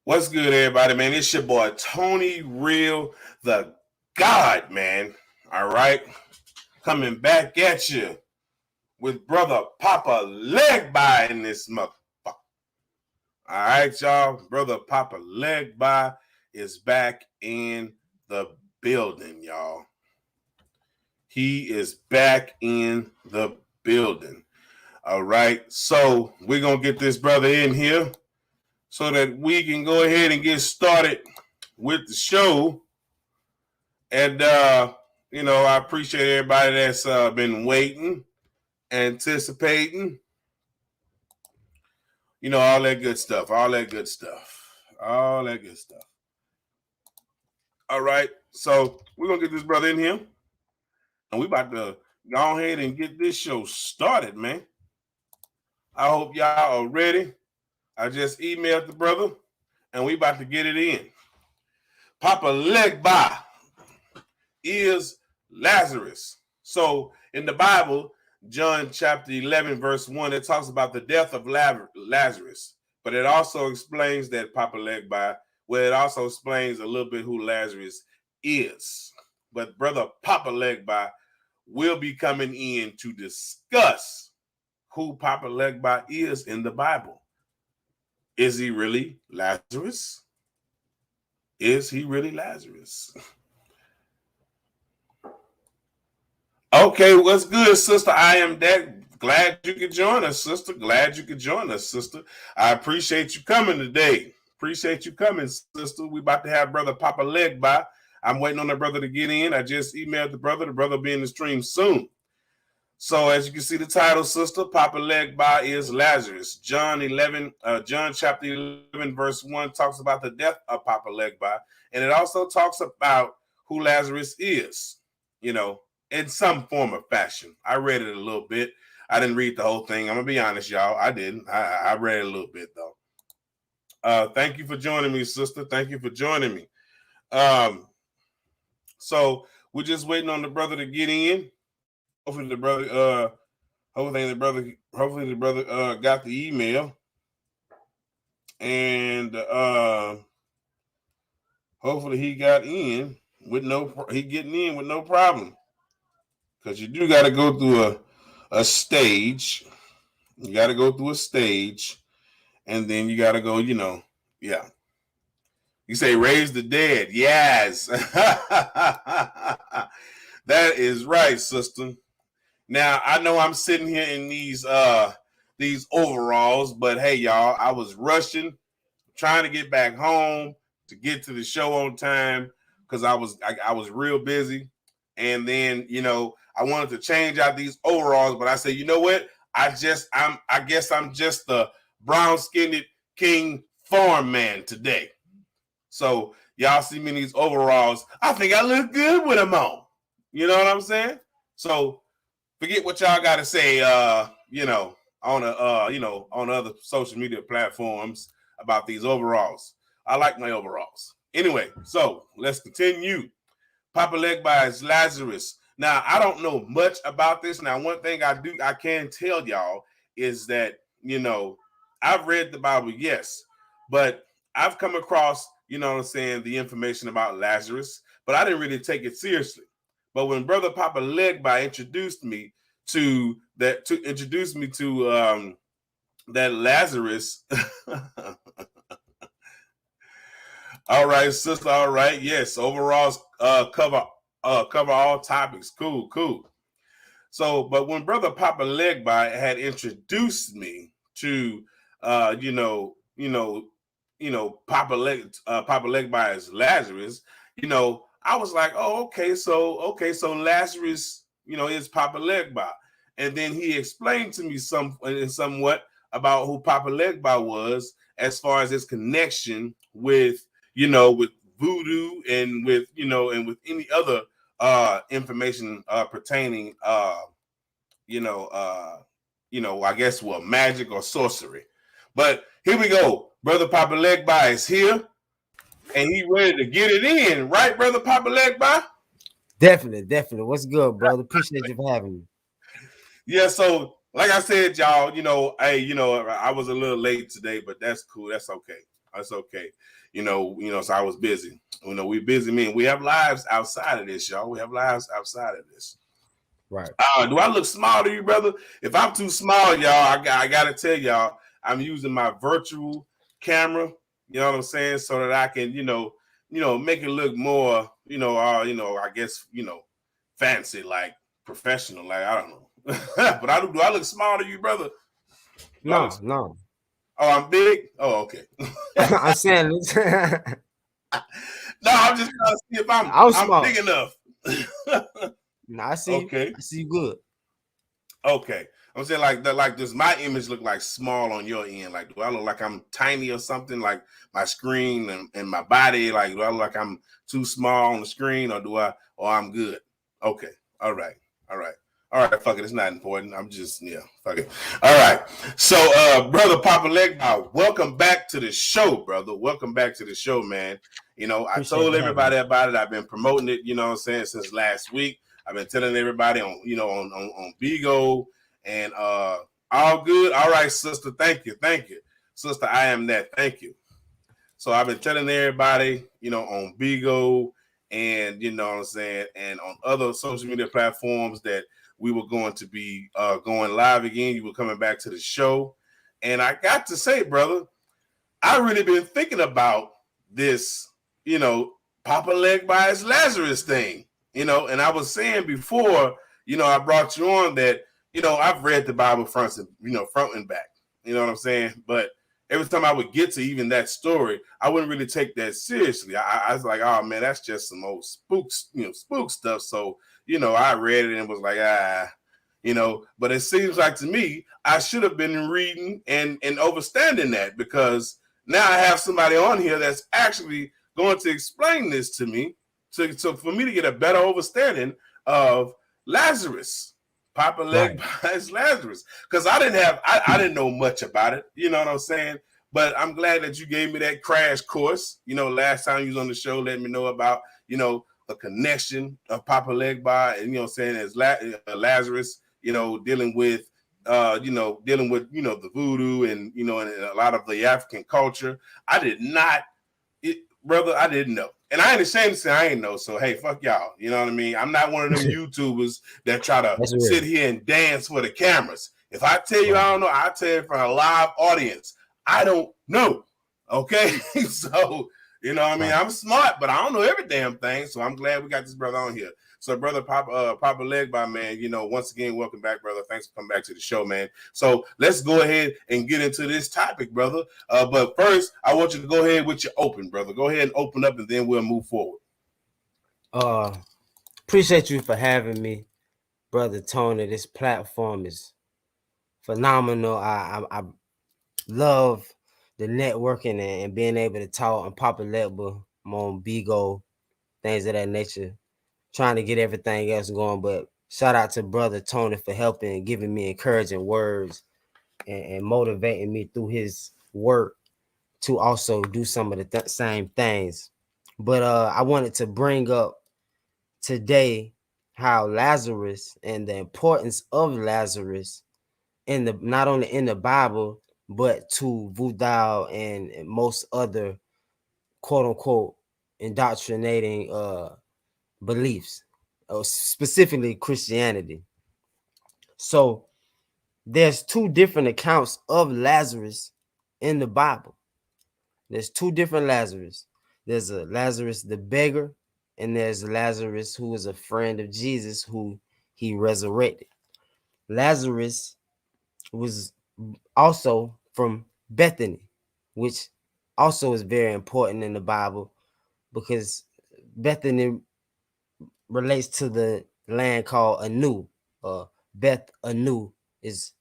What's good, everybody, man? It's your boy, Tony Real, the God, man. All right? Coming back at you with brother Papa Legba in this motherfucker. All right, y'all. Brother Papa Legba is back in the building, y'all. He is back in the building. All right. So we're going to get this brother in here so that we can go ahead and get started with the show. And, I appreciate everybody that's been waiting, anticipating, all that good stuff. All right. So we're going to get this brother in here. And we about to go ahead and get this show started, man. I hope y'all are ready. I just emailed the brother, and we about to get it in. Papa Legba is Lazarus. So in the Bible, John chapter 11, verse 1, it talks about the death of Lazarus. But it also explains that Papa Legba, it also explains a little bit who Lazarus is. But brother Papa Legba will be coming in to discuss who Papa Legba is in the Bible. Is he really Lazarus? Is he really Lazarus? Okay, what's good, sister? I am that glad you could join us, sister. I appreciate you coming today. Appreciate you coming, sister. We about to have brother Papa Legba. I'm waiting on the brother to get in. I just emailed the brother. The brother will be in the stream soon. So as you can see the title, sister, Papa Legba is Lazarus. John chapter 11, verse 1 talks about the death of Papa Legba. And it also talks about who Lazarus is, in some form or fashion. I read it a little bit. I didn't read the whole thing. I'm going to be honest, y'all. I didn't. I read it a little bit, though. Thank you for joining me, sister. Thank you for joining me. So we're just waiting on the brother to get in. Hopefully the brother got the email, and hopefully he getting in with no problem. Because you do got to go through a stage. You got to go through a stage, and then you got to go. Yeah. You say raise the dead. Yes, that is right, sister. Now, I know I'm sitting here in these overalls, but hey, y'all, I was rushing, trying to get back home to get to the show on time because I was real busy. And then, I wanted to change out these overalls, but I said, you know what? I guess I'm just the brown-skinned king farm man today. So y'all see me in these overalls. I think I look good with them on. You know what I'm saying? So forget what y'all got to say, on other social media platforms about these overalls. I like my overalls. Anyway, so let's continue. Papa Legba is Lazarus. Now, I don't know much about this. Now, one thing I can tell y'all is that, I've read the Bible, yes, but I've come across, the information about Lazarus, but I didn't really take it seriously. But when brother Papa Legba introduced me to that Lazarus. All right, sister. All right. Yes. Overalls cover all topics. Cool. So, but when brother Papa Legba had introduced me to Papa Legba as Lazarus, I was like, oh, okay, so Lazarus, is Papa Legba. And then he explained to me somewhat about who Papa Legba was as far as his connection with voodoo and with any other information pertaining I guess magic or sorcery. But here we go. Brother Papa Legba is here. And he ready to get it in, right, brother Papa Legba? Definitely. What's good, brother? Appreciate you for having me. Yeah, so like I said, y'all, I was a little late today, but that's cool. That's okay. That's okay. So I was busy. We busy men. We have lives outside of this, y'all. We have lives outside of this. Right. Do I look small to you, brother? If I'm too small, y'all, I gotta tell y'all, I'm using my virtual camera. You know what I'm saying, so that I can, make it look more, I guess, fancy, like professional, like I don't know. But do I look small to you, brother? No, no. Oh, I'm big. Oh, okay. I'm saying No, I'm just trying to see if I'm I'm small. big enough. No, I see you. Okay. I see you good. Okay. I'm saying like that. Like, does my image look like small on your end? Like, do I look like I'm tiny or something? Like my screen and my body. Like, do I look like I'm too small on the screen, or I'm good? Okay. All right. All right. All right. Fuck it. It's not important. I'm just fuck it. All right. So, brother Papa Legba, welcome back to the show, brother. Welcome back to the show, man. I Appreciate told you having everybody me. about it. I've been promoting it. You know what I'm saying, since last week. I've been telling everybody on Bigo and all good. All right, sister. Thank you. Sister, I am that. Thank you. So I've been telling everybody, on Bigo and you know what I'm saying, and on other social media platforms that we were going to be going live again. You were coming back to the show. And I got to say, brother, I really been thinking about this, Papa Legba's Lazarus thing, and I was saying before, I brought you on that, I've read the Bible front and back, you know what I'm saying? But every time I would get to even that story, I wouldn't really take that seriously. I was like, oh man, that's just some old spook stuff. So, I read it and was like, but it seems like to me, I should have been reading and understanding that, because now I have somebody on here that's actually going to explain this to me, so for me to get a better understanding of Lazarus, Papa Legba's Lazarus, because I didn't know much about it. You know what I'm saying? But I'm glad that you gave me that crash course. Last time you was on the show, let me know about the connection of Papa Legba, and saying as Lazarus, dealing with the voodoo and and a lot of the African culture. I did not, brother. I didn't know, and I ain't ashamed to say I ain't know. So hey, fuck y'all. You know what I mean? I'm not one of them YouTubers that try to sit here and dance for the cameras. If I tell you I don't know, I tell you for a live audience. I don't know. Okay, so what I mean, I'm smart, but I don't know every damn thing. So I'm glad we got this brother on here. So, brother Papa Legba, man, once again, welcome back, brother. Thanks for coming back to the show, man. So let's go ahead and get into this topic, brother. But first, I want you to go ahead with your open, brother. Go ahead and open up, and then we'll move forward. Appreciate you for having me, brother Tony. This platform is phenomenal. I love the networking and being able to talk. I'm Papa Legba. I'm on Bigo, things of that nature, trying to get everything else going. But shout out to brother Tony for helping and giving me encouraging words and motivating me through his work to also do some of the same things. But I wanted to bring up today how Lazarus and the importance of Lazarus in the not only in the Bible but to voodoo and most other quote unquote indoctrinating beliefs, specifically Christianity. So there's two different accounts of Lazarus in the Bible. There's two different Lazarus. There's a Lazarus the beggar, and there's Lazarus who was a friend of Jesus who he resurrected. Lazarus was also from Bethany, which also is very important in the Bible because Bethany relates to the land called Anu. Beth Anu is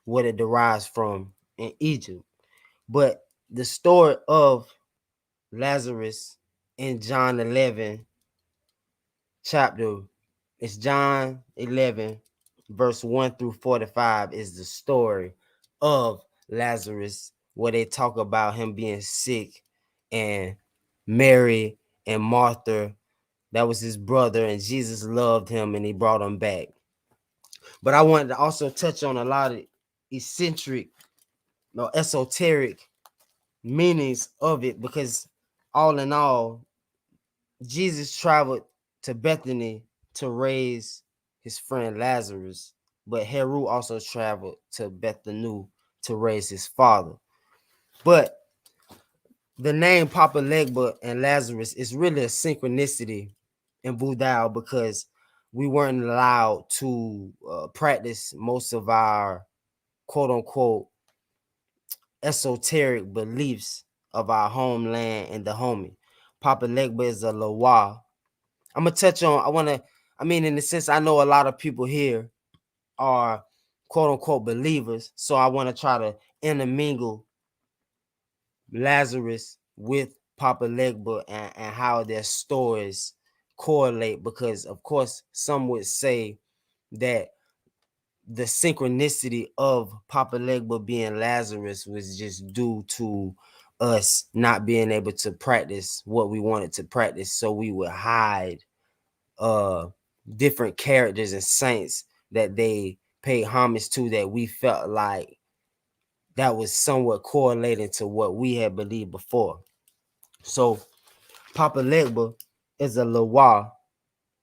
what it derives from in Egypt. But the story of Lazarus in John 11 chapter, it's John 11 verse 1 through 45 is the story of Lazarus, where they talk about him being sick and Mary and Martha, that was his brother, and Jesus loved him and he brought him back. But I wanted to also touch on a lot of eccentric, no, esoteric meanings of it, because all in all, Jesus traveled to Bethany to raise his friend Lazarus, but Heru also traveled to Bethany to raise his father. But the name Papa Legba and Lazarus is really a synchronicity in Voodoo, because we weren't allowed to practice most of our quote unquote esoteric beliefs of our homeland and the homie. Papa Legba is a Lawa. I'm gonna touch on. In the sense, I know a lot of people here are quote unquote believers, so I want to try to intermingle Lazarus with Papa Legba, and how their stories correlate, because of course some would say that the synchronicity of Papa Legba being Lazarus was just due to us not being able to practice what we wanted to practice, so we would hide uh different characters and saints that they paid homage to, that we felt like that was somewhat correlating to what we had believed before. So Papa Legba is a Lawa,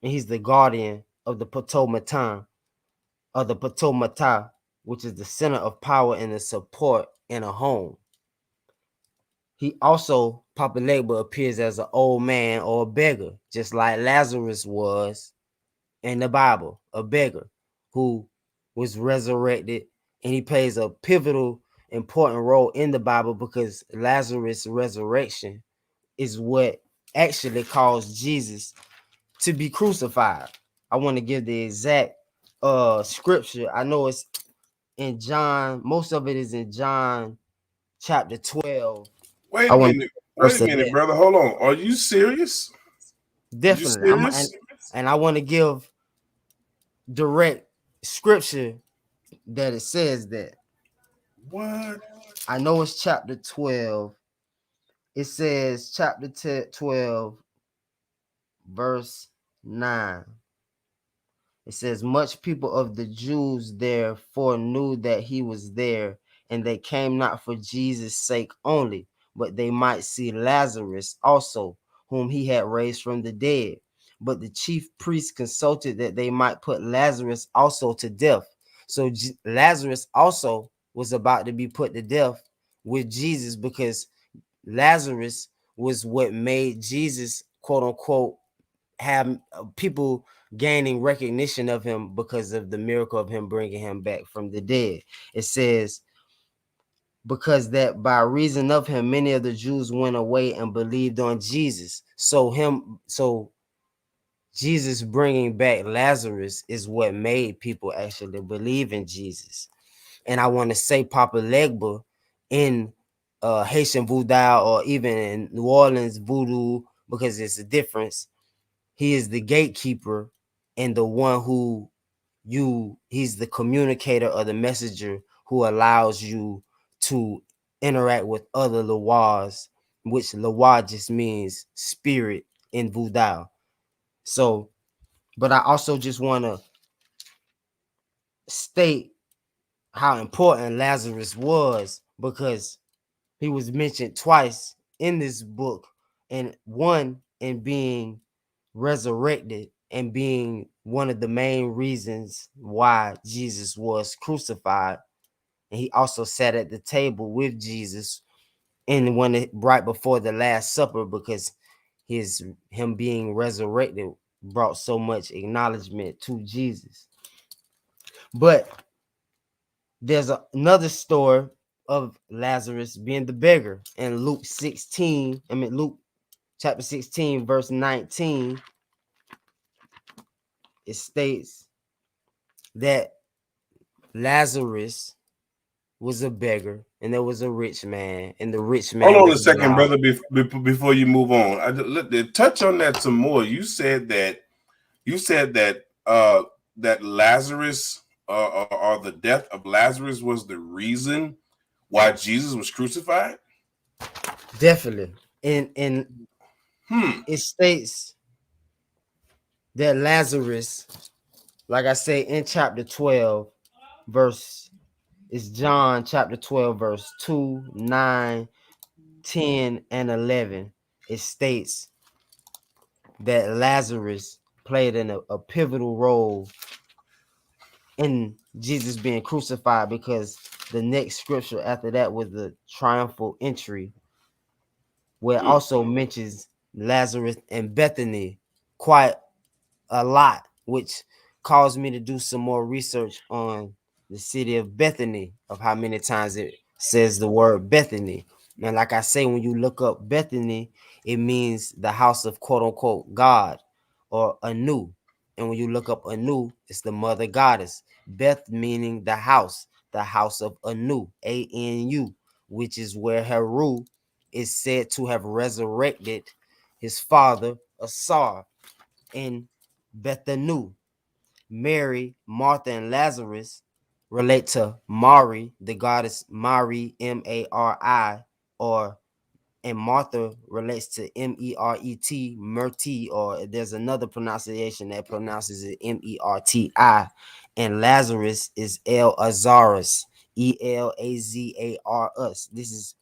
and he's the guardian of the Potomatan, of the Potomata, which is the center of power and the support in a home. He also, Papa Legba, appears as an old man or a beggar, just like Lazarus was in the Bible, a beggar who was resurrected, and he plays a pivotal, important role in the Bible, because Lazarus' resurrection is what actually caused Jesus to be crucified. I want to give the exact scripture. I know it's in John, most of it is in John chapter 12. Wait I a want minute. Wait verse a minute, 11. brother. Hold on. Are you serious? Are you Definitely. serious? And I want to give direct scripture that it says that. What? I know it's chapter 12. It says chapter 12, verse 9. It says, much people of the Jews therefore knew that he was there, and they came not for Jesus' sake only, but they might see Lazarus also, whom he had raised from the dead. But the chief priests consulted that they might put Lazarus also to death. So Lazarus also was about to be put to death with Jesus, because Lazarus was what made Jesus, quote unquote, have people gaining recognition of him because of the miracle of him bringing him back from the dead. It says, because that by reason of him, many of the Jews went away and believed on Jesus. So Jesus bringing back Lazarus is what made people actually believe in Jesus. And I want to say Papa Legba in Haitian Voodoo, or even in New Orleans Voodoo, because it's a difference. He is the gatekeeper, and the one who he's the communicator or the messenger who allows you to interact with other Loas, which Loa just means spirit in Voodoo. So, but I also just want to state how important Lazarus was, because he was mentioned twice in this book, and one in being resurrected and being one of the main reasons why Jesus was crucified. And he also sat at the table with Jesus in right before the Last Supper, because him being resurrected brought so much acknowledgement to Jesus. But there's another story of Lazarus being the beggar in Luke chapter 16, verse 19. It states that Lazarus was a beggar, and there was a rich man, and the rich Hold man on a was second, allowed. brother. Before you move on, touch on that some more. You said that that Lazarus, or the death of Lazarus, was the reason why Jesus was crucified. Definitely. And Hmm. it states that Lazarus, like I say in chapter 12, verse, it's John chapter 12, verse 2, 9, 10 and 11, it states that Lazarus played a pivotal role in Jesus being crucified, because the next scripture after that was the triumphal entry, where it Mm, also mentions Lazarus and Bethany quite a lot, which caused me to do some more research on the city of Bethany, of how many times it says the word Bethany. And like I say, when you look up Bethany, it means the house of quote unquote God, or Anu. And when you look up Anu, it's the mother goddess. Beth meaning the house of Anu, Anu, which is where Heru is said to have resurrected his father Asar in Bethanu. Mary, Martha, and Lazarus relate to Mari, the goddess Mari, Mari, or and Martha relates to Meret, Merti, or there's another pronunciation that pronounces it Merti. And Lazarus is El Azarus, Elazarus. This is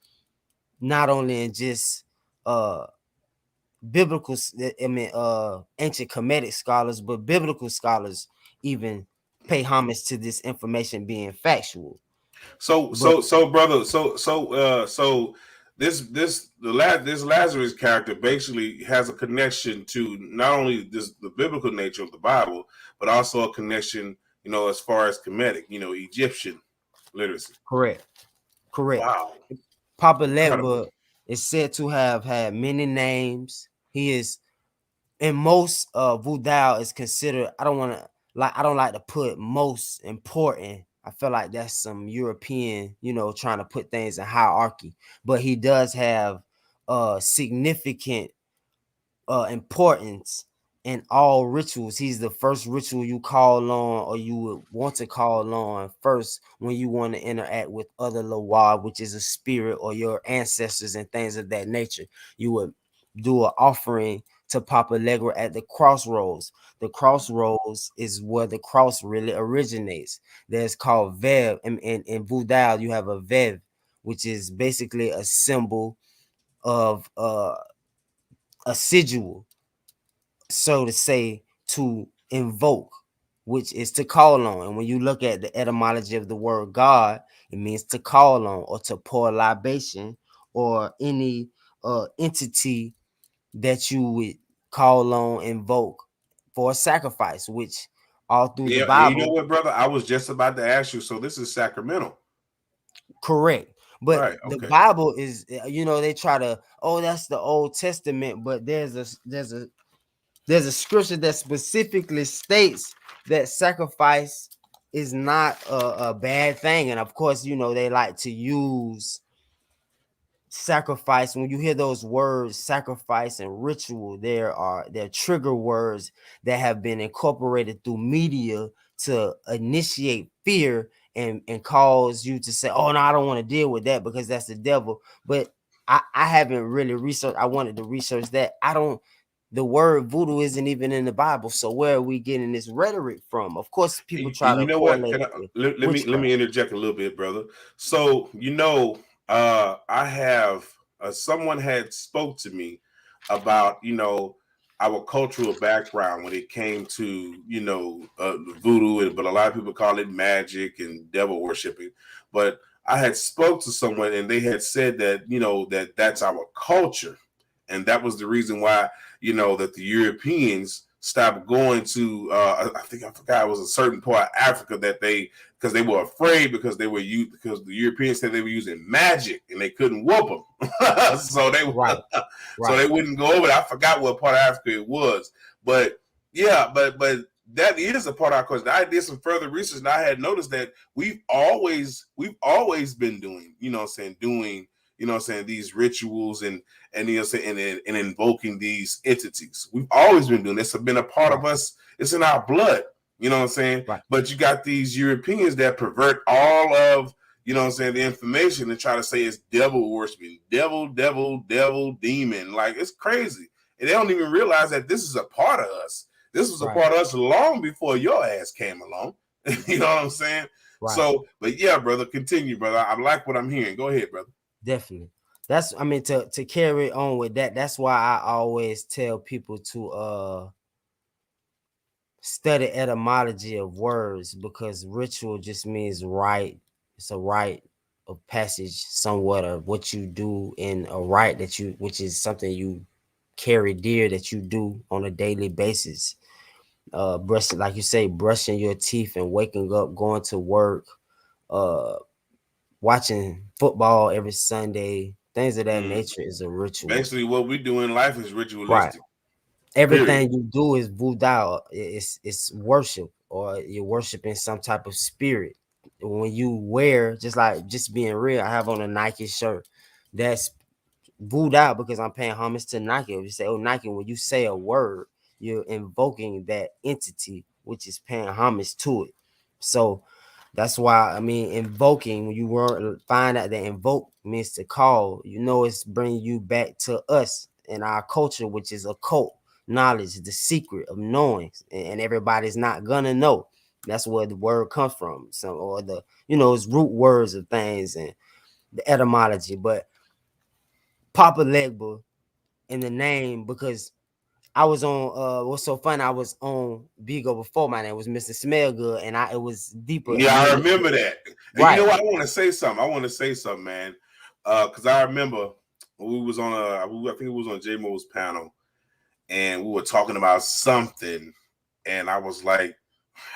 not only in just biblical, ancient Kemetic scholars, but biblical scholars even pay homage to this information being factual. So But so so brother, so this Lazarus character basically has a connection to not only this the biblical nature of the Bible, but also a connection, as far as Kemetic, Egyptian literacy. correct, correct. Wow, Papa incredible. Legba is said to have had many names. He is in most Vudal is considered. I don't like to put most important. I feel like that's some European, trying to put things in hierarchy. But he does have significant importance in all rituals. He's the first ritual you call on, or you would want to call on first when you want to interact with other Lawar, which is a spirit or your ancestors and things of that nature. You would do an offering to Papa Legba at the crossroads. The crossroads is where the cross really originates. There's called Vev. In Vudal, you have a Vev, which is basically a symbol of a sigil, so to say, to invoke, which is to call on. And when you look at the etymology of the word God, it means to call on or to pour libation, or any entity that you would call on, invoke for a sacrifice, which all through the Yeah, and you know Bible, what, brother? I was just about to ask you. So this is Sacramento, correct. But right? the Okay. Bible is, they try to, oh, that's the Old Testament, but there's a scripture that specifically states that sacrifice is not a bad thing. And of course, they like to use sacrifice. When you hear those words sacrifice and ritual, they're trigger words that have been incorporated through media to initiate fear, and cause you to say, oh no, I don't want to deal with that because that's the devil. But I haven't really researched. I wanted to research that. I don't The word voodoo isn't even in the Bible, so where are we getting this rhetoric from? Of course, people try And to you know what? correlate Can I, it with let me witchcraft. interject a little bit, brother. So I have someone had spoke to me about our cultural background when it came to voodoo, but a lot of people call it magic and devil worshiping. But I had spoke to someone and they had said that that's our culture, and that was the reason why that the Europeans stopped going to I think I forgot, it was a certain part of Africa that because they were afraid, because because the Europeans said they were using magic and they couldn't whoop them. so they Right, so right, they wouldn't go over there. I forgot what part of Africa it was, but yeah, but that is a part of our culture. I did some further research and I had noticed that we've always been doing, these rituals and and invoking these entities. We've always been doing this. It's been a part right, of us. It's in our blood. You know what I'm saying? right, But you got these Europeans that pervert all of the information and try to say it's devil worshiping, devil, demon. Like, it's crazy. And they don't even realize that this is a part of us. This was a right, part of us long before your ass came along. You know what I'm saying? right. So, but yeah, brother, continue, brother. I like what I'm hearing. Go ahead, brother. Definitely. that's, I mean, to carry on with that, that's why I always tell people to study etymology of words, because ritual just means rite. It's a rite of passage, somewhat of what you do in a rite that you, which is something you carry dear, that you do on a daily basis. Brushing, like you say, brushing your teeth and waking up, going to work, uh, watching football every Sunday, things of that Mm. nature is a ritual. Basically, what we do in life is Right. ritualistic. Period. Everything you do is voodoo. It's worship, or you're worshiping some type of spirit. When you wear, just like, just being real, I have on a Nike shirt. That's voodoo, because I'm paying homage to Nike. If you say, oh, Nike, when you say a word, you're invoking that entity, which is paying homage to it. So that's why, I mean, invoking, when you find out that invoke means to call, it's bringing you back to us in our culture, which is occult knowledge, the secret of knowing, and everybody's not gonna know. That's where the word comes from. So, or the, it's root words of things and the etymology. But Papa Legba in the name, because I was on what's so fun, I was on Bigo before my name was Mr. Smell Good, and it was deeper. I Yeah, I mean, remember that. And you right, know what? I want to say something. Man. Because I remember we was on I think it was on J Mo's panel, and we were talking about something, and I was like,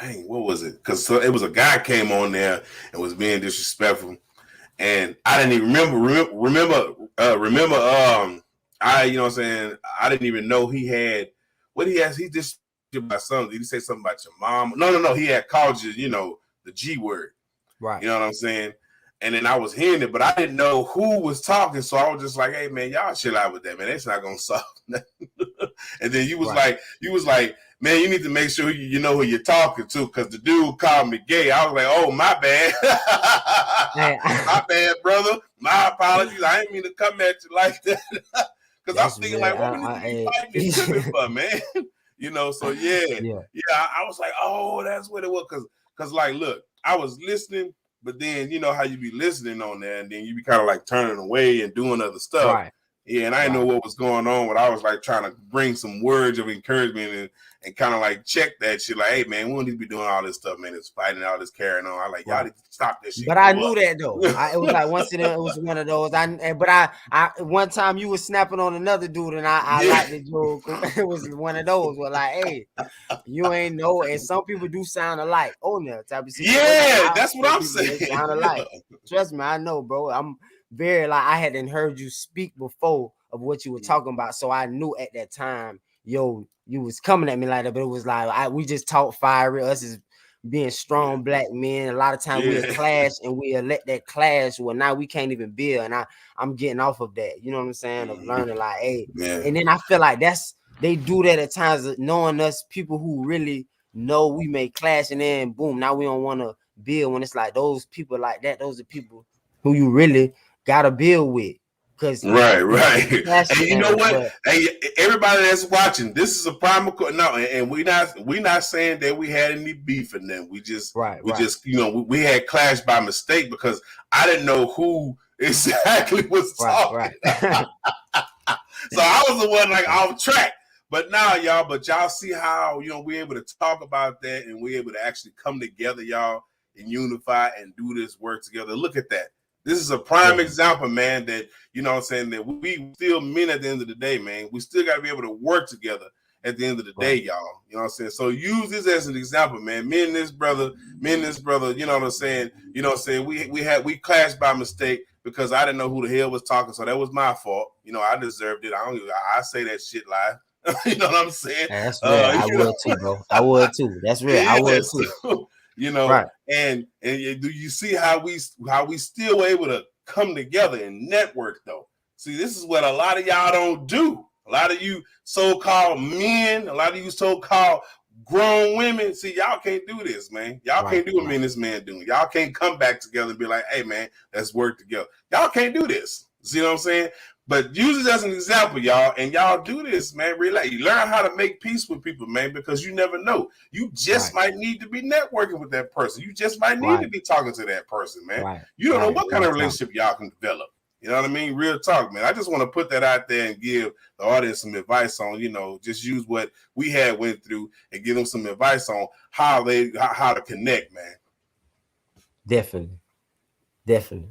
"Hey, what was it?" Because it was a guy came on there and was being disrespectful, and I didn't even remember. I what I'm saying, I didn't even know he had what he has. He just about something. Did he say something about your mom? No. He had called you, the G word. right. You know what I'm saying? And then I was hearing it, but I didn't know who was talking. So I was just like, hey man, y'all chill out with that, man. That's not gonna solve nothing. And then you was like, man, you need to make sure you know who you're talking to, because the dude called me gay. I was like, oh, my bad. Hey, My bad, brother. My apologies. I didn't mean to come at you like that. Because I'm that's thinking real. like, what we need to be fighting and tripping for, man? So yeah. Yeah, I was like, oh, that's what it was. Because like, look, I was listening, but then you know how you be listening on there, and then you be kind of like turning away and doing other stuff. right, Yeah, and I didn't know what was going on, but I was like trying to bring some words of encouragement and kind of like check that shit. Like, hey man, we don't need to be doing all this stuff, man. It's fighting, all this carrying on. I like, y'all right. need to stop this shit. But I Grow knew that though. It was like once it was one of those. But one time you was snapping on another dude, and I Yeah. liked the joke. It was one of those where like, hey, you ain't know, and some people do sound alike on that type of situation. Yeah, that's what I'm People, they saying. sound alike. Trust me, I know, bro. I'm very, like, I hadn't heard you speak before of what you were talking about, so I knew at that time, yo, you was coming at me like that. But it was like we just talk fiery. Us as being strong black men, a lot of time we'll Yeah. clash, and we'll let that clash. Well, now we can't even build, and I'm getting off of that. You know what I'm saying? Of learning, like, hey, Yeah. and then I feel like they do that at times, knowing us people who really know we may clash, and then boom, now we don't want to build. When it's like those people like that, those are people who you really gotta build with, because Right. clashing And you know things. what? But Hey, everybody that's watching, this is a prime. No, and we not saying that we had any beef in them. We just right, we had clash by mistake, because I didn't know who exactly was talking. right. So I was the one like off track. But now, y'all see how we're able to talk about that, and we're able to actually come together, y'all, and unify and do this work together. Look at that. This is a prime example, man, that what I'm saying, that we still men at the end of the day, man. We still got to be able to work together at the end of the day, y'all. You know what I'm saying? So use this as an example, man. Me and this brother, you know what I'm saying? We clashed by mistake, because I didn't know who the hell was talking. So that was my fault. I deserved it. I say that shit live. You know what I'm saying? That's real. I would too, bro. I would too. That's real. I would too. So, Right. and do you see how we still were able to come together and network though? See, this is what a lot of y'all don't do. A lot of you so-called men, a lot of you so-called grown women, see, y'all can't do this, man. Y'all can't do what me and this man doing. Y'all can't come back together and be like, hey man, let's work together. Y'all can't do this. See what I'm saying? But use it as an example, y'all, and y'all do this, man. Relax. You learn how to make peace with people, man, because you never know. You just might need to be networking with that person. You just might need to be talking to that person, man. You don't know what kind of relationship y'all can develop. You know what I mean? Real talk, man. I just want to put that out there and give the audience some advice on, just use what we had went through and give them some advice on how to connect, man. Definitely, definitely.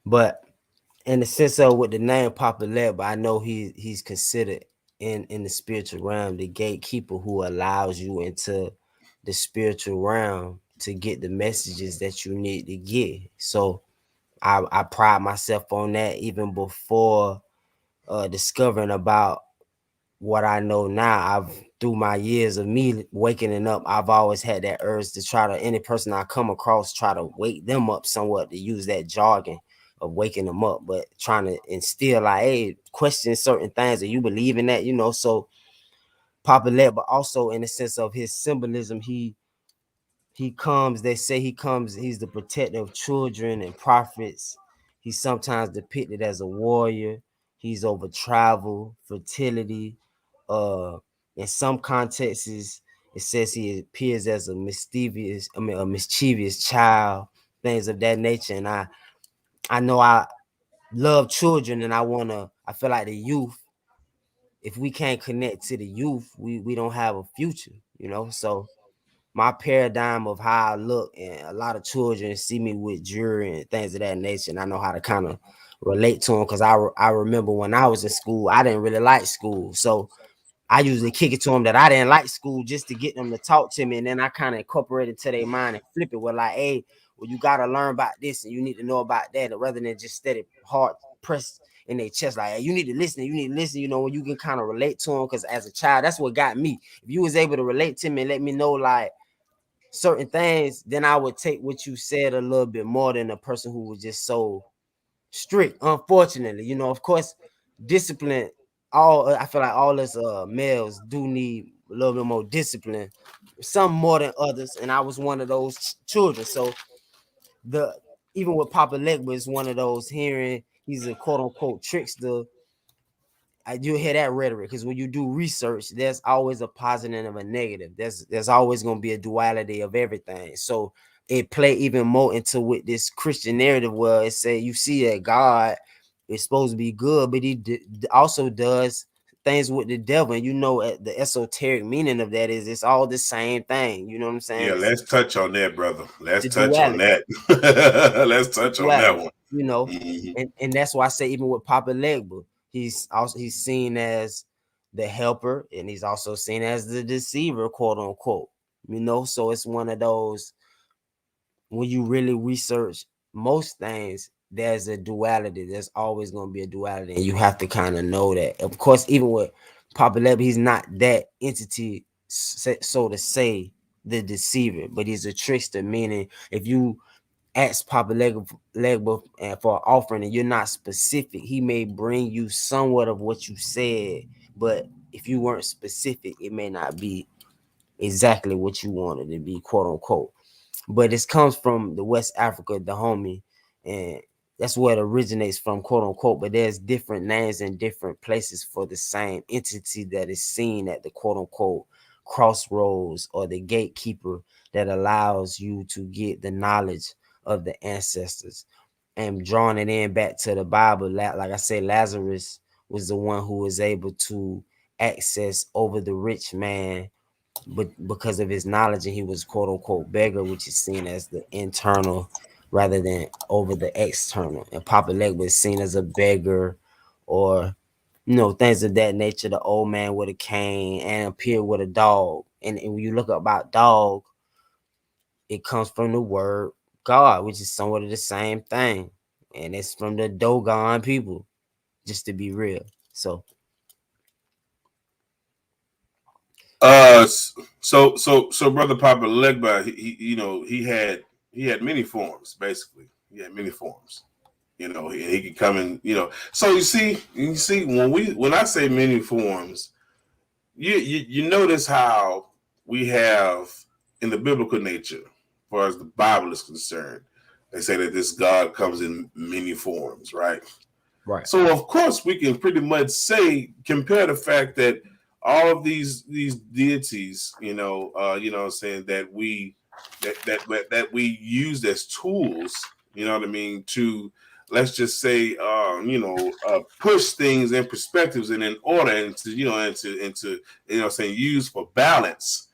But in the sense of with the name Papa Legba, I know he's considered in the spiritual realm the gatekeeper who allows you into the spiritual realm to get the messages that you need to get. So I pride myself on that even before discovering about what I know now. I've through my years of me waking up, I've always had that urge to try to any person I come across, try to wake them up somewhat, to use that jargon of waking them up, but trying to instill like, hey, question certain things. Are you believe in that? So Papa Let, but also in the sense of his symbolism, he comes, they say he comes, he's the protector of children and prophets. He's sometimes depicted as a warrior. He's over travel, fertility. Uh, in some contexts, it says he appears as a mischievous child, things of that nature. And I know I love children, and I feel like the youth, if we can't connect to the youth, we don't have a future. So my paradigm of how I look, and a lot of children see me with jewelry and things of that nature, and I know how to kind of relate to them because I remember when I was in school, I didn't really like school, so I usually kick it to them that I didn't like school just to get them to talk to me, and then I kind of incorporate it to their mind and flip it with like, hey, well, you got to learn about this and you need to know about that, rather than just steady hard pressed in their chest like, hey, you need to listen, when you can kind of relate to them, because as a child, that's what got me. If you was able to relate to me and let me know like certain things, then I would take what you said a little bit more than a person who was just so strict. Unfortunately, of course, discipline. I feel like all us males do need a little bit more discipline, some more than others, and I was one of those children. So the even with Papa Legba is one of those hearing he's a quote unquote trickster. You hear that rhetoric because when you do research, there's always a positive and a negative. There's always going to be a duality of everything. So it play even more into with this Christian narrative where it say you see that God is supposed to be good, but he also does things with the devil. And the esoteric meaning of that is it's all the same thing. You know what I'm saying? Yeah, It's let's touch on that, brother. Let's the touch on duality. that. Let's touch on that Duality, one. Mm-hmm. and that's why I say even with Papa Legba, he's seen as the helper, and he's also seen as the deceiver, quote unquote. So it's one of those, when you really research most things, there's a duality. There's always going to be a duality, and you have to kind of know that. Of course, even with Papa Legba, he's not that entity, so to say, the deceiver, but he's a trickster. Meaning, if you ask Papa Legba and for an offering and you're not specific, he may bring you somewhat of what you said, but if you weren't specific, it may not be exactly what you wanted to be, quote unquote. But this comes from the West Africa, the homie, and that's where it originates from, quote unquote. But there's different names in different places for the same entity that is seen at the quote unquote crossroads, or the gatekeeper that allows you to get the knowledge of the ancestors. And drawing it in back to the Bible, like I said, Lazarus was the one who was able to access over the rich man, but because of his knowledge, and he was quote unquote beggar, which is seen as the internal rather than over the external. And Papa Legba is seen as a beggar, or things of that nature. The old man with a cane and appeared with a dog. And when you look up about dog, it comes from the word God, which is somewhat of the same thing. And it's from the Dogon people, just to be real. So Uh, so brother Papa Legba, he had many forms. Basically, he had many forms. He could come in. So you see when I say many forms, you notice how we have in the biblical nature, as far as the Bible is concerned, they say that this God comes in many forms, right? right, So of course we can pretty much compare the fact that all of these deities, saying that we used as tools, you know what I mean, to let's just say, push things in perspectives and in order, and to, saying used for balance,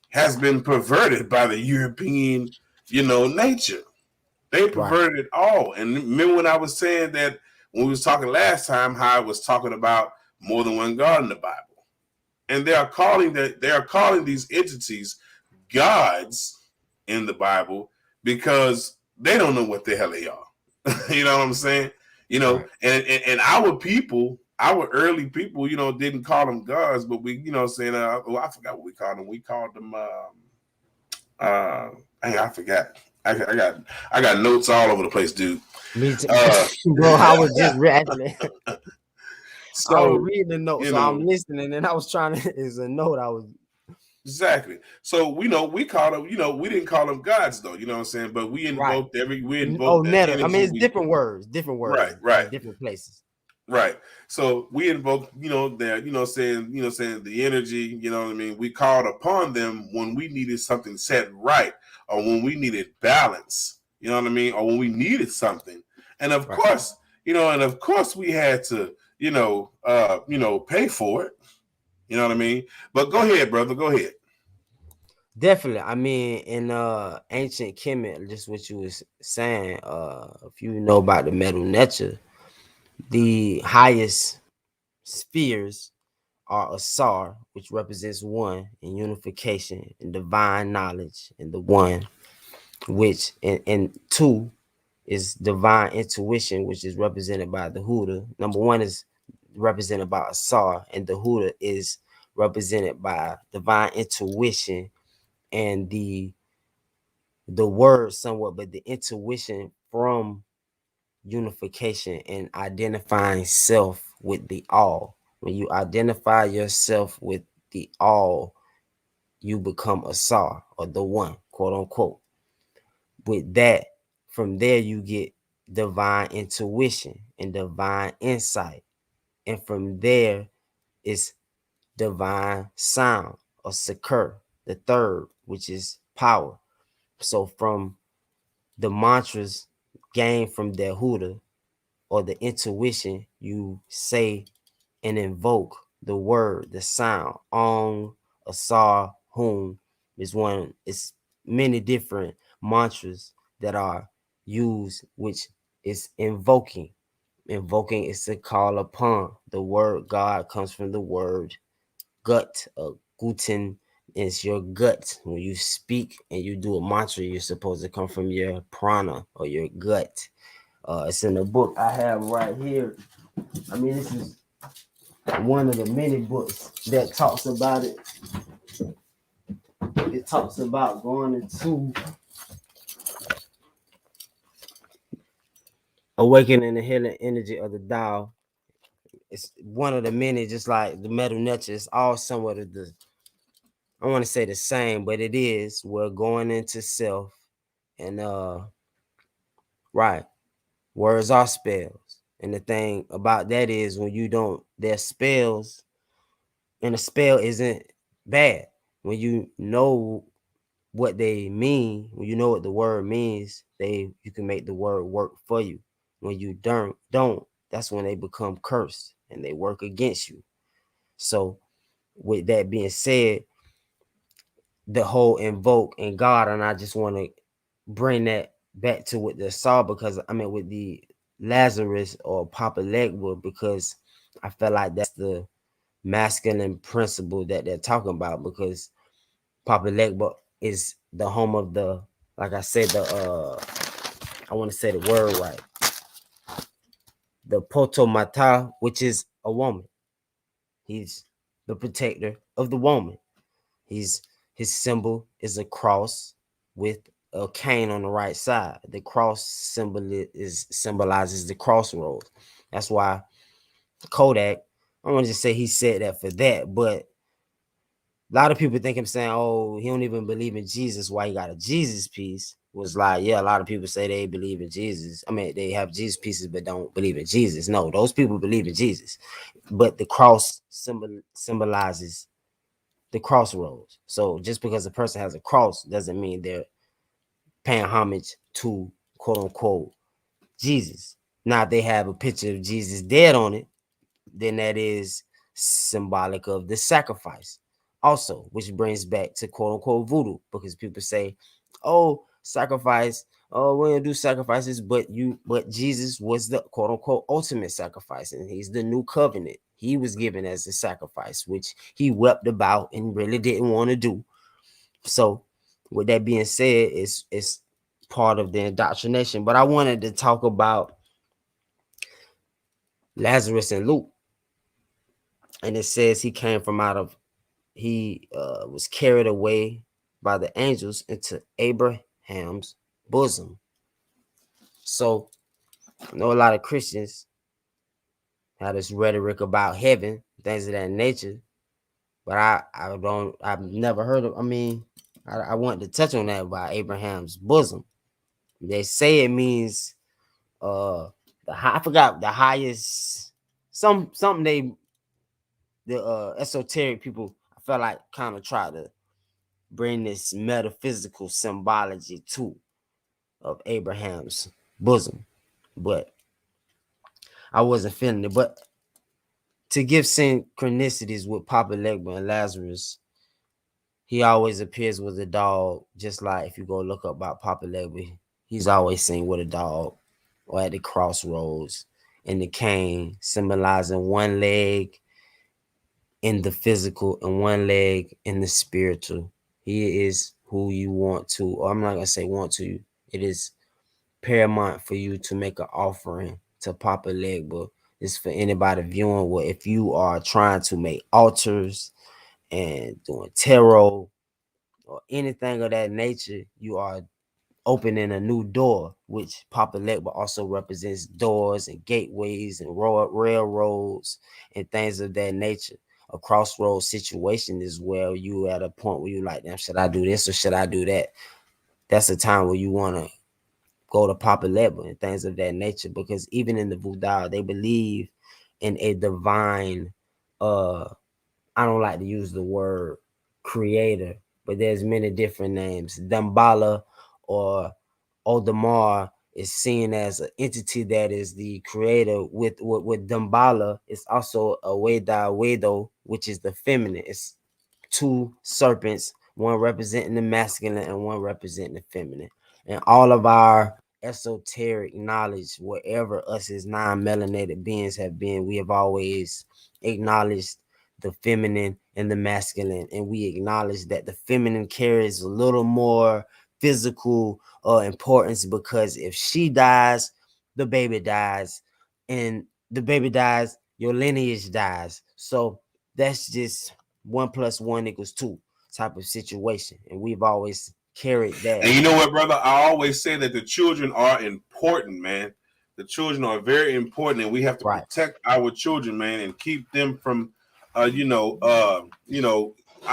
has been perverted by the European, nature. They Right. perverted it all. And remember when I was saying that when we was talking last time, how I was talking about more than one God in the Bible. And they are calling these entities gods in the Bible because they don't know what the hell they are. You know what I'm saying? Right. And our people, our early people, didn't call them gods, but we, saying, I forgot what we called them. We called them, uh, I forgot. I got notes all over the place, dude. Me too. Uh, Bro, I was just actually I was so reading the note, you so I'm know listening, and I was trying to. Is a note I was exactly. So we call them. We didn't call them gods though. You know what I'm saying? But right. we Oh, invoked the netter. I mean, energy. it's We different right, words right. in different places. Right. So we invoke, their, saying the energy, you know what I mean? We called upon them when we needed something set right, or when we needed balance, you know what I mean? Or when we needed something. And of Right. course, we had to, pay for it. You know what I mean? But go ahead, brother. Go ahead. Definitely. I mean, in ancient Kemet, just what you was saying, if you know about the metal nature, the highest spheres are Asar, which represents one in unification and divine knowledge, and the one which and two is divine intuition, which is represented by the Huda. Number one is represented by Asar, and the Huda is represented by divine intuition and the word somewhat, but the intuition from unification and identifying self with the all. When you identify yourself with the all, you become Asar, or the one, quote unquote. With that, from there you get divine intuition and divine insight. And from there is divine sound, or Sekur, the third, which is power. So from the mantras gained from their Huda, or the intuition, you say and invoke the word, the sound, on, asar, hum, is one. It's many different mantras that are used, which is invoking. Invoking is to call upon. The word God comes from the word gut. Guten is your gut. When you speak and you do a mantra, you're supposed to come from your prana, or your gut. It's in the book I have right here. I mean, this is one of the many books that talks about it. It talks about going into awakening the healing energy of the Tao. It's one of the many, just like the metal nature. It's all somewhat of the, I want to say the same, but it is. We're going into self, and right, words are spells. And the thing about that is, when you don't, there's spells, and a spell isn't bad. When you know what they mean, when you know what the word means, you can make the word work for you. When you don't, that's when they become cursed and they work against you. So with that being said, the whole invoke and God, and I just want to bring that back to what the saw, because I mean with the Lazarus or Papa Legba, because I feel like that's the masculine principle that they're talking about, because Papa Legba is the home of the, like I said, the I want to say the word right, the Potomata, which is a woman. He's the protector of the woman. He's His symbol is a cross with a cane on the right side. The cross symbol symbolizes the crossroads. That's why Kodak, I want to just say he said that for that, but a lot of people think him saying, "Oh, he don't even believe in Jesus. Why he got a Jesus piece?" Was like, yeah, a lot of people say they believe in Jesus. I mean, they have Jesus pieces but don't believe in Jesus. No, those people believe in Jesus, but the cross symbolizes the crossroads. So just because a person has a cross doesn't mean they're paying homage to, quote unquote, Jesus. Now, if they have a picture of Jesus dead on it, then that is symbolic of the sacrifice. Also, which brings back to quote unquote voodoo, because people say, "Oh, sacrifice. Oh, we don't do sacrifices," but Jesus was the quote unquote ultimate sacrifice, and he's the new covenant. He was given as a sacrifice, which he wept about and really didn't want to do. So, with that being said, it's part of the indoctrination. But I wanted to talk about Lazarus and Luke, and it says he came from out of he was carried away by the angels into Abraham's bosom. So I know a lot of Christians have this rhetoric about heaven, things of that nature, but I've never heard of. I mean, I want to touch on that about Abraham's bosom. They say it means I forgot the highest, something they the esoteric people I felt like kind of try to bring this metaphysical symbology to of Abraham's bosom, but I wasn't feeling it. But to give synchronicities with Papa Legba and Lazarus, he always appears with a dog. Just like if you go look up about Papa Legba, he's always seen with a dog or at the crossroads, and the cane symbolizing one leg in the physical and one leg in the spiritual. He is who you want to, or I'm not gonna say want to. It is paramount for you to make an offering to Papa Legba. It's for anybody viewing. What if you are trying to make altars and doing tarot or anything of that nature, you are opening a new door, which Papa Legba also represents doors and gateways and railroads and things of that nature. A crossroads situation is where you at a point where you like, damn, should I do this or should I do that? That's a time where you want to go to Papa Legba and things of that nature, because even in the Voodoo, they believe in a divine, I don't like to use the word creator, but there's many different names. Dambala or Odamar is seen as an entity that is the creator. With Dambala, it's also a Weda Wedo, which is the feminine. It's two serpents, one representing the masculine and one representing the feminine. And all of our esoteric knowledge, wherever us as non-melanated beings have been, we have always acknowledged the feminine and the masculine, and we acknowledge that the feminine carries a little more physical importance, because if she dies, the baby dies, and the baby dies, your lineage dies. So that's just 1 + 1 = 2 type of situation, and we've always carried that. And you know what, brother? I always say that the children are important, man. The children are very important, and we have to Right, protect our children, man, and keep them from, out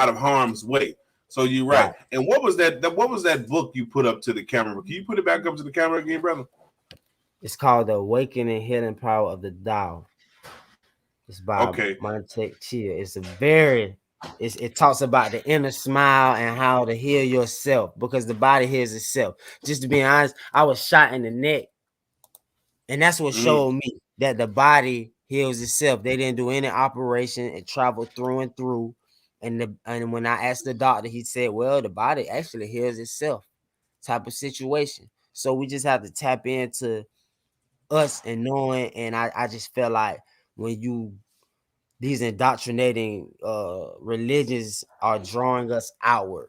of harm's way. So you're right. right. And what was that? What was that book you put up to the camera? Can you put it back up to the camera again, brother? It's called The Awakening Healing Power of the Tao. It's by Okay, Montek Chia. It talks about the inner smile and how to heal yourself, because the body heals itself. Just to be honest, I was shot in the neck, and that's what mm-hmm. showed me that the body heals itself. They didn't do any operation. It traveled through and through. And when I asked the doctor, he said, "Well, the body actually heals itself," type of situation. So we just have to tap into us and knowing. And I just felt like when you these indoctrinating religions are drawing us outward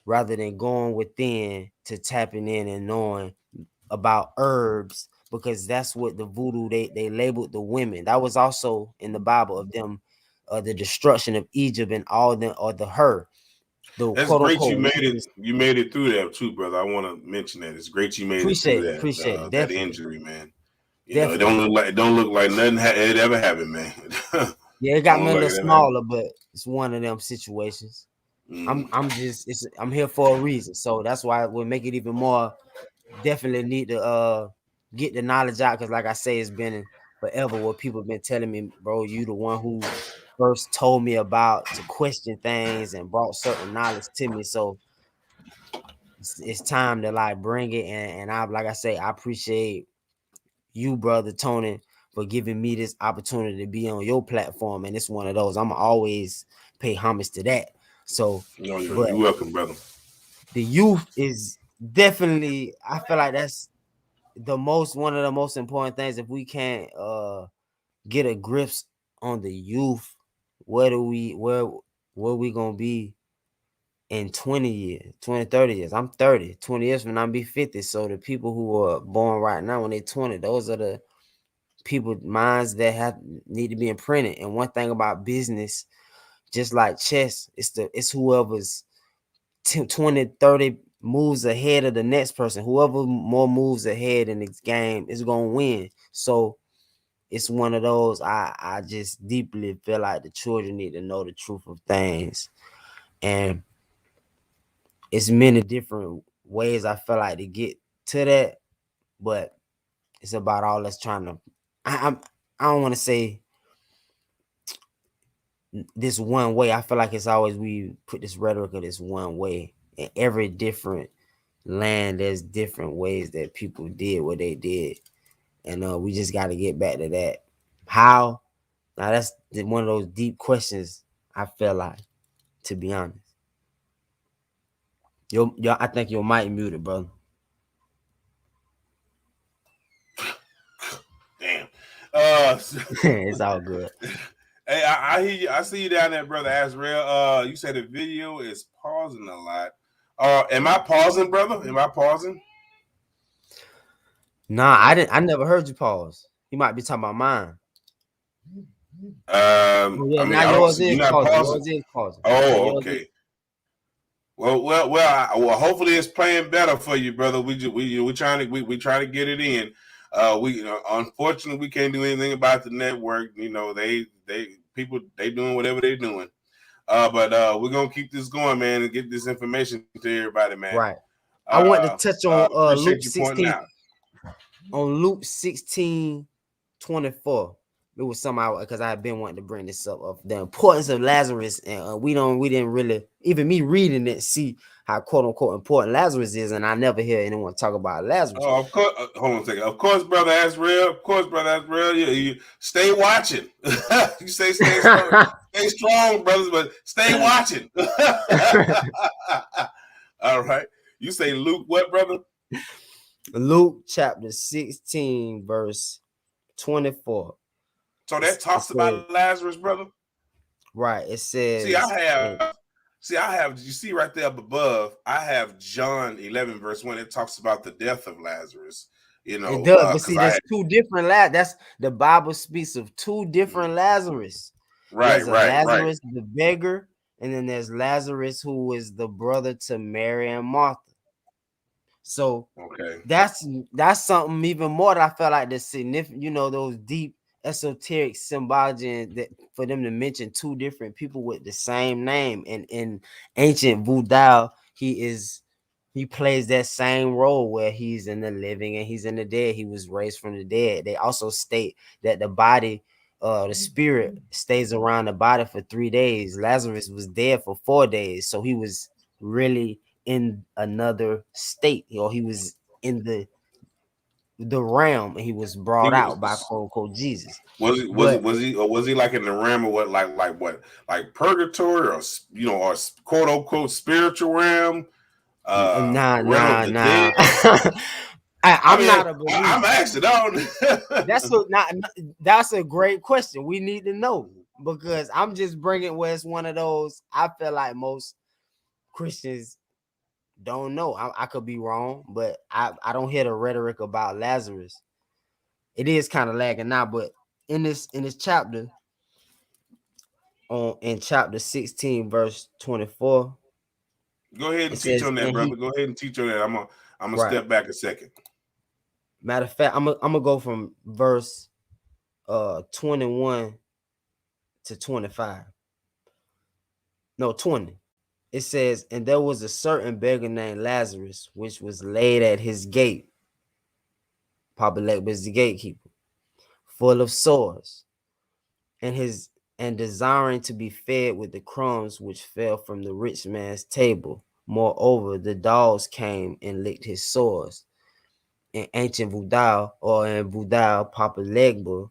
rather than going within to tapping in and knowing about herbs, because that's what the voodoo they labeled the women. That was also in the Bible of them, the destruction of Egypt and all them, or the That's quote great. You unquote made it. witches. You made it through that too, brother. I want to mention that it's great you made it through Appreciate it, that definitely, injury, man. You know, definitely. it don't look like nothing it ever happened, man. Yeah, it got Don't me a look like little it ever happened. smaller, but it's one of them situations. Mm. I'm here for a reason, so that's why we'll make it even more. Definitely need to get the knowledge out, because like I say, it's been forever where people have been telling me, bro, you the one who first told me about to question things and brought certain knowledge to me. So it's time to like bring it, and I, like I say, I appreciate you, brother Tony, for giving me this opportunity to be on your platform. And it's one of those. I'm always pay homage to that. So, No, but you're welcome, brother. the youth is definitely, I feel like that's the most one of the most important things. If we can't get a grips on the youth, where we gonna be in 20 years, 20, 30 years? I'm 30, 20 years from now, I'll be 50. So the people who are born right now when they're 20, those are the people minds that have need to be imprinted. And one thing about business, just like chess, it's whoever's 20, 30 moves ahead of the next person. Whoever more moves ahead in this game is gonna win. So it's one of those. I just deeply feel like the children need to know the truth of things, and it's many different ways I feel like to get to that, but it's about all us trying to. I'm. I don't want to say this one way. I feel like it's always we put this rhetoric of this one way. In every different land, there's different ways that people did what they did, and we just got to get back to that. How? Now that's one of those deep questions. I feel like, to be honest, I think your mic muted, brother. Damn. It's all good. Hey, I hear you. I see you down there, brother Azrael. You said the video is pausing a lot. Am I pausing, brother? Am I pausing? Nah, I didn't. I never heard you pause. You might be talking about mine. Oh, I yeah, mean, now I don't yours see is you not pausing. pausing. Yours is pausing. Yeah, Oh, yours is. okay. Well. Hopefully it's playing better for you, brother. We trying to get it in. Unfortunately we can't do anything about the network. You know, they doing whatever they're doing. But we're gonna keep this going, man, and get this information to everybody, man. Right. I want to touch on Appreciate you pointing out. Luke 16:24. It was somehow because I had been wanting to bring this up of the importance of Lazarus, and we didn't really, even me reading it, see how quote unquote important Lazarus is, and I never hear anyone talk about Lazarus. Oh, of course. Hold on a second. Of course, brother Azrael. Of course, brother Azrael. You stay watching. You say stay strong, brothers, but stay watching. All right. You say Luke, what, brother? Luke chapter 16, verse 24. So that talks about Lazarus, brother. Right. It See, says, I have. You see right there up above. I have John 11 verse 1. It talks about the death of Lazarus. You know, it does, but because see, there's two different That's the Bible speaks of two different Lazarus. There's a right. Lazarus the beggar, and then there's Lazarus who is the brother to Mary and Martha. So okay, that's something even more that I felt like the significant, those deep esoteric symbology, and that for them to mention two different people with the same name. And in ancient voodoo, he plays that same role where he's in the living and he's in the dead. He was raised from the dead. They also state that the body, the spirit stays around the body for 3 days. Lazarus was dead for 4 days, so he was really in another state, or he was in the realm, and he was he brought out by was. quote unquote Jesus. Was he But was he like in the realm of like purgatory or or quote unquote spiritual realm, nah, realm of nah, the nah. dead? I I'm mean, not a I'm believer. asking. That's that's a great question. We need to know, because I'm just bringing where it's one of those. I feel like most Christians don't know. I could be wrong, but I don't hear the rhetoric about Lazarus. It is kind of lagging now, but in this chapter, in chapter 16, verse 24, Go ahead it and teach says, on that, and brother. he Go ahead and teach on that. I'm gonna right. step back a second. Matter of fact, I'm gonna go from verse 21 to 25. No, 20. It says, and there was a certain beggar named Lazarus, which was laid at his gate. Papa Legba is the gatekeeper, full of sores, and desiring to be fed with the crumbs which fell from the rich man's table. Moreover, the dogs came and licked his sores. in ancient voodoo or in voodoo, Papa Legba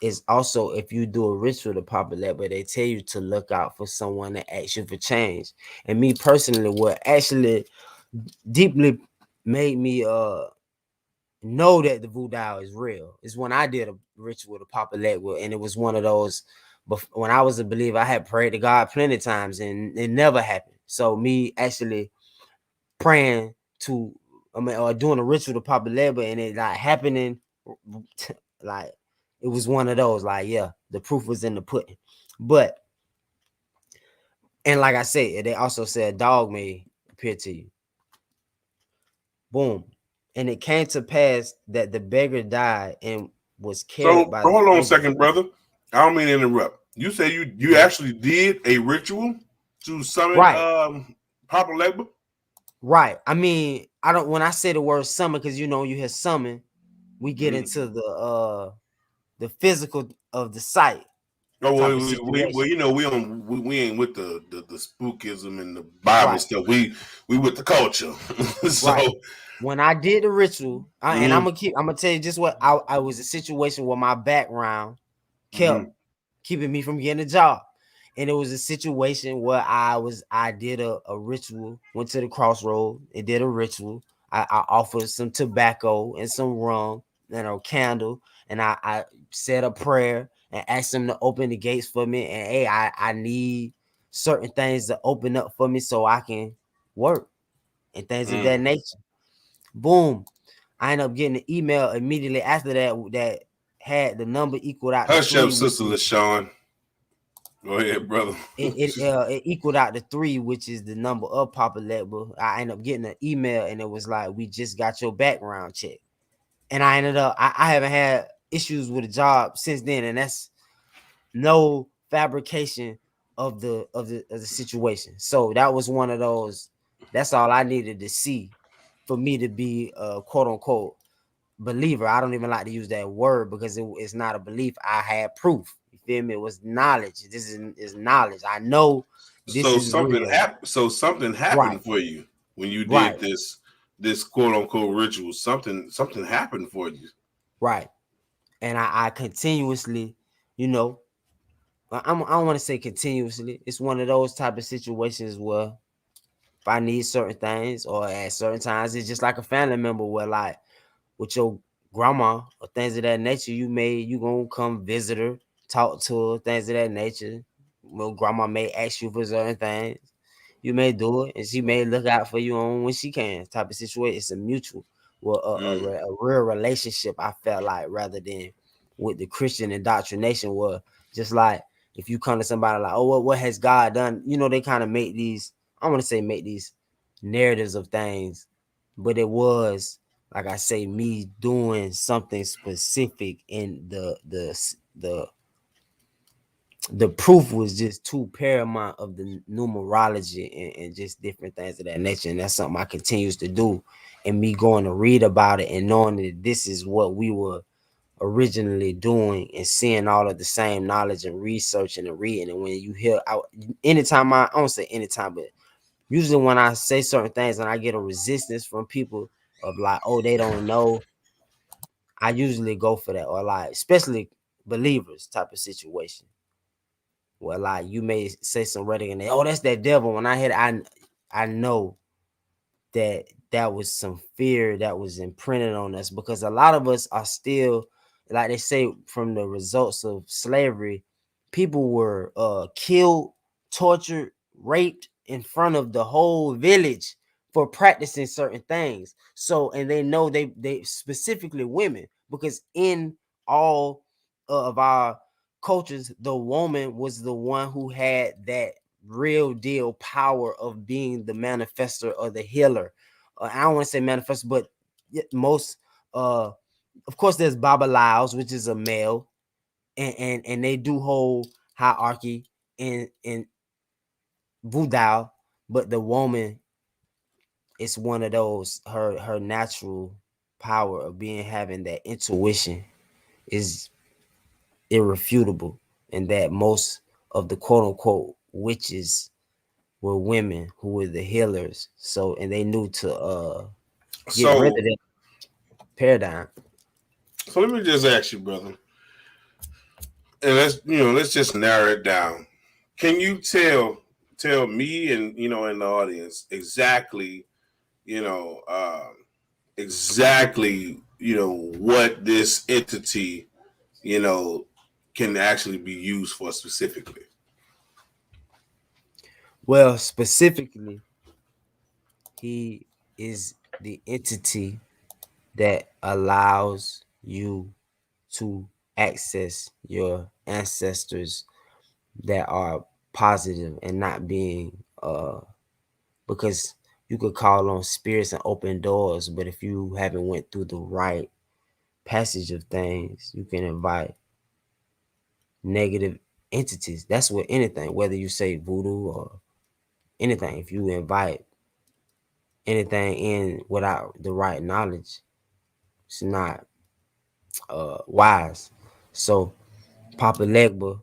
is also, if you do a ritual to Papa Legba, they tell you to look out for someone that asks you for change. And me personally, what actually deeply made me know that the voodoo is real is when I did a ritual to Papa Legba, and it was one of those. But when I was a believer, I had prayed to God plenty of times, and it never happened. So me actually praying to, I mean, or doing a ritual to Papa Legba, and it like happening, like it was one of those. Like, yeah, the proof was in the pudding. But and like I said, they also said a dog may appear to you. Boom. And it came to pass that the beggar died and was carried So by the hold on a angels. second, brother. I don't mean to interrupt. You say you Mhm. actually did a ritual to summon Right, Papa Legba? right. I mean, I don't when I say the word summon, because you hear summon, we get into Mm. the physical of the sight Oh type well, of situation. you know we ain't with the spookism and the Bible Right, stuff. We with the culture. So right. When I did the ritual, and mm-hmm, I'm gonna tell you just what I was a situation where my background kept mm-hmm, keeping me from getting a job. And it was a situation where I did a ritual, went to the crossroad and did a ritual. I offered some tobacco and some rum and a candle, and I said a prayer and asked them to open the gates for me. And hey, I need certain things to open up for me so I can work and things of that mm. nature. Boom. I ended up getting an email immediately after that had the number equaled out to Hush up, three, which Sister is LaShawn. Go ahead, brother. it equaled out to three, which is the number of Papa Legba. I ended up getting an email, and it was like, "We just got your background check," and I ended up I haven't had issues with a job since then, and that's no fabrication of the situation. So that was one of those. That's all I needed to see for me to be a quote unquote believer. I don't even like to use that word because it's not a belief. I had proof. You feel me? It was knowledge. This is knowledge. I know this So is something real. happened. So something Right, happened for you when you right, did this quote unquote ritual. Something happened for you. right. And I continuously, you know, I don't want to say continuously. It's one of those type of situations where if I need certain things or at certain times, it's just like a family member where like with your grandma or things of that nature, you gonna come visit her, talk to her, things of that nature. Well, grandma may ask you for certain things. You may do it, and she may look out for you on when she can. Type of situation. It's a mutual, well, Mm. a real relationship. I felt like rather than with the Christian indoctrination, where just like if you come to somebody like, oh, what has God done? They kind of make these. I want to say make these narratives of things, but it was like I say, me doing something specific, and the proof was just too paramount of the numerology and just different things of that nature. And that's something I continues to do. And me going to read about it and knowing that this is what we were originally doing and seeing all of the same knowledge and researching and reading. And when you hear out anytime I don't say anytime, but usually when I say certain things and I get a resistance from people of like, oh, they don't know, I usually go for that. Or like, especially believers type of situation. Where like you may say some rhetoric and they, oh, that's that devil. When I hear it, I know that that was some fear that was imprinted on us because a lot of us are still, like they say, from the results of slavery, people were killed, tortured, raped in front of the whole village for practicing certain things. So, and they know they specifically women, because in all of our cultures, the woman was the one who had that real deal power of being the manifester or the healer. I don't want to say manifest, but most of course there's Baba Laos, which is a male, and they do hold hierarchy in voodoo, but the woman is one of those, her natural power of being having that intuition is irrefutable, and that most of the quote unquote witches were women who were the healers. So and they knew to get rid So of that. paradigm. So let me just ask you, brother, and let's just narrow it down. Can you tell me and in the audience exactly you know exactly what this entity you know can actually be used for specifically? Well, specifically, he is the entity that allows you to access your ancestors that are positive and not being because you could call on spirits and open doors, but if you haven't went through the right passage of things, you can invite negative entities. That's what anything, whether you say voodoo or anything, if you invite anything in without the right knowledge, it's not wise. So Papa Legba,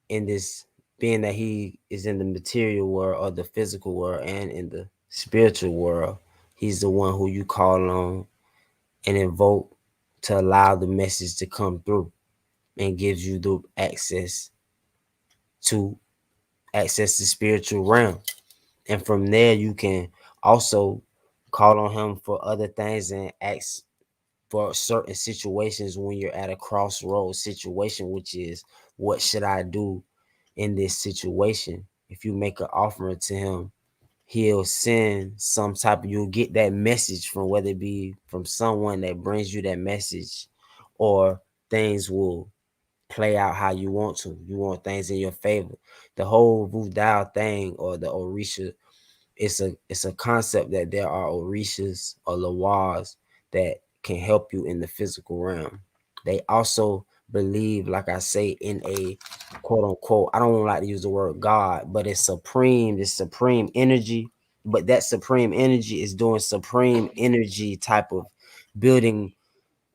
in this, being that he is in the material world or the physical world and in the spiritual world, he's the one who you call on and invoke to allow the message to come through, and gives you the to access the spiritual realm. And from there you can also call on him for other things and ask for certain situations when you're at a crossroads situation, which is, what should I do in this situation? If you make an offering to him, he'll send some type of, you'll get that message from, whether it be from someone that brings you that message, or things will play out how you want to. You want things in your favor. The whole voodoo thing, or the Orisha, it's a concept that there are Orishas or Lawars that can help you in the physical realm. They also believe, like I say, in a quote unquote, I don't like to use the word God, but it's supreme, this supreme energy. But that supreme energy is doing supreme energy type of building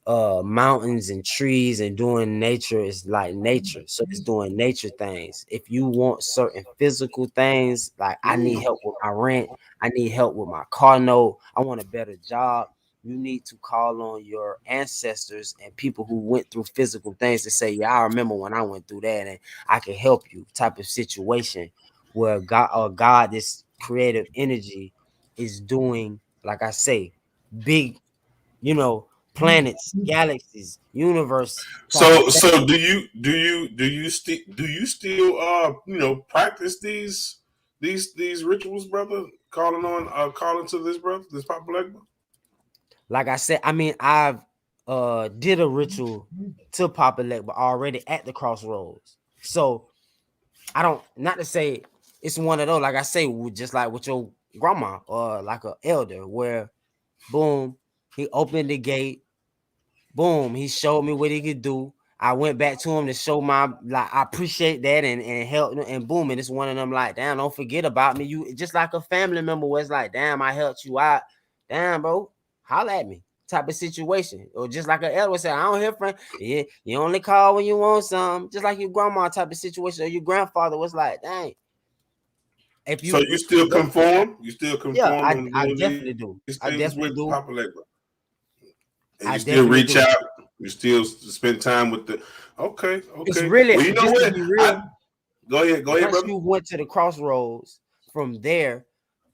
mountains and trees, and doing nature is like nature, so it's doing nature things. If you want certain physical things, like I need help with my rent, I need help with my car note, I want a better job, you need to call on your ancestors and people who went through physical things to say, yeah, I remember when I went through that and I can help you, type of situation. Where God, this creative energy, is doing, like I say, big, you know, planets, galaxies, universe type of So thing. so do you still practice these rituals, brother? Calling to this brother, this Papa Legba? Like I said, I mean, I've did a ritual to Papa Legba already at the crossroads. So I don't, not to say it's one of those, like I say, just like with your grandma or like a elder, where boom, he opened the gate, boom, he showed me what he could do. I went back to him to show my, like, I appreciate that, and help, and boom, and it's one of them, like, damn, don't forget about me. You just like a family member where it's like, damn, I helped you out. Damn, bro, holla at me. Type of situation. Or just like an elder say, I don't hear from you. You only call when you want something. Just like your grandma type of situation, or your grandfather was like, dang. If So you you still what, conform? You still yeah, conform I on I doing definitely these do. things I with definitely Papa do. Legba, and you I still definitely reach do. out. You still spend time with the. Okay, It's okay. really, Well, you know just to what? be real, Go ahead, once brother. you went to the crossroads, from there,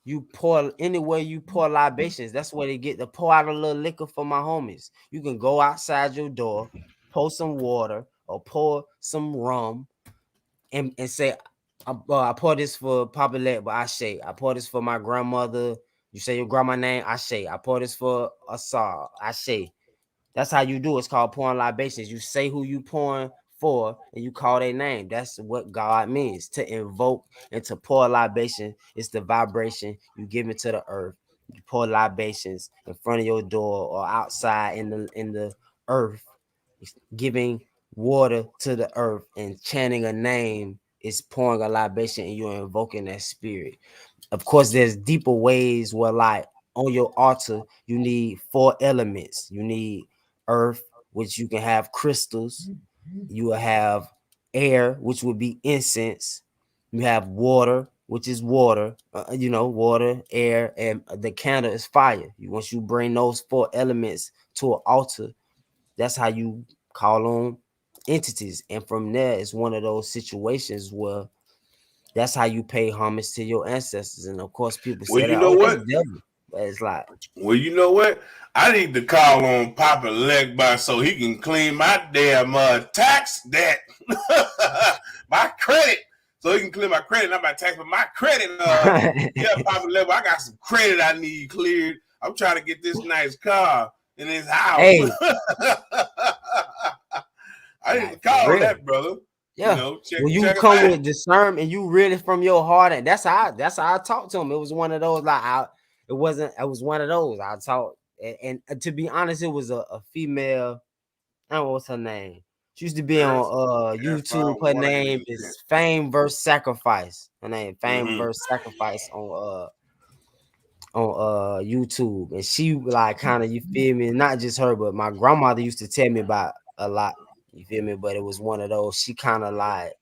you pour anywhere you pour libations. That's where they get to pour out a little liquor for my homies. You can go outside your door, pour some water or pour some rum, and say, I pour this for Papa Let, but I say, I pour this for my grandmother. You say your grandma name, I say, I pour this for Asar, I say. That's how you do it. It's called pouring libations. You say who you pouring for, and you call their name. That's what God means, to invoke and to pour libation. It's the vibration you give it to the earth. You pour libations in front of your door or outside in the earth, giving water to the earth and chanting a name is pouring a libation, and you're invoking that spirit. Of course, there's deeper ways where, like, on your altar, you need 4 elements. You need earth, which you can have crystals. You will have air, which would be incense. You have water, which is water, water, air, and the candle is fire. Once you bring those 4 elements to an altar. That's how you call on entities. And from there, it's one of those situations where that's how you pay homage to your ancestors. And of course, people Well, say you that, know oh, that's what? devil. But it's like, Well, you know what? I need to call on Papa Legba so he can clean my damn tax debt, my credit, so he can clear my credit, not my tax, but my credit. Yeah, Papa Legba, I got some credit I need cleared. I'm trying to get this nice car in this house. hey, I need to like for call on real. that brother. You Yeah. know, check When you check him come out. with discernment and you really from your heart, and that's how I talked to him. It was one of those it was one of those I talked, and to be honest, it was a female. I don't know what's her name. She used to be Girl, on that's YouTube. fine. Her One I can name do is Fame versus Sacrifice. Her name Fame that. versus Sacrifice on YouTube. And she like kind of, you feel me, not just her, but my grandmother used to tell me about a lot. You feel me? But it was one of those, she kind of like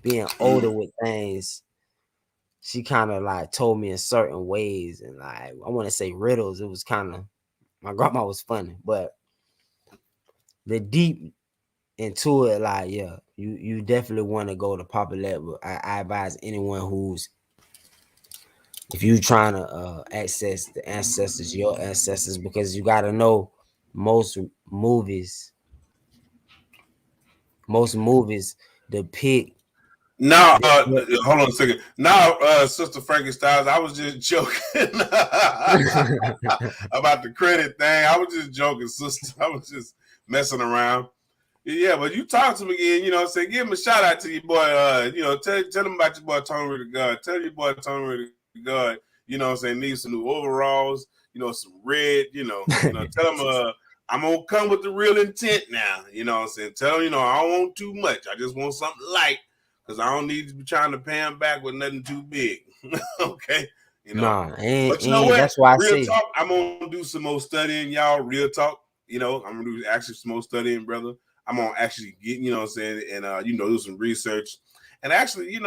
being older with things. She kind of like told me in certain ways, and like I want to say riddles. It was kind of, my grandma was funny, but the deep into it, like, yeah, you definitely want to go to Papa Legba. I advise anyone who's, if you trying to access the ancestors, your ancestors, because you got to know most movies, most movies depict Now, the, hold on a second. Now, Sister Frankenstein, I was just joking about the credit thing. I was just joking, sister. I was just messing around. Yeah, but you talk to him again, you know, say, give him a shout out to your boy, you know, tell him about your boy Tony to God. Tell your boy Tony to God, you know what I'm saying, need some new overalls, you know, some red, tell him I'm gonna come with the real intent now, you know what I'm saying? Tell him, I don't want too much. I just want something light, because I don't need to be trying to pay him back with nothing too big. Okay. You know. nah, ain't, But you know ain't, what? that's why I Real say, talk, I'm gonna do some more studying, y'all. Real talk. I'm gonna do actually some more studying, brother. I'm gonna actually get, you know what I'm saying, and do some research and actually,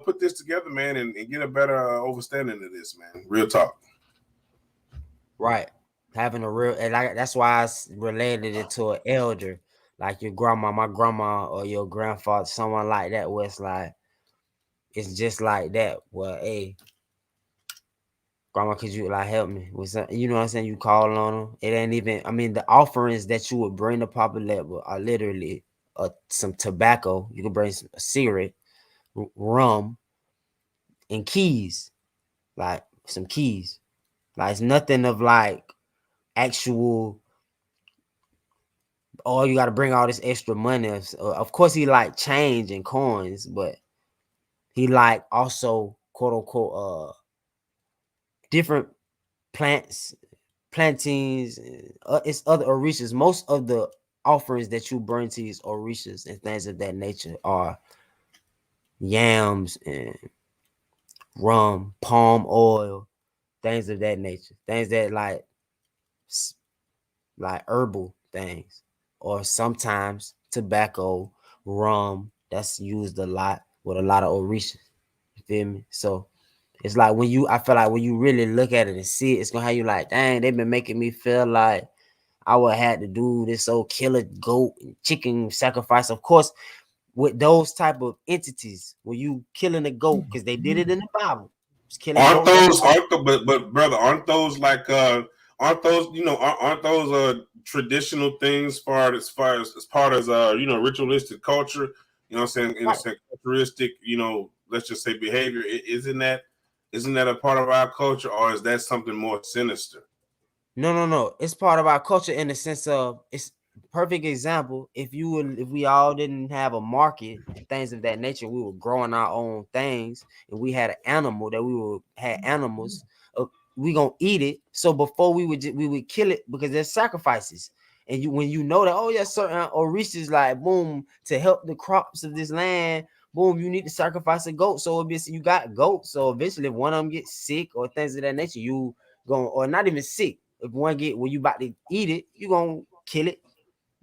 put this together, man, and get a better understanding of this, man. Real talk. right, having a real, and that's why related it to an elder, like your grandma, my grandma, or your grandfather, someone like that, where it's like, it's just like that. Well, hey, grandma, could you like help me with something? You know what I'm saying? You call on them. It ain't even, I mean, the offerings that you would bring to Papa Legba are literally some tobacco. You can bring some a cigarette, rum, and keys, like some keys. Like it's nothing of like actual, oh, you got to bring all this extra money. Of course, he like change and coins, but he like also quote unquote different plants, plantains, it's other orishas. Most of the offerings that you bring to these orishas and things of that nature are yams and rum, palm oil, things of that nature. Things that like herbal things, or sometimes tobacco, rum. That's used a lot with a lot of orishas. You feel me? So it's like I feel like when you really look at it and see it, it's gonna have you like, dang, they've been making me feel like I would have to do this old killer goat and chicken sacrifice. Of course, with those type of entities, when you killing a goat, because they did it in the Bible, it's killing Aren't goats. those aren't the, but brother, aren't those like aren't those aren't those traditional things as part as ritualistic culture, you know what I'm saying, in a Right. sense, characteristic, let's just say behavior. Isn't that a part of our culture, or is that something more sinister? No, no, no. It's part of our culture in the sense of, it's perfect example. If we all didn't have a market and things of that nature, we were growing our own things, and we had an animal that had animals. We gonna eat it. So before we would kill it, because there's sacrifices. And when you know that, oh yeah, certain orishas, like boom, to help the crops of this land, boom, you need to sacrifice a goat. So obviously you got goats. So eventually, if one of them gets sick or things of that nature, you going, or not even sick. If one get when you about to eat it, you gonna kill it.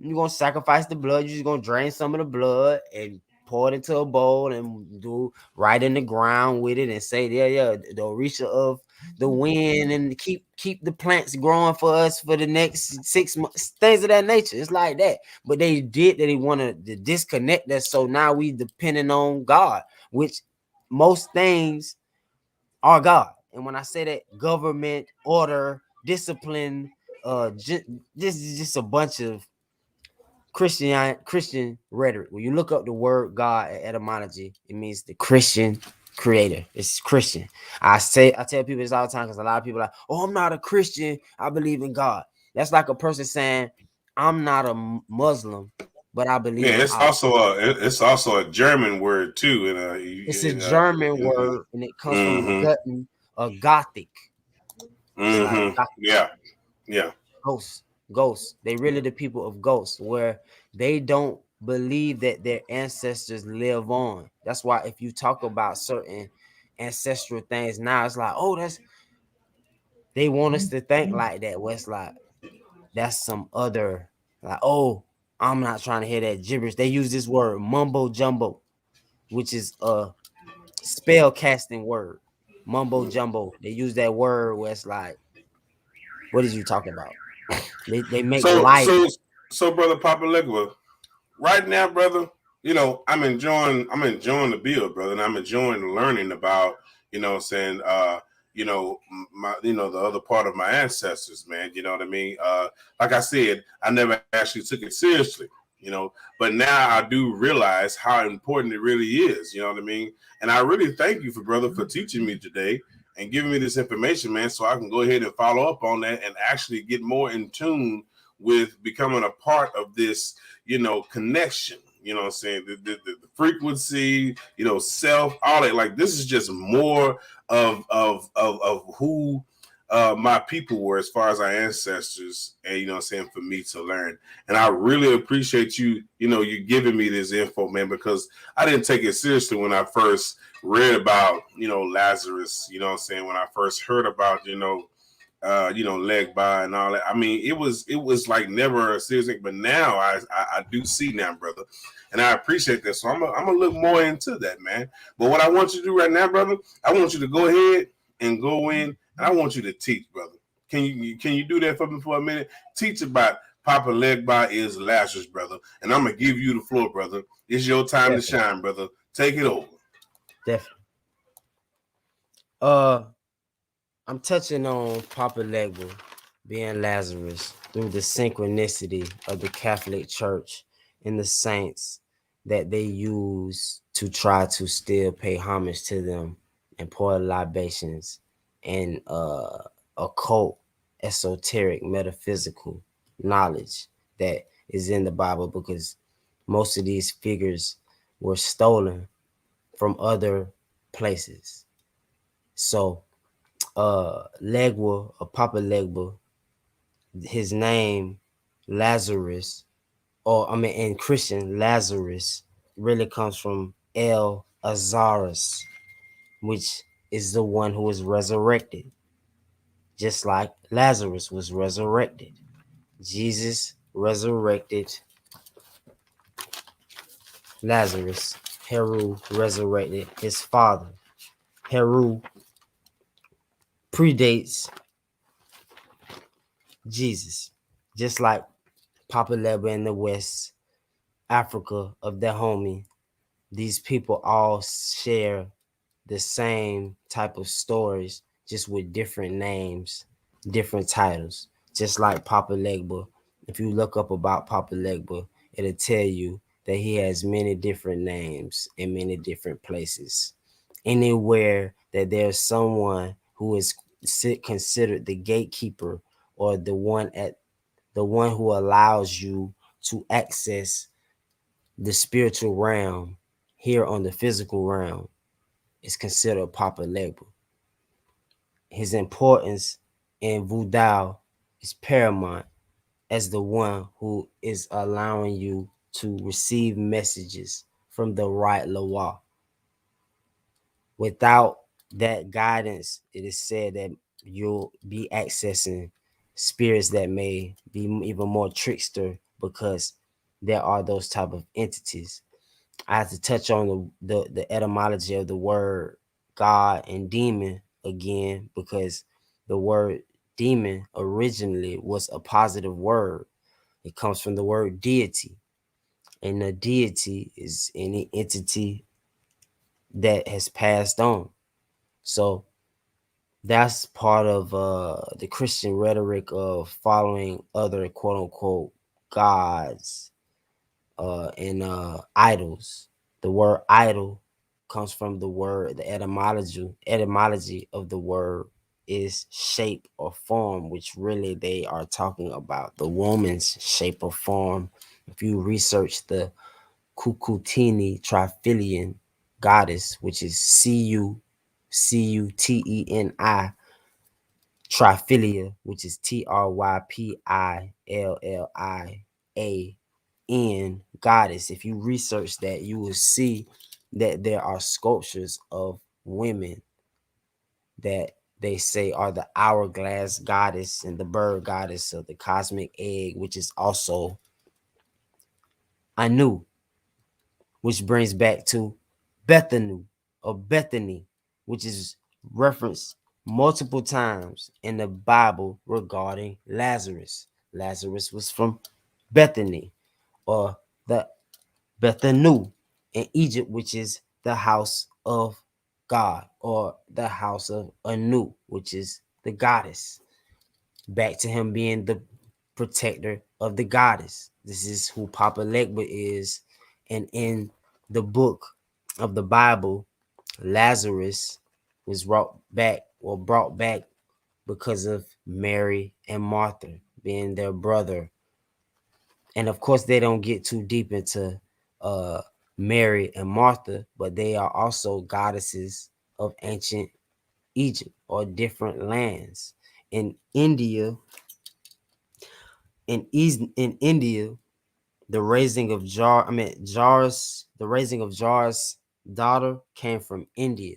You gonna sacrifice the blood. You just gonna drain some of the blood and pour it into a bowl and do right in the ground with it and say, yeah, the Orisha of the wind and keep the plants growing for us for the next 6 months, things of that nature. It's like that. But they wanted to disconnect us. So now we depending on God, which most things are God. And when I say that, government, order, discipline, this is just a bunch of Christian rhetoric. When you look up the word God at etymology, it means the Christian creator. It's Christian. I tell people this all the time because a lot of people are like, oh, I'm not a Christian. I believe in God. That's like a person saying, I'm not a Muslim, but I believe Yeah, in Allah. it's also a German word too. It's a German word and it comes from Mm-hmm. Gutton, a Gothic. It's like Mm-hmm. Yeah. Yeah. ghosts. They really the people of ghosts, where they don't believe that their ancestors live on. That's why if you talk about certain ancestral things now, it's like, oh, they want us to think like that. Where it's like that's some other, like, oh, I'm not trying to hear that gibberish. They use this word mumbo jumbo, which is a spell casting word. Mumbo jumbo. They use that word where it's like, what did you talk about? They make So light. so so, brother Papa Legba, right now, brother, I'm enjoying the build, brother, and I'm enjoying learning about, saying, my, the other part of my ancestors, man. You know what I mean? Like I said, I never actually took it seriously, but now I do realize how important it really is. You know what I mean? And I really thank you, brother, for teaching me today and giving me this information, man, so I can go ahead and follow up on that and actually get more in tune with becoming a part of this, connection. You know what I'm saying? The frequency, self, all that. Like, this is just more of who my people were as far as our ancestors, and saying, for me to learn. And I really appreciate you giving me this info, man, because I didn't take it seriously when I first read about, Lazarus, when I first heard about, Legba and all that. I mean, it was like never a serious thing, but now I do see now, brother, and I appreciate that. So I'm gonna look more into that, man. But what I want you to do right now, brother, I want you to go ahead and go in, and I want you to teach, brother. Can you do that for me for a minute? Teach about Papa Legba is Lazarus, brother, and I'm gonna give you the floor, brother. It's your time to Definitely. shine, brother. Take it over. Definitely. I'm touching on Papa Legba being Lazarus through the synchronicity of the Catholic Church and the saints that they use to try to still pay homage to them and pour libations and occult, esoteric, metaphysical knowledge that is in the Bible, because most of these figures were stolen from other places. So Legba, or Papa Legba, his name Lazarus, or I mean in Christian Lazarus, really comes from El Azarus, which is the one who was resurrected, just like Lazarus was resurrected. Jesus resurrected Lazarus. Heru resurrected his father. Heru predates Jesus, just like Papa Legba in the West Africa of their homie. These people all share the same type of stories, just with different names, different titles. Just like Papa Legba. If you look up about Papa Legba, it'll tell you that he has many different names in many different places. Anywhere that there's someone who is considered the gatekeeper, or the one who allows you to access the spiritual realm here on the physical realm, is considered Papa Legba. His importance in Voodoo is paramount, as the one who is allowing you to receive messages from the right Lawa. Without that guidance, it is said that you'll be accessing spirits that may be even more trickster, because there are those type of entities. I have to touch on the etymology of the word God and demon again, because the word demon originally was a positive word. It comes from the word deity, and the deity is any entity that has passed on. So that's part of the Christian rhetoric of following other quote unquote gods and idols. The word idol comes from the word, the etymology of the word is shape or form, which really they are talking about the woman's shape or form. If you research the Kukutini Trifilian goddess, which is Cuteni Triphilia, which is Trypillian goddess. If you research that, you will see that there are sculptures of women that they say are the hourglass goddess and the bird goddess of the cosmic egg, which is also Anu, which brings back to Bethany or Bethany, which is referenced multiple times in the Bible regarding Lazarus. Lazarus was from Bethany or the Bethanu in Egypt, which is the house of God, or the house of Anu, which is the goddess. Back to him being the protector of the goddess. This is who Papa Legba is. And in the book of the Bible, Lazarus was brought back because of Mary and Martha being their brother. And of course, they don't get too deep into uh, Mary and Martha, but they are also goddesses of ancient Egypt or different lands. In India, in India, the raising of Jar's daughter came from India,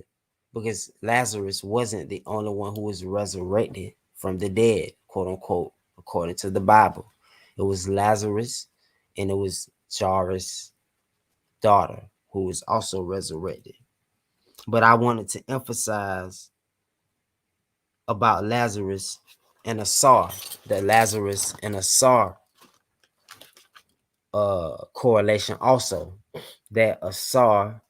because Lazarus wasn't the only one who was resurrected from the dead, quote unquote, according to the Bible. It was Lazarus and it was Jar's daughter who was also resurrected. But I wanted to emphasize about Lazarus and Asar, that Lazarus and Asar correlation also, that Asar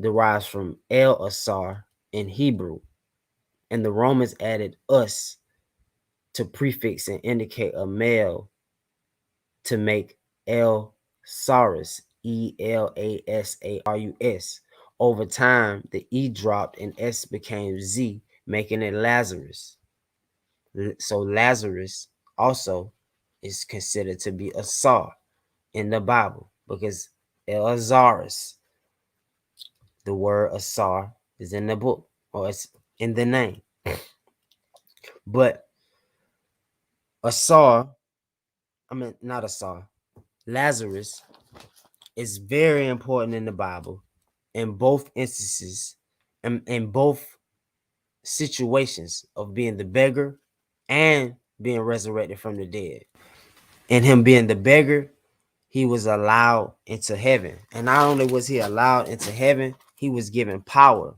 derives from El Asar in Hebrew, and the Romans added us to prefix and indicate a male to make El Sarus, Elasarus. Over time, the E dropped and S became Z, making it Lazarus. So Lazarus also is considered to be Asar in the Bible, because Lazarus, the word Asar, is in the book, or it's in the name. But Asar, not Asar, Lazarus is very important in the Bible in both instances, and in both situations of being the beggar and being resurrected from the dead. And him being the beggar, he was allowed into heaven. And not only was he allowed into heaven, he was given power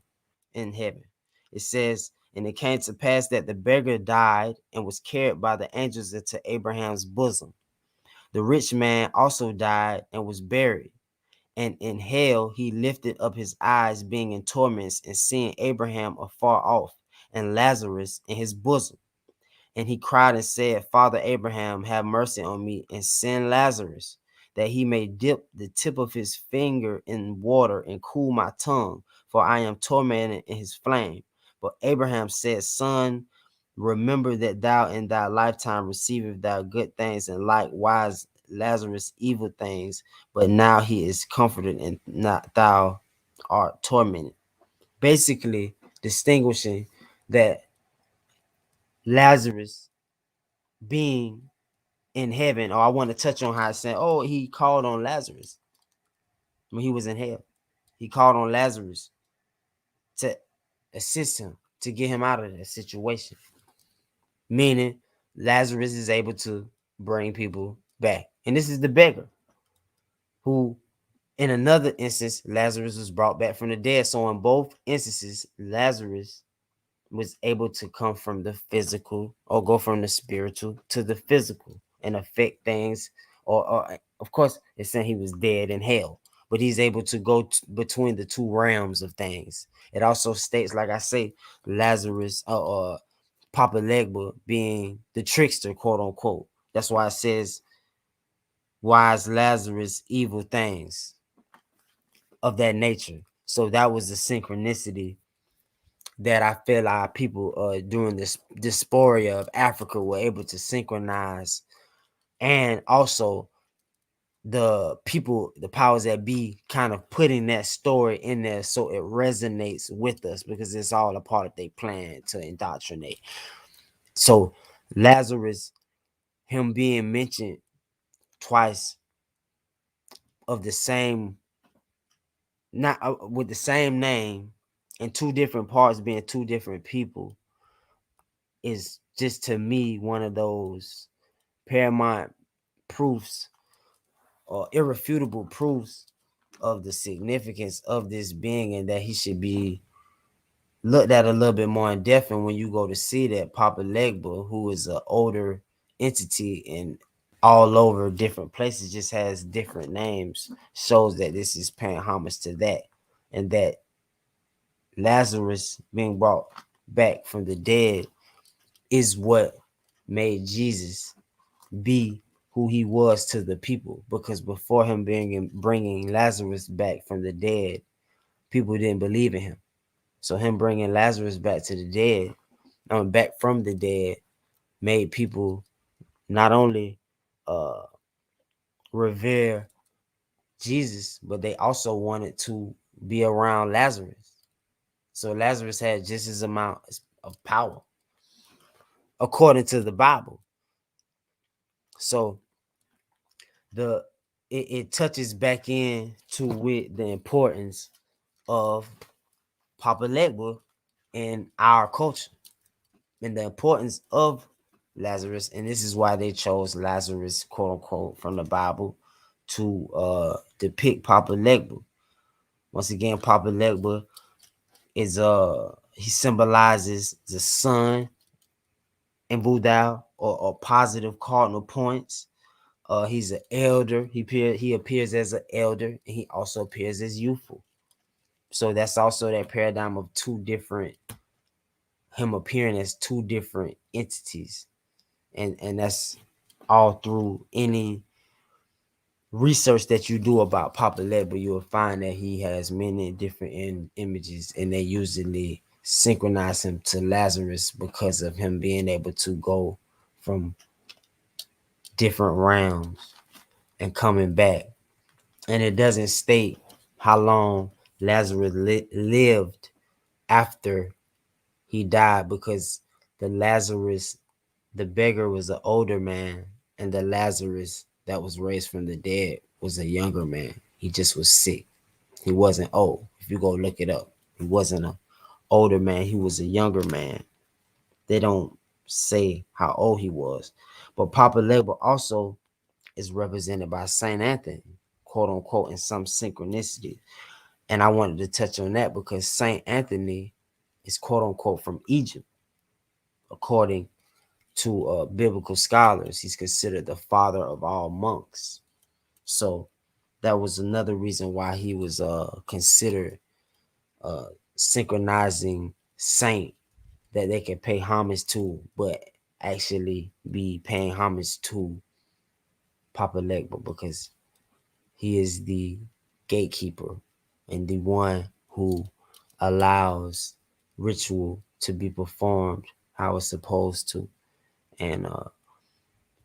in heaven. It says, and it came to pass that the beggar died and was carried by the angels into Abraham's bosom. The rich man also died and was buried. And in hell he lifted up his eyes, being in torments, and seeing Abraham afar off, and Lazarus in his bosom. And he cried and said, Father Abraham, have mercy on me, and send Lazarus, that he may dip the tip of his finger in water and cool my tongue, for I am tormented in his flame. But Abraham said, Son, remember that thou in thy lifetime receivest thou good things, and likewise Lazarus evil things, but now he is comforted, and not thou art tormented. Basically, distinguishing that Lazarus being in heaven, or I want to touch on how it's saying, oh, he called on Lazarus when he was in hell. He called on Lazarus to assist him, to get him out of that situation. Meaning, Lazarus is able to bring people back. And this is the beggar who In another instance, Lazarus was brought back from the dead. So in both instances, Lazarus was able to come from the physical or go from the spiritual to the physical and affect things. Or of course, it's saying he was dead in hell, but he's able to go between the two realms of things. It also states, like I say, Lazarus or Papa Legba being the trickster, quote unquote. That's why it says, wise Lazarus, evil things of that nature. So that was the synchronicity that I feel our people during this dysphoria of Africa were able to synchronize, and also the people, the powers that be, kind of putting that story in there so it resonates with us because it's all a part of their plan to indoctrinate. So Lazarus, him being mentioned twice of the same, not with the same name, and two different parts being two different people, is just to me one of those paramount proofs or irrefutable proofs of the significance of this being, and that he should be looked at a little bit more in depth. And when you go to see that Papa Legba, who is an older entity and all over different places, just has different names, shows that this is paying homage to that, and that Lazarus being brought back from the dead is what made Jesus be who he was to the people, because before him bringing Lazarus back from the dead, people didn't believe in him. So him bringing Lazarus back to the dead, back from the dead, made people not only uh revere Jesus, but they also wanted to be around Lazarus. So Lazarus had just as amount of power according to the Bible. So the it touches back in to with the importance of Papa Legba in our culture and the importance of Lazarus. And this is why they chose Lazarus, quote unquote, from the Bible to depict Papa Legba. Once again, Papa Legba is he symbolizes the sun in Voodoo, or positive cardinal points. He's an elder. He appears as an elder, and he also appears as youthful. So that's also that paradigm of two different, him appearing as two different entities, and that's all through any research that you do about Papa Legba. You will find that he has many different images, and they usually synchronize him to Lazarus because of him being able to go from different realms and coming back. And it doesn't state how long Lazarus lived after he died, because the beggar was an older man, and the Lazarus that was raised from the dead was a younger man. He just was sick. He wasn't old. If you go look it up, he wasn't an older man. He was a younger man. They don't say how old he was. But Papa Legba also is represented by Saint Anthony, quote unquote, in some synchronicity. And I wanted to touch on that because Saint Anthony is quote unquote from Egypt, according to biblical scholars. He's considered the father of all monks. So that was another reason why he was considered uh, synchronizing saint that they can pay homage to, but actually be paying homage to Papa Legba, because he is the gatekeeper and the one who allows ritual to be performed how it's supposed to. And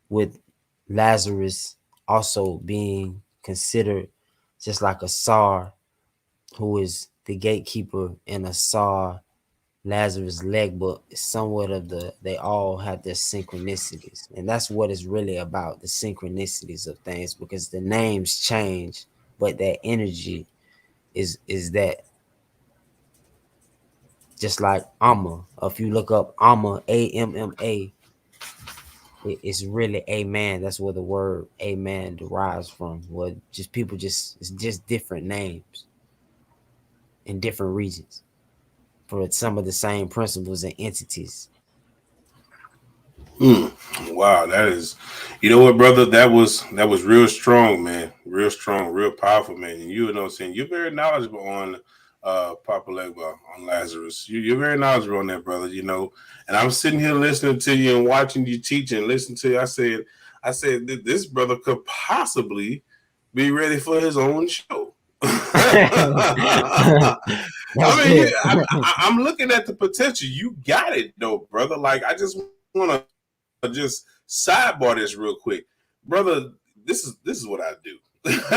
with Lazarus also being considered just like a Tsar, who is the gatekeeper, and a Tsar, Lazarus leg, but somewhat of they all have their synchronicities. And that's what it's really about, the synchronicities of things, because the names change, but that energy is that. Just like Amma. If you look up Amma, Amma, It's really amen. That's where the word amen derives from. What just people just it's just different names in different regions for some of the same principles and entities. Hmm. Wow, that is, you know what, brother? That was real strong, man. Real strong, real powerful, man. And you know what I'm saying? You're very knowledgeable on Papa Legba, on Lazarus. You're very knowledgeable on that, brother, you know. And I'm sitting here listening to you and watching you teach and listen to you. I said this brother could possibly be ready for his own show. I That's mean, good. I'm looking at the potential. You got it, though, brother. Like, I just want to just sidebar this real quick, brother. This is what I do.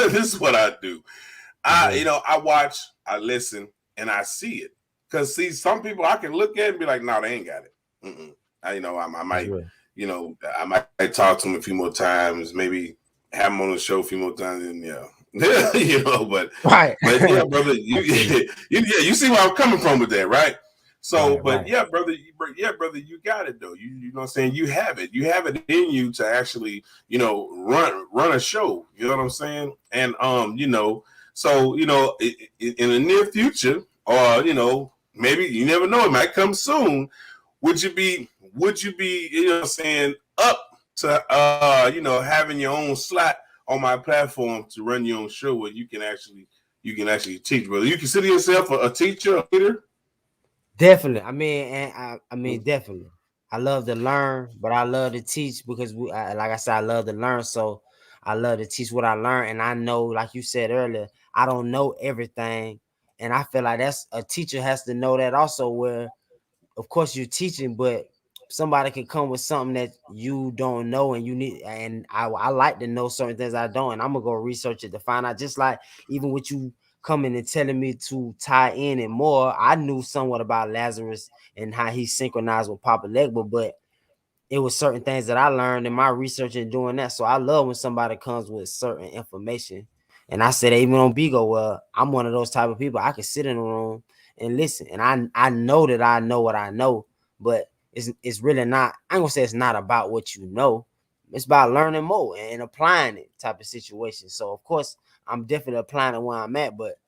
This is what I do. I watch, I listen, and I see it. Cause see, some people I can look at and be like, no, they ain't got it. Mm-mm. I That's might, real. I might talk to them a few more times, maybe have them on the show a few more times, and but Right. yeah, brother, I feel you. you see where I'm coming from with that, right? So, Right, but right. yeah, brother, you got it though. You know what I'm saying? You have it. You have it in you to actually, run a show. You know what I'm saying? And so in the near future, or maybe you never know, it might come soon. Would you be you know what I'm saying, up to having your own slot on my platform to run your own show where you can actually teach, brother? You consider yourself a teacher, a leader? Definitely. I mean, definitely. I love to learn, but I love to teach because like I said, I love to learn. So I love to teach what I learn, and I know, like you said earlier, I don't know everything, and I feel like that's a teacher has to know that also. Where of course you're teaching, but somebody can come with something that you don't know and you need, and I like to know certain things I don't, and I'm gonna go research it to find out. Just like even with you coming and telling me to tie in and more, I knew somewhat about Lazarus and how he synchronized with Papa Legba, but it was certain things that I learned in my research and doing that. So I love when somebody comes with certain information. And I said, even on Bigo, well, I'm one of those type of people. I can sit in a room and listen. And I know that I know what I know, but it's really not, I ain't gonna say it's not about what you know. It's about learning more and applying it type of situation. So of course, I'm definitely applying it where I'm at, but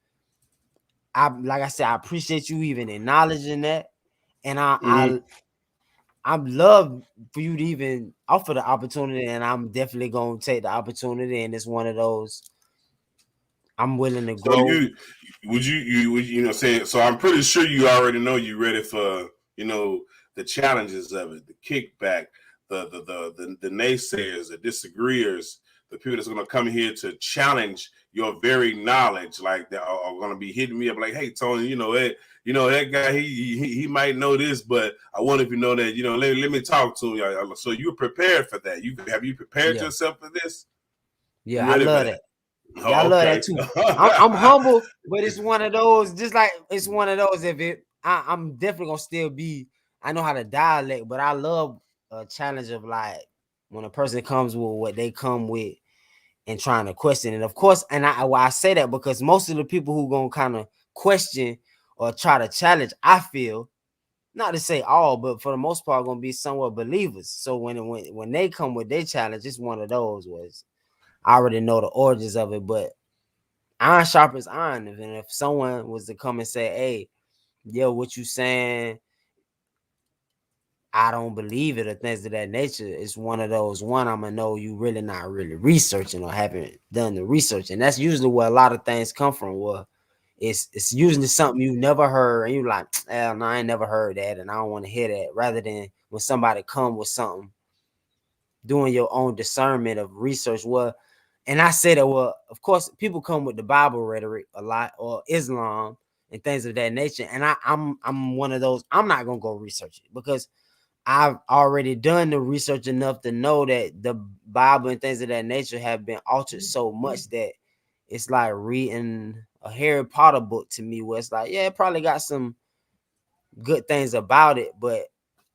I like I said, I appreciate you even acknowledging that. And I Mm-hmm. I I'd love for you to even offer the opportunity, and I'm definitely gonna take the opportunity. And it's one of those I'm willing to So grow. would you saying, so I'm pretty sure you already know you ready for you know the challenges of it, the kickback, the naysayers, the disagreeers, the people that's going to come here to challenge your very knowledge, like that are going to be hitting me up like, hey Tony, that guy, he might know this, but I want if you know that, let me talk to him. So you're prepared for that? You prepared Yeah, yourself for this? You yeah, I ready for love that? that. Yeah, I Oh, love that okay. too. I'm humble, but it's one of those. Just like it's one of those. If it, I'm definitely gonna still be. I know how to dialect, but I love a challenge of like when a person comes with what they come with and trying to question it. Of course, and I say that because most of the people who gonna kind of question or try to challenge, I feel, not to say all, but for the most part, gonna be somewhat believers. So when they come with their challenge, it's one of those was I already know the origins of it, but iron sharpens iron. And if someone was to come and say, "Hey, yo, what you saying? I don't believe it," or things of that nature, it's one of those. One, I'm gonna know you really not really researching or haven't done the research, and that's usually where a lot of things come from. Well, it's usually something you never heard, and you like, hell no, I ain't never heard that, and I don't want to hear that. Rather than when somebody come with something, doing your own discernment of research. Well, and I say that, well, of course, people come with the Bible rhetoric a lot or Islam and things of that nature, and I'm one of those. I'm not gonna go research it because I've already done the research enough to know that the Bible and things of that nature have been altered so much that it's like reading a Harry Potter book to me, where it's like, yeah, it probably got some good things about it, but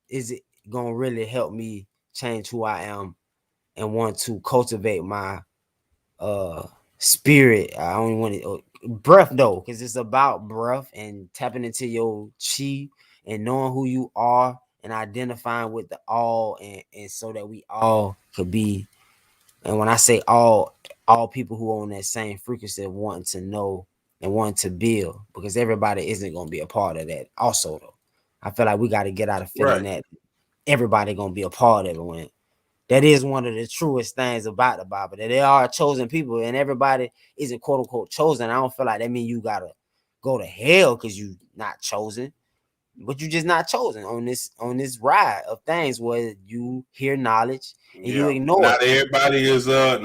is it gonna really help me change who I am and want to cultivate my uh spirit? I only want to breath though, because it's about breath and tapping into your chi and knowing who you are and identifying with the all, and so that we all could be. And when I say all people who own that same frequency of wanting to know and wanting to build, because everybody isn't going to be a part of that. Also, though, I feel like we got to get out of feeling Right. that everybody going to be a part of it. When that is one of the truest things about the Bible, that there are chosen people, and everybody isn't quote unquote chosen. I don't feel like that means you gotta go to hell because you not chosen, but you just not chosen on this ride of things where you hear knowledge and you Yeah. ignore Not it. everybody is look,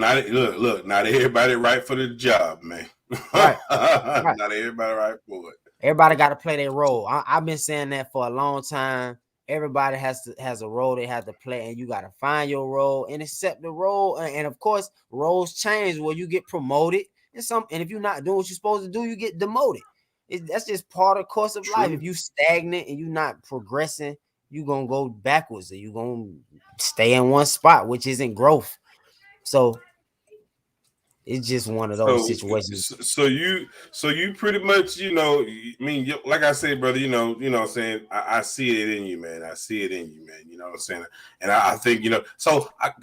not everybody right for the job, man. Right, right. Not everybody right for it. Everybody got to play their role. I've been saying that for a long time. Everybody has a role they have to play, and you got to find your role and accept the role. And of course, roles change where you get promoted, and if you're not doing what you're supposed to do, you get demoted. That's just part of the course of life. If True. you stagnant and you're not progressing, you're gonna go backwards, and you're gonna stay in one spot, which isn't growth. So it's just one of those So, situations. so you pretty much, I mean, like I said, brother, what I'm saying, I see it in you, man. I see it in you, man. You know what I'm saying? And I think, let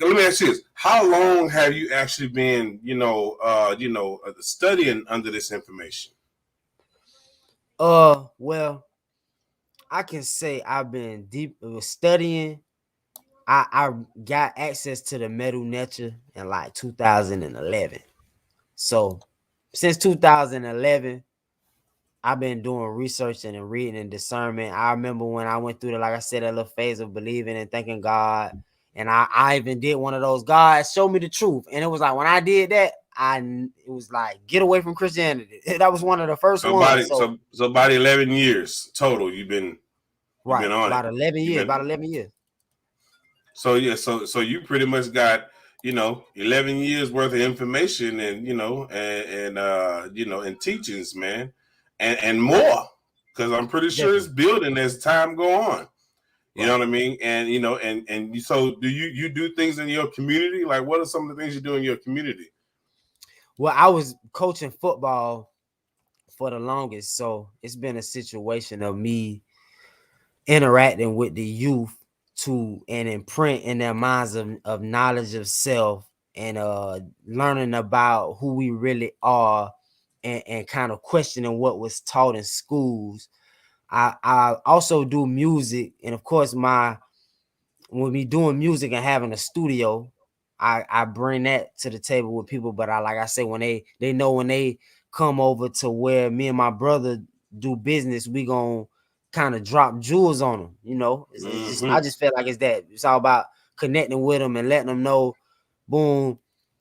me ask you this: how long have you actually been, studying under this information? Well, I can say I've been deep studying. I got access to the metal nature in like 2011. So since 2011, I've been doing researching and reading and discernment. I remember when I went through like I said, that little phase of believing and thanking God. And I even did one of those, God show me the truth. And it was like when I did that, it was like get away from Christianity. That was one of the first So ones. about 11 years total. You've been Right, on it. about 11 You've years, been about 11 years. So yeah, so you pretty much got 11 years worth of information, and and teachings, man, and more, because I'm pretty sure it's Definitely. building as time go on. You know Right. what I mean? And so do you do things in your community? Like, what are some of the things you do in your community? Well, I was coaching football for the longest, so it's been a situation of me interacting with the youth to and imprint in their minds of knowledge of self, and learning about who we really are, and kind of questioning what was taught in schools. I also do music, and of course my when we doing music and having a studio, I bring that to the table with people. But like I say, when they know when they come over to where me and my brother do business, we gonna kind of drop jewels on them. It's just I Mm-hmm. just feel like it's all about connecting with them and letting them know, boom.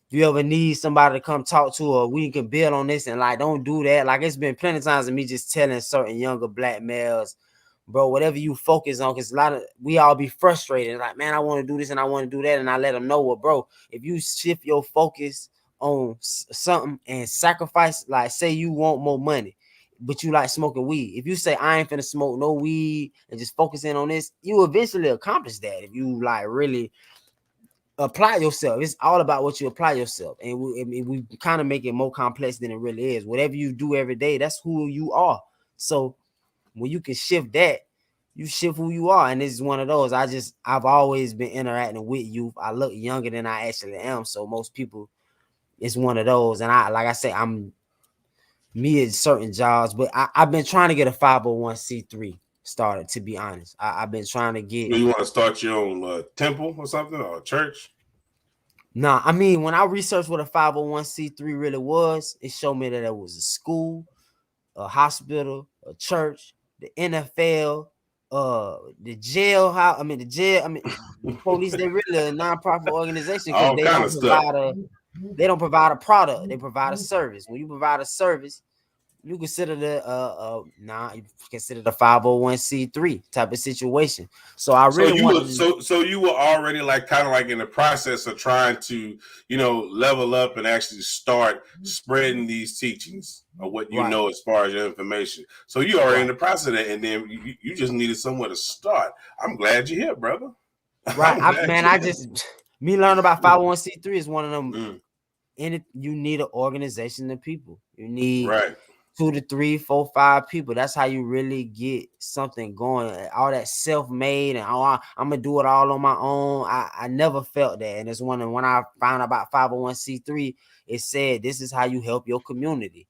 If you ever need somebody to come talk to, or we can build on this, and like don't do that. Like it's been plenty of times of me just telling certain younger black males, bro, whatever you focus on, because a lot of we all be frustrated, like, man, I want to do this and I want to do that, and I let them know, well, bro, if you shift your focus on something and sacrifice, like say you want more money, but you like smoking weed, if you say I ain't finna smoke no weed and just focus in on this, you eventually accomplish that. If you like really apply yourself, it's all about what you apply yourself, and we kind of make it more complex than it really is. Whatever you do every day, that's who you are. So when you can shift that, you shift who you are. And this is one of those. I've always been interacting with youth. I look younger than I actually am. So most people, it's one of those. And like I say, I'm me at certain jobs, but I've been trying to get a 501c3 started, to be honest. I've been trying to get. You want to start your own temple or something, or church? Nah, I mean, when I researched what a 501c3 really was, it showed me that it was a school, a hospital, a church, the NFL, the jailhouse. The jail. The police. They really a nonprofit organization because All kind of stuff. they don't provide a product. They provide a service. When you provide a service, you consider you consider the 501c3 type of situation. So I So really you were wanted to. so you were already like kind of like in the process of trying to level up and actually start spreading these teachings of what you Right, know as far as your information. So you already in right, the process of that, and then you just needed somewhere to start. I'm glad you're here, brother. right. I'm glad I you're here. just me learning about 501c3 is one of them. Mm, You need an organization of people. You need right. 2 to 3, 4, 5 people. That's how you really get something going. All that self-made and I'm gonna do it all on my own. I never felt that. And it's when I found out about 501c3, it said this is how you help your community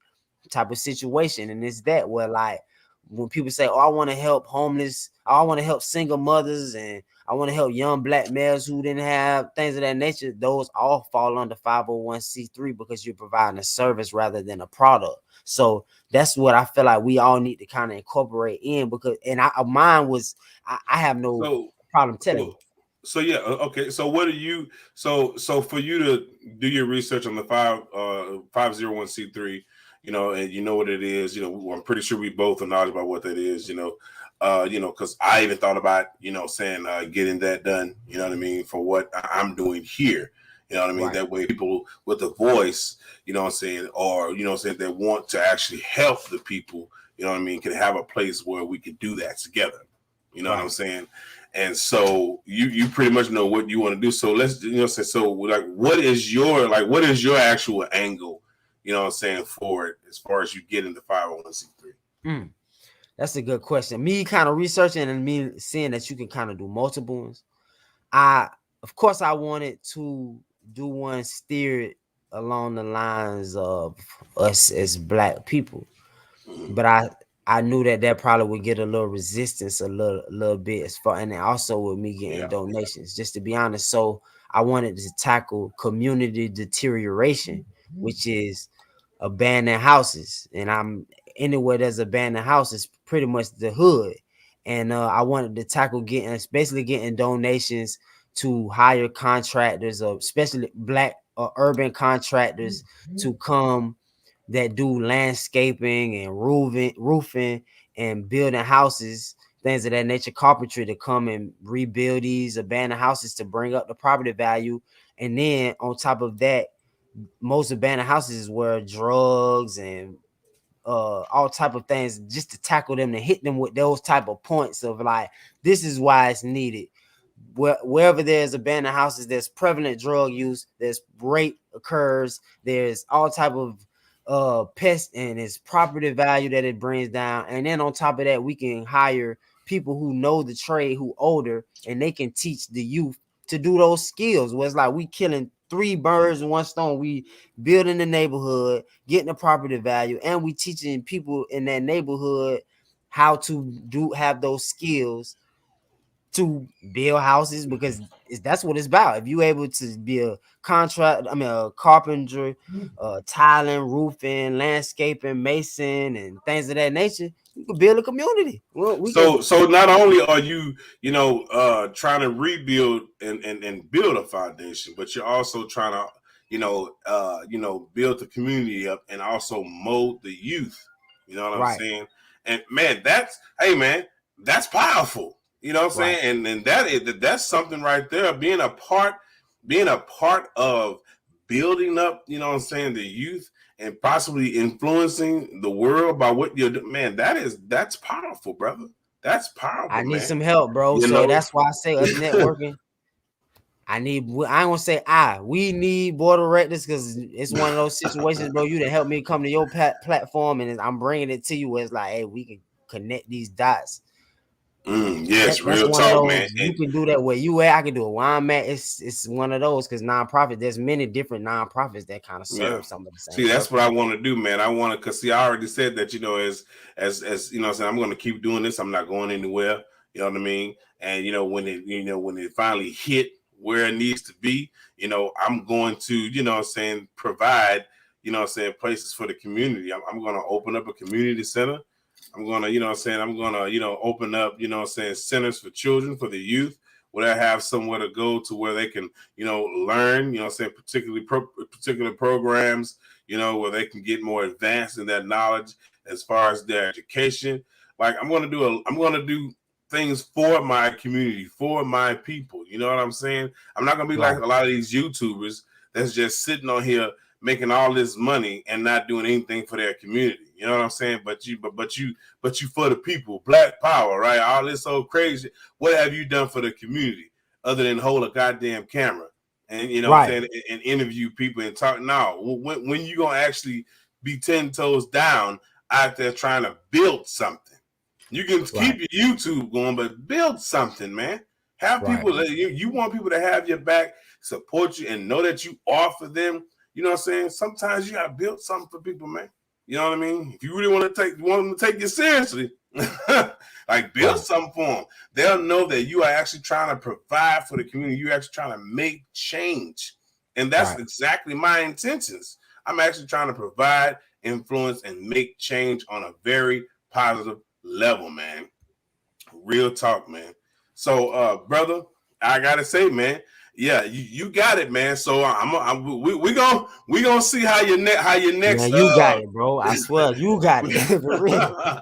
type of situation. And it's that where like when people say, oh, I want to help homeless, I want to help single mothers, and I want to help young black males who didn't have things of that nature, those all fall under 501c3 because you're providing a service rather than a product. So that's what I feel like we all need to kind of incorporate in, because mine was I have no So problem telling so you. so yeah, okay. So what do you so for you to do your research on the 501c3, and you know what it is, I'm pretty sure we both are knowledgeable about what that is, because I even thought about, saying getting that done, you know what I mean, for what I'm doing here. You know what I mean? Right, That way people with a voice, you know what I'm saying, or saying that want to actually help the people, you know what I mean, can have a place where we can do that together. You know what I'm right. saying? And so you pretty much know what you want to do. So let's say, so like what is your actual angle, what I'm saying, for it as far as you get into 501c3? Mm, that's a good question. Me kind of researching and me seeing that you can kind of do multiple ones. I of course I wanted to do one steered along the lines of us as black people, Mm-hmm. but I knew that probably would get a little resistance a little bit as far, and then also with me getting Yeah. donations, just to be honest. So I wanted to tackle community deterioration, which is abandoned houses, and I'm anywhere there's abandoned houses, pretty much the hood. And I wanted to tackle basically getting donations to hire contractors, especially black urban contractors, to come that do landscaping and roofing and building houses, things of that nature, carpentry, to come and rebuild these abandoned houses to bring up the property value. And then on top of that, most abandoned houses is where drugs and all type of things, just to tackle them, to hit them with those type of points of like, this is why it's needed. Wherever there's abandoned houses, there's prevalent drug use, there's rape occurs, there's all type of pest, and it's property value that it brings down. And then on top of that, we can hire people who know the trade, who older, and they can teach the youth to do those skills. Where it's like we killing three birds in one stone. We building the neighborhood, getting the property value, and we teaching people in that neighborhood how to have those skills to build houses, because that's what it's about. If you able to be a a carpenter, tiling, roofing, landscaping, mason, and things of that nature, you can build a community. Well, we can. So not only are you, trying to rebuild and build a foundation, but you're also trying to, build the community up and also mold the youth. You know what I'm Right, saying? And man, that's powerful. You know what I'm right. saying? And that's something right there. Being a part of building up, what I'm saying, the youth, and possibly influencing the world by what you're doing. Man, that's powerful, brother. That's I powerful, need man. some help, bro. You So know. that's why I say us networking. I ain't gonna say we need board directors, because it's one of those situations, bro. You to help me come to your platform, and I'm bringing it to you where it's like, hey, we can connect these dots. Yes, That's real one of talk, man. those you can do that where you at. I can do it where I'm at. It's one of those, because nonprofit. There's many different nonprofits that kind of Yeah. serve some of the same See, that's what I purpose. want to do, man. I want to, cause see, I already said that, as what I'm saying, I'm going to keep doing this. I'm not going anywhere. You know what I mean? And when it finally hit where it needs to be, I'm going to, what I'm saying, provide, what I'm saying, places for the community. I'm going to open up a community center. I'm going to, what I'm saying, I'm going to, open up, what I'm saying, centers for children, for the youth, where they have somewhere to go to where they can, learn, what I'm saying, particular programs, where they can get more advanced in that knowledge as far as their education. Like I'm going to do things for my community, for my people. You know what I'm saying? I'm not going to be like Right. a lot of these YouTubers that's just sitting on here making all this money and not doing anything for their community. You know what I'm saying? But you for the people, Black Power, right? All this so crazy. What have you done for the community other than hold a goddamn camera and what I'm Right. saying, and interview people and talk? Now, when you gonna actually be 10 toes down out there trying to build something. You can keep your YouTube going, but build something, man. Have people, you want people to have your back, support you, and know that you offer them. You know what I'm saying? Sometimes you got to build something for people, man. You know what I mean? If you really want them to take you seriously, like build something for them. They'll know that you are actually trying to provide for the community. You're actually trying to make change. And that's exactly my intentions. I'm actually trying to provide, influence, and make change on a very positive level, man. Real talk, man. So, brother, I gotta say, man, yeah, you got it, man. So we gonna see how your next. Man, you got it, bro. I swear, you got it. For real.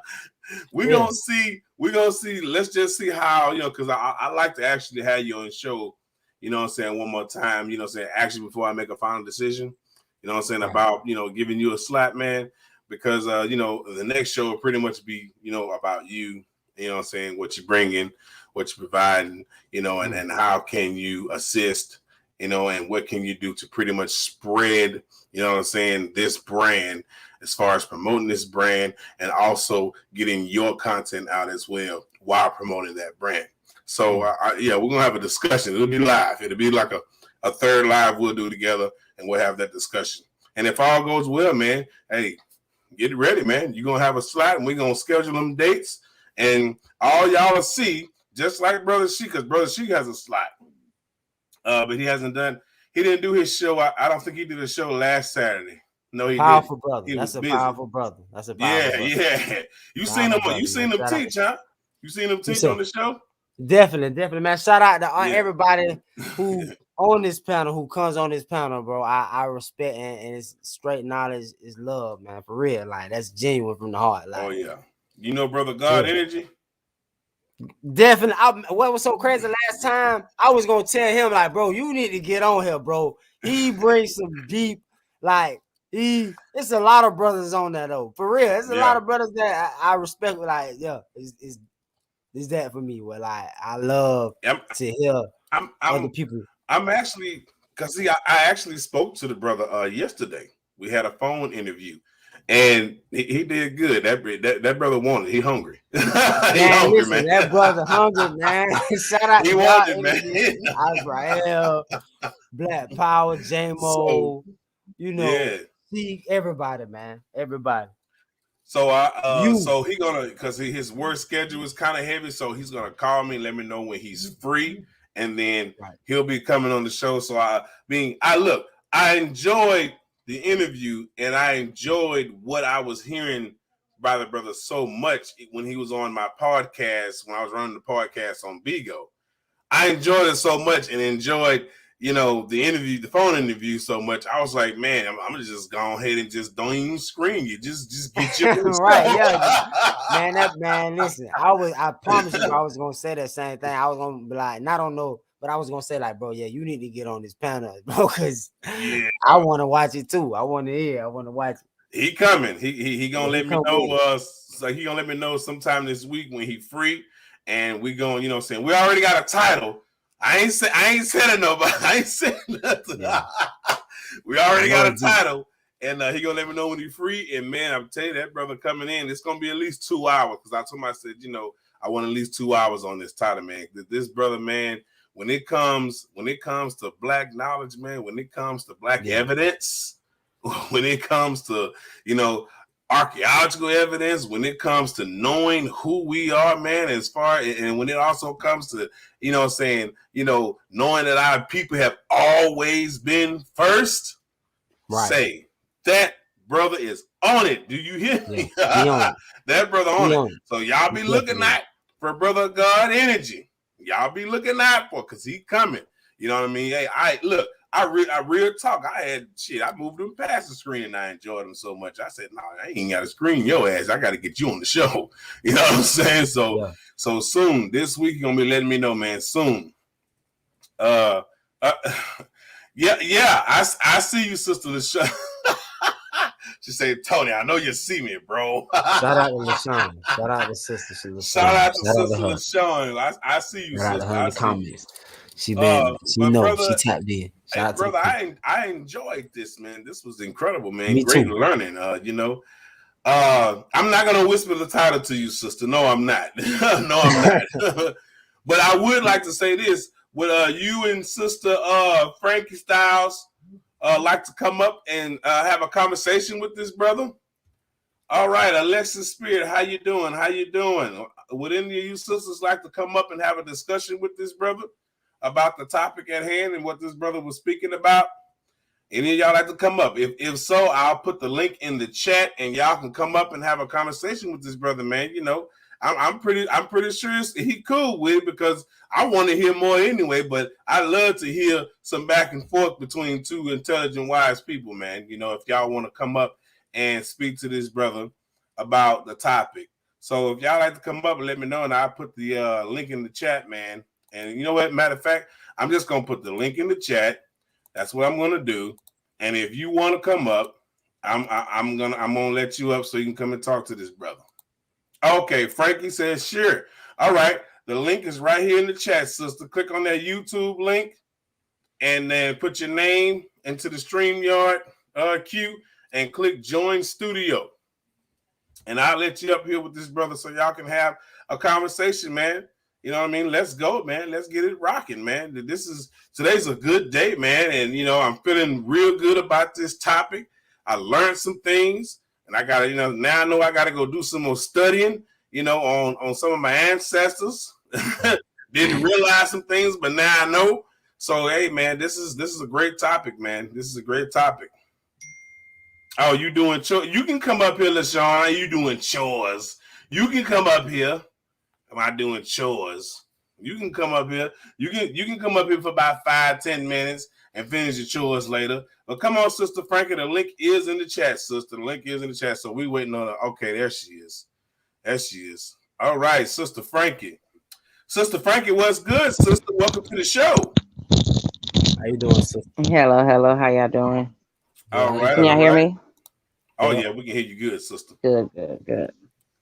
We're gonna see. Let's just see how, because I like to actually have you on the show. You know what I'm saying? One more time. You know what I'm saying? Actually, before I make a final decision. You know what I'm saying? About giving you a slap, man. Because the next show will pretty much be about you. You know what I'm saying? What you're bringing, what you're providing, and how can you assist, and what can you do to pretty much spread, you know what I'm saying, this brand, as far as promoting this brand and also getting your content out as well while promoting that brand. So, we're going to have a discussion. It'll be live. It'll be like a third live we'll do together, and we'll have that discussion. And if all goes well, man, hey, get ready, man. You're going to have a slot, and we're going to schedule them dates. And all y'all will see, just like Brother Sheik, because Brother Sheik has a slot. But he didn't do his show. I don't think he did a show last Saturday. No, he powerful didn't. brother. That's a powerful brother. That's a powerful brother. Yeah. You seen him teach, huh? You seen him teach on the show? Definitely, man. Shout out to everybody who on this panel, who comes on this panel, bro. I respect and it's straight knowledge is love, man. For real. Like, that's genuine from the heart. Like, oh, yeah. Brother God Energy? Definitely. What was so crazy last time, I was going to tell him, like, bro, you need to get on here, bro. He brings some deep, like, it's a lot of brothers on that, though. For real. It's a lot of brothers that I respect. Like, it's that for me. Where, like, I love to hear other people. I'm actually, because I actually spoke to the brother yesterday. We had a phone interview. And he did good. That brother wanted. He hungry. Man. That brother hungry, man. Shout out to wanted, man. Israel, Black Power, J-Mo, see everybody, man. Everybody. So so he gonna, because his work schedule is kind of heavy, so he's gonna call me and let me know when he's free, and then he'll be coming on the show. So I enjoyed the interview, and I enjoyed what I was hearing by the brother so much when he was on my podcast, when I was running the podcast on Bigo. I enjoyed it so much and enjoyed, the interview, the phone interview so much. I was like, man, I'm gonna just go ahead and just don't even screen you. Just get your man, listen, I promise you I was gonna say that same thing. I was gonna be like, I don't know. But I was gonna say, like, bro, you need to get on this panel, bro, because I want to watch it too. I want to hear. I want to watch it. He coming. He gonna let me know. So he gonna let me know sometime this week when he free, and we going. You know what I'm saying? We already got a title. I ain't said to nobody. I ain't said nothing. Yeah. We already got a title, and he gonna let me know when he free. And man, I'm telling you, that brother coming in, it's gonna be at least 2 hours. Because I told him, I said, I want at least 2 hours on this title, man. This brother, man. When it comes to black knowledge, man, when it comes to black evidence, when it comes to, archaeological evidence, when it comes to knowing who we are, man, and when it also comes to, knowing that our people have always been first, say that brother is on it. Do you hear me? That brother on it. So y'all be looking out for Brother God Energy. Y'all be looking out for, because he coming. You know what I mean? Hey, I real talk. I moved him past the screen and I enjoyed him so much. I said, no, I ain't got to screen your ass. I got to get you on the show. You know what I'm saying? So soon, this week, you're going to be letting me know, man, soon. I see you, Sister LaShawn. She said, Tony, I know you see me, bro. Shout out to LaShawn. Shout out to Sister LaShawn. Shout out to Sister LaShawn. I see you, Shout Sister. out to her in the comments. She tapped in. Hey, brother, I enjoyed this, man. This was incredible, man. Me Great too. learning. I'm not gonna whisper the title to you, sister. No, I'm not. No, I'm not. But I would like to say this: would you and sister Frankie Styles like to come up and have a conversation with this brother? All right, Alexis Spirit, how you doing? How you doing? Would any of you sisters like to come up and have a discussion with this brother about the topic at hand and what this brother was speaking about? Any of y'all like to come up? If so, I'll put the link in the chat, and y'all can come up and have a conversation with this brother, man. You know, I'm pretty sure he cool with it because I want to hear more anyway. But I love to hear some back and forth between two intelligent, wise people, man. You know, if y'all want to come up and speak to this brother about the topic. So if y'all like to come up and let me know, and I'll put the link in the chat, man. And you know what? Matter of fact, I'm just gonna put the link in the chat. That's what I'm gonna do. And if you want to come up, I'm gonna let you up so you can come and talk to this brother. Okay, Frankie says sure. All right, the link is right here in the chat, sister. Click on that YouTube link and then put your name into the StreamYard queue and click join studio. And I'll let you up here with this brother so y'all can have a conversation, man. You know what I mean? Let's go, man. Let's get it rocking, man. Today's a good day, man. And you know, I'm feeling real good about this topic. I learned some things, and I gotta, now I know I gotta go do some more studying, on some of my ancestors. Didn't realize some things, but now I know. So hey, man, this is a great topic, man. This is a great topic. Oh, you doing chores? You can come up here, LaShawn. You doing chores? You can come up here. Am I doing chores? You can come up here. You can come up here for about 5-10 minutes and finish your chores later. But come on, Sister Frankie. The link is in the chat, sister. The link is in the chat. So we waiting on her. Okay, there she is. There she is. All right, Sister Frankie. Sister Frankie, what's good, sister? Welcome to the show. How you doing, sister? Hello. How y'all doing? All right, Can y'all all hear right. me? Oh yeah, we can hear you good, sister. Good.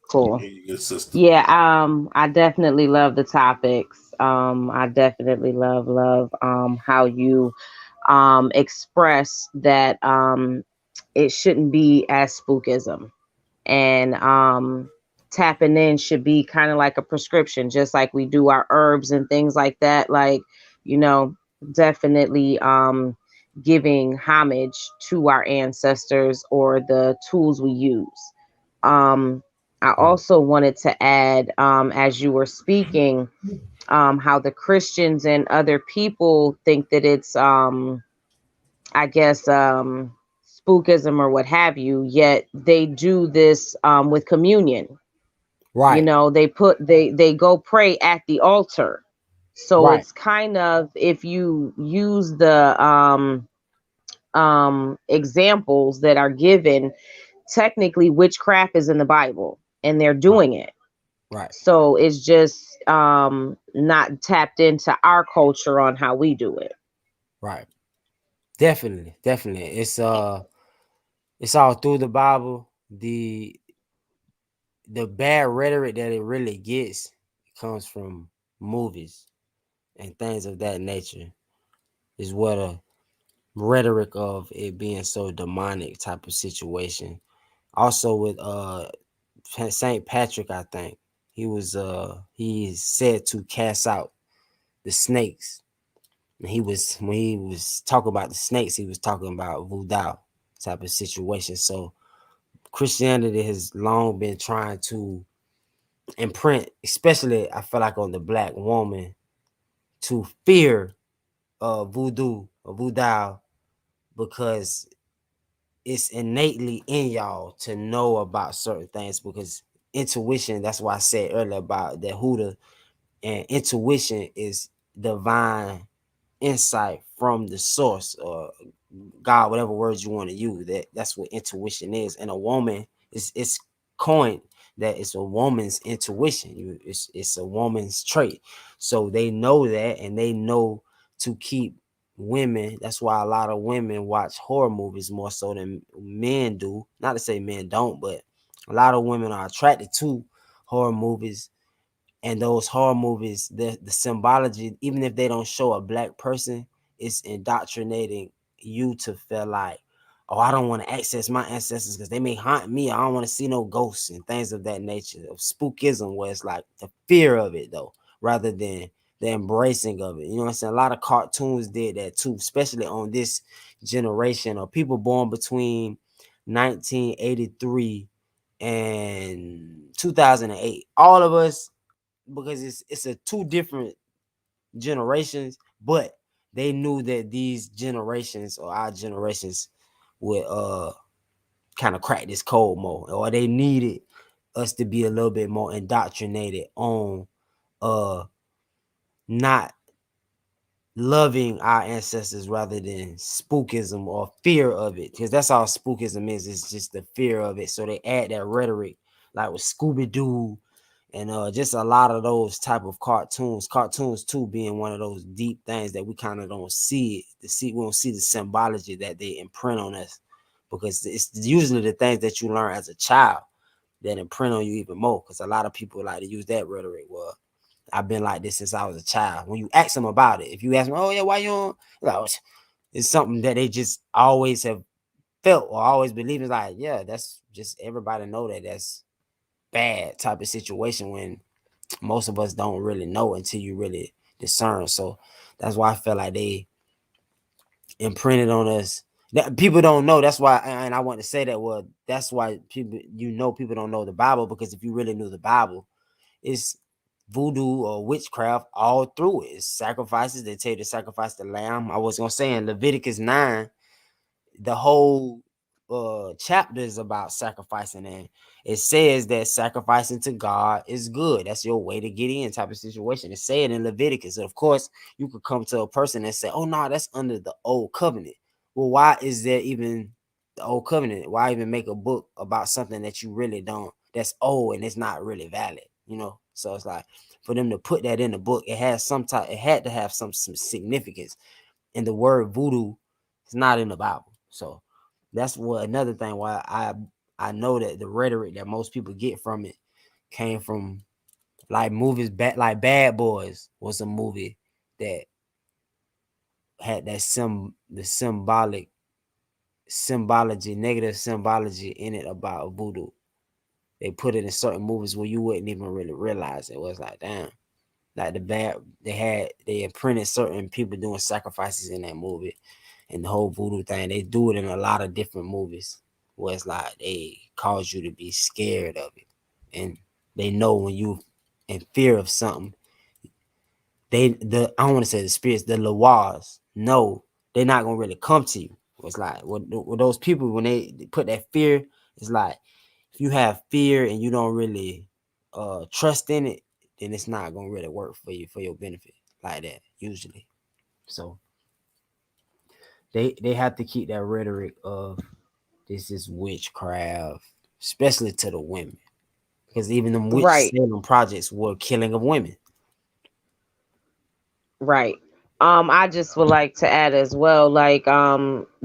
Cool. Hear you good, sister. Yeah, I definitely love the topics. I definitely love how you express that it shouldn't be as spookism. And tapping in should be kind of like a prescription, just like we do our herbs and things like that. Like, you know, definitely giving homage to our ancestors or the tools we use. um I also wanted to add, as you were speaking, how the Christians and other people think that it's I guess spookism or what have you, yet they do this with communion. You Right, know, they go pray at the altar. So right, it's kind of, if you use the examples that are given, technically witchcraft is in the Bible and they're right, doing it. right, So it's just not tapped into our culture on how we do it. right. Definitely. It's all through the Bible. The bad rhetoric that it really gets comes from movies and things of that nature. Is what a rhetoric of it being so demonic type of situation. Also with Saint Patrick, I think he is said to cast out the snakes. And when he was talking about the snakes, he was talking about voodoo type of situation. So Christianity has long been trying to imprint, especially I feel like on the black woman, to fear voodoo or voodoo because it's innately in y'all to know about certain things because intuition, that's why I said earlier about that Huda, and intuition is divine insight from the source or God, whatever words you want to use. That's what intuition is. And a woman it's coined that it's a woman's intuition. It's a woman's trait. So they know that, and they know to keep women. That's why a lot of women watch horror movies more so than men do. Not to say men don't, but a lot of women are attracted to horror movies. And those horror movies, the symbology, even if they don't show a black person, it's indoctrinating you to feel like, oh, I don't want to access my ancestors because they may haunt me. I don't want to see no ghosts and things of that nature. Of spookism, where it's like the fear of it though, rather than the embracing of it. You know what I'm saying? A lot of cartoons did that too, especially on this generation of people born between 1983 and 2008. All of us, because it's a two different generations, but they knew that these generations or our generations would kind of crack this code more, or they needed us to be a little bit more indoctrinated on uh not loving our ancestors rather than spookism or fear of it, because that's all spookism is. It's just the fear of it. So they add that rhetoric, like with Scooby-Doo and just a lot of those type of cartoons too being one of those deep things that we kind of don't see it to see. We don't see the symbology that they imprint on us, because it's usually the things that you learn as a child that imprint on you even more, because a lot of people like to use that rhetoric. Well, I've been like this since I was a child. When you ask them about it, if you ask them, oh yeah, why you on, like, it's something that they just always have felt or always believed. It's like, yeah, that's just everybody know that that's bad type of situation, when most of us don't really know until you really discern. So that's why I feel like they imprinted on us. That people don't know. That's why, and I want to say that. Well, that's why people, people don't know the Bible, because if you really knew the Bible, it's voodoo or witchcraft all through it. It's sacrifices. They tell you to sacrifice the lamb. I was gonna say in Leviticus 9, the whole chapter is about sacrificing, and it says that sacrificing to God is good. That's your way to get in type of situation. It said in Leviticus. Of course, you could come to a person and say, oh no, that's under the old covenant. Well, why is there even the old covenant? Why even make a book about something that you really don't, that's old and it's not really valid, So it's like, for them to put that in the book, it has some type, it had to have some significance. And the word voodoo is not in the Bible. So that's what another thing why I know that the rhetoric that most people get from it came from like movies, like Bad Boys was a movie that had that the symbology, negative symbology in it about voodoo. They put it in certain movies where you wouldn't even really realize it. It was like, damn, like they imprinted certain people doing sacrifices in that movie, and the whole voodoo thing. They do it in a lot of different movies where it's like they cause you to be scared of it, and they know when you in fear of something. I don't want to say the spirits, the Lawars, no, they're not gonna really come to you. It's like with those people, when they put that fear, it's like if you have fear and you don't really trust in it, then it's not gonna really work for you for your benefit like that usually. So they have to keep that rhetoric of this is witchcraft, especially to the women, because even them witch Right. Salem projects were killing of women. Right. I just would like to add as well, like,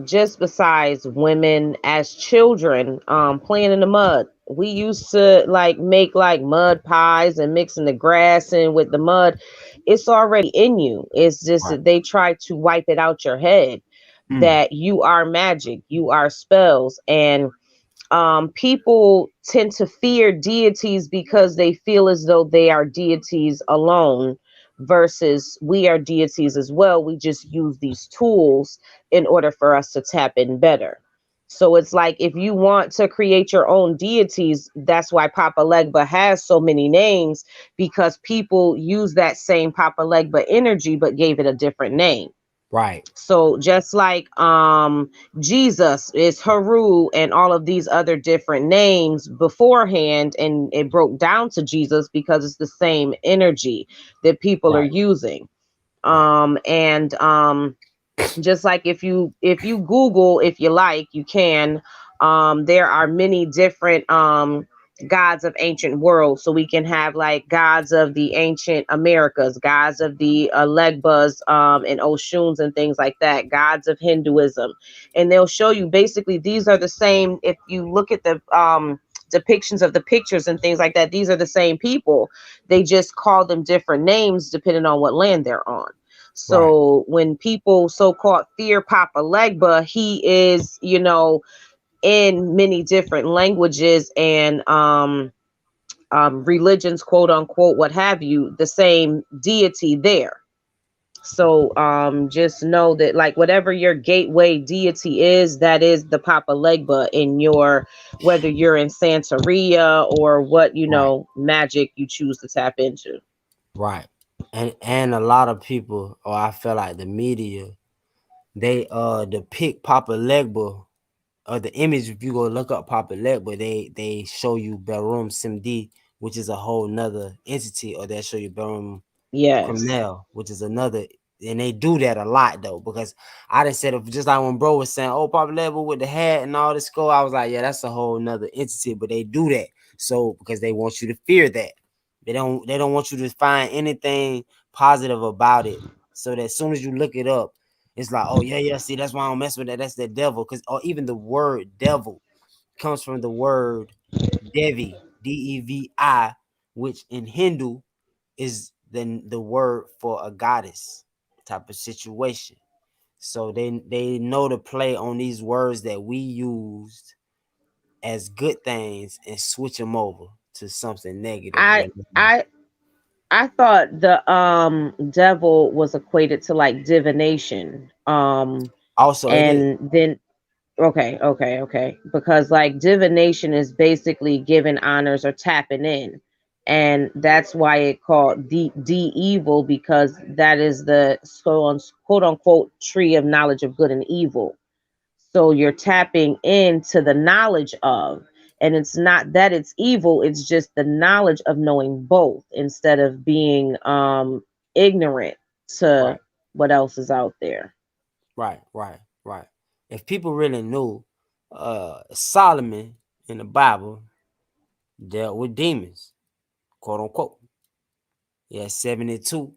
just besides women as children, playing in the mud. We used to like make like mud pies and mixing the grass in with the mud. It's already in you. It's just Right. that they try to wipe it out your head Mm. that you are magic, you are spells, and people tend to fear deities because they feel as though they are deities alone, versus we are deities as well. We just use these tools in order for us to tap in better. So it's like if you want to create your own deities, that's why Papa Legba has so many names, because people use that same Papa Legba energy but gave it a different name. Right. So just like Jesus is Haru and all of these other different names beforehand, and it broke down to Jesus because it's the same energy that people are Right. using. Right. And just like if you Google, if you like, you can, there are many different gods of ancient world. So we can have like gods of the ancient Americas, gods of the Legbas, and Oshuns and things like that, gods of Hinduism. And they'll show you basically these are the same. If you look at the depictions of the pictures and things like that, these are the same people. They just call them different names depending on what land they're on. Right. So when people so-called fear Papa Legba, he is, in many different languages and religions, quote unquote, what have you, the same deity there. So just know that, like, whatever your gateway deity is, that is the Papa Legba in your, whether you're in Santeria or what, Right. magic you choose to tap into. Right. And a lot of people, or I feel like the media, they depict Papa Legba, or the image. If you go look up Papa Legba, they show you Berum Simdi, which is a whole nother entity, or they show you Berum Yes. criminal, which is another. And they do that a lot though, because I done said, just like when bro was saying, oh, Papa Level with the hat and all this go, I was like, yeah, that's a whole nother entity. But they do that so because they want you to fear that. They don't want you to find anything positive about it. So that as soon as you look it up, it's like, oh yeah, yeah, see, that's why I don't mess with that. That's the devil. Cause or even the word devil comes from the word Devi, Devi, which in Hindu is the word for a goddess type of situation. So they know to play on these words that we used as good things and switch them over to something negative. I I I thought the devil was equated to like divination. Also, it is. And then okay, okay, okay. Because like divination is basically giving honors or tapping in. And that's why it called de evil, because that is the quote unquote tree of knowledge of good and evil. So you're tapping into the knowledge of, and it's not that it's evil, it's just the knowledge of knowing both instead of being ignorant to Right, what else is out there. right, right, right. If people really knew, Solomon in the Bible dealt with demons, quote unquote. He had 72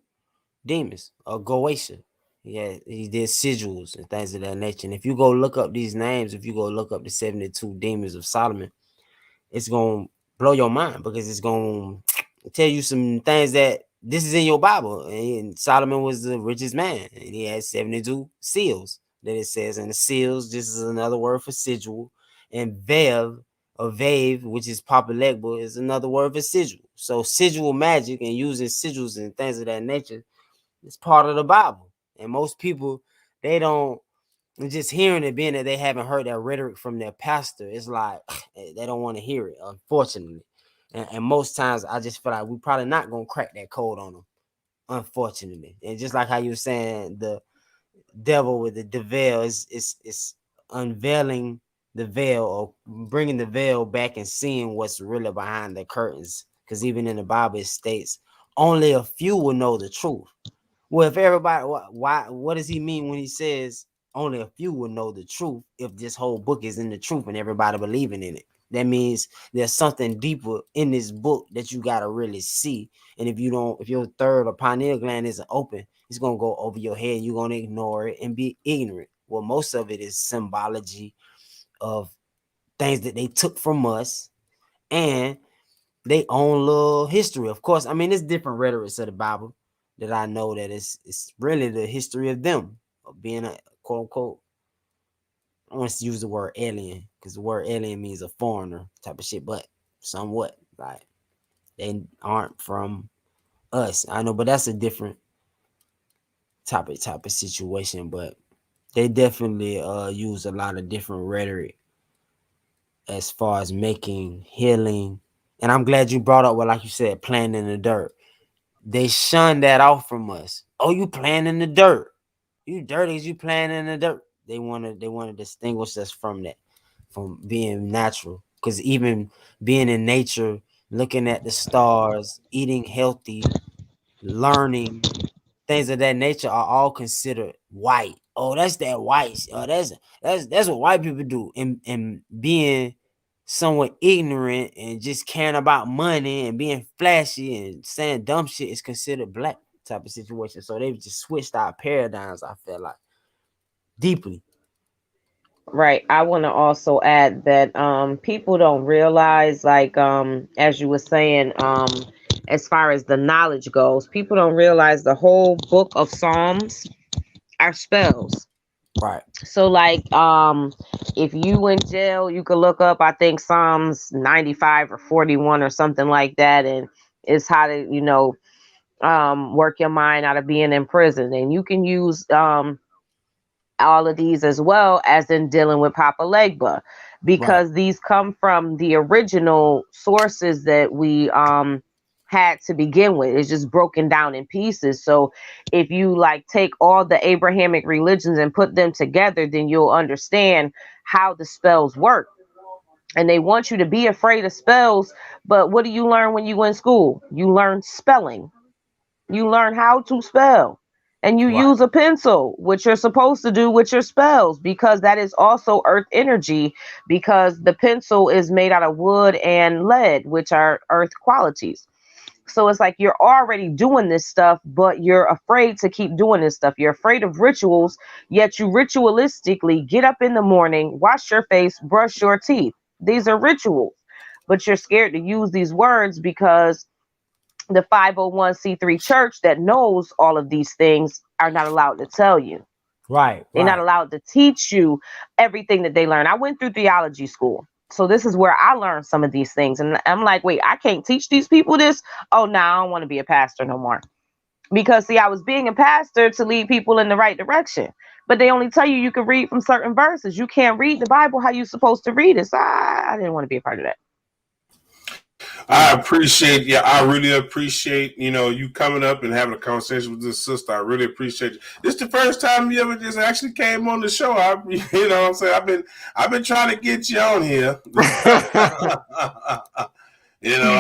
demons or Goetia. Yeah, he did sigils and things of that nature. And if you go look up these names, if you go look up the 72 demons of Solomon, it's gonna blow your mind because it's gonna tell you some things that this is in your Bible. And Solomon was the richest man, and he had 72 seals that it says. And the seals, this is another word for sigil, and Vev or Vave, which is Papa Legba, is another word for sigil. So sigil magic and using sigils and things of that nature is part of the Bible. And most people, they don't, and just hearing it, being that they haven't heard that rhetoric from their pastor, it's like they don't want to hear it, unfortunately. And most times, I just feel like we're probably not gonna crack that code on them, unfortunately. And just like how you were saying, the devil with the veil is unveiling the veil or bringing the veil back and seeing what's really behind the curtains. Because even in the Bible, it states only a few will know the truth. Well, if everybody, why, what does he mean when he says only a few will know the truth? If this whole book is in the truth and everybody believing in it, that means there's something deeper in this book that you gotta really see. And if you don't, if your third or pineal gland isn't open, it's gonna go over your head. You're gonna ignore it and be ignorant. Well, most of it is symbology of things that they took from us and they own little history. Of course, I mean it's different rhetorics of the Bible that I know that it's really the history of them of being a quote unquote. I want to use the word alien because the word alien means a foreigner type of shit, but somewhat like they aren't from us. I know, but that's a different type of situation. But they definitely use a lot of different rhetoric as far as making healing. And I'm glad you brought up what, like you said, playing in the dirt. They shun that off from us. Oh, you playing in the dirt. You dirty as you playing in the dirt. They want to distinguish us from that, from being natural. Because even being in nature, looking at the stars, eating healthy, learning, things of that nature are all considered white. Oh, that's that white. Oh, that's what white people do. And being somewhat ignorant and just caring about money and being flashy and saying dumb shit is considered black type of situation. So they've just switched our paradigms, I feel like, deeply. Right. I want to also add that people don't realize, like, as you were saying, as far as the knowledge goes. People don't realize the whole book of Psalms are spells. Right. So like if you in jail, you could look up, I think, Psalms 95 or 41 or something like that, and it's how to, work your mind out of being in prison. And you can use all of these as well as in dealing with Papa Legba, Right. because these come from the original sources that we had to begin with. It's just broken down in pieces. So if you like take all the Abrahamic religions and put them together, then you'll understand how the spells work. And they want you to be afraid of spells, but what do you learn when you in school? You learn spelling. You learn how to spell, and you Right. use a pencil, which you're supposed to do with your spells, because that is also earth energy, because the pencil is made out of wood and lead, which are earth qualities. So it's like you're already doing this stuff, but you're afraid to keep doing this stuff. You're afraid of rituals, yet you ritualistically get up in the morning, wash your face, brush your teeth. These are rituals, but you're scared to use these words because the 501c3 church that knows all of these things are not allowed to tell you. Right. They're not Right. allowed to teach you everything that they learn. I went through theology school. So this is where I learned some of these things. And I'm like, wait, I can't teach these people this? Oh, no, I don't want to be a pastor no more. Because see, I was being a pastor to lead people in the right direction. But they only tell you can read from certain verses. You can't read the Bible how you're supposed to read it. So I didn't want to be a part of that. I appreciate, yeah, I really appreciate, you coming up and having a conversation with this sister. I really appreciate you. This is the first time you ever just actually came on the show. You know what I'm saying? I've been trying to get you on here. I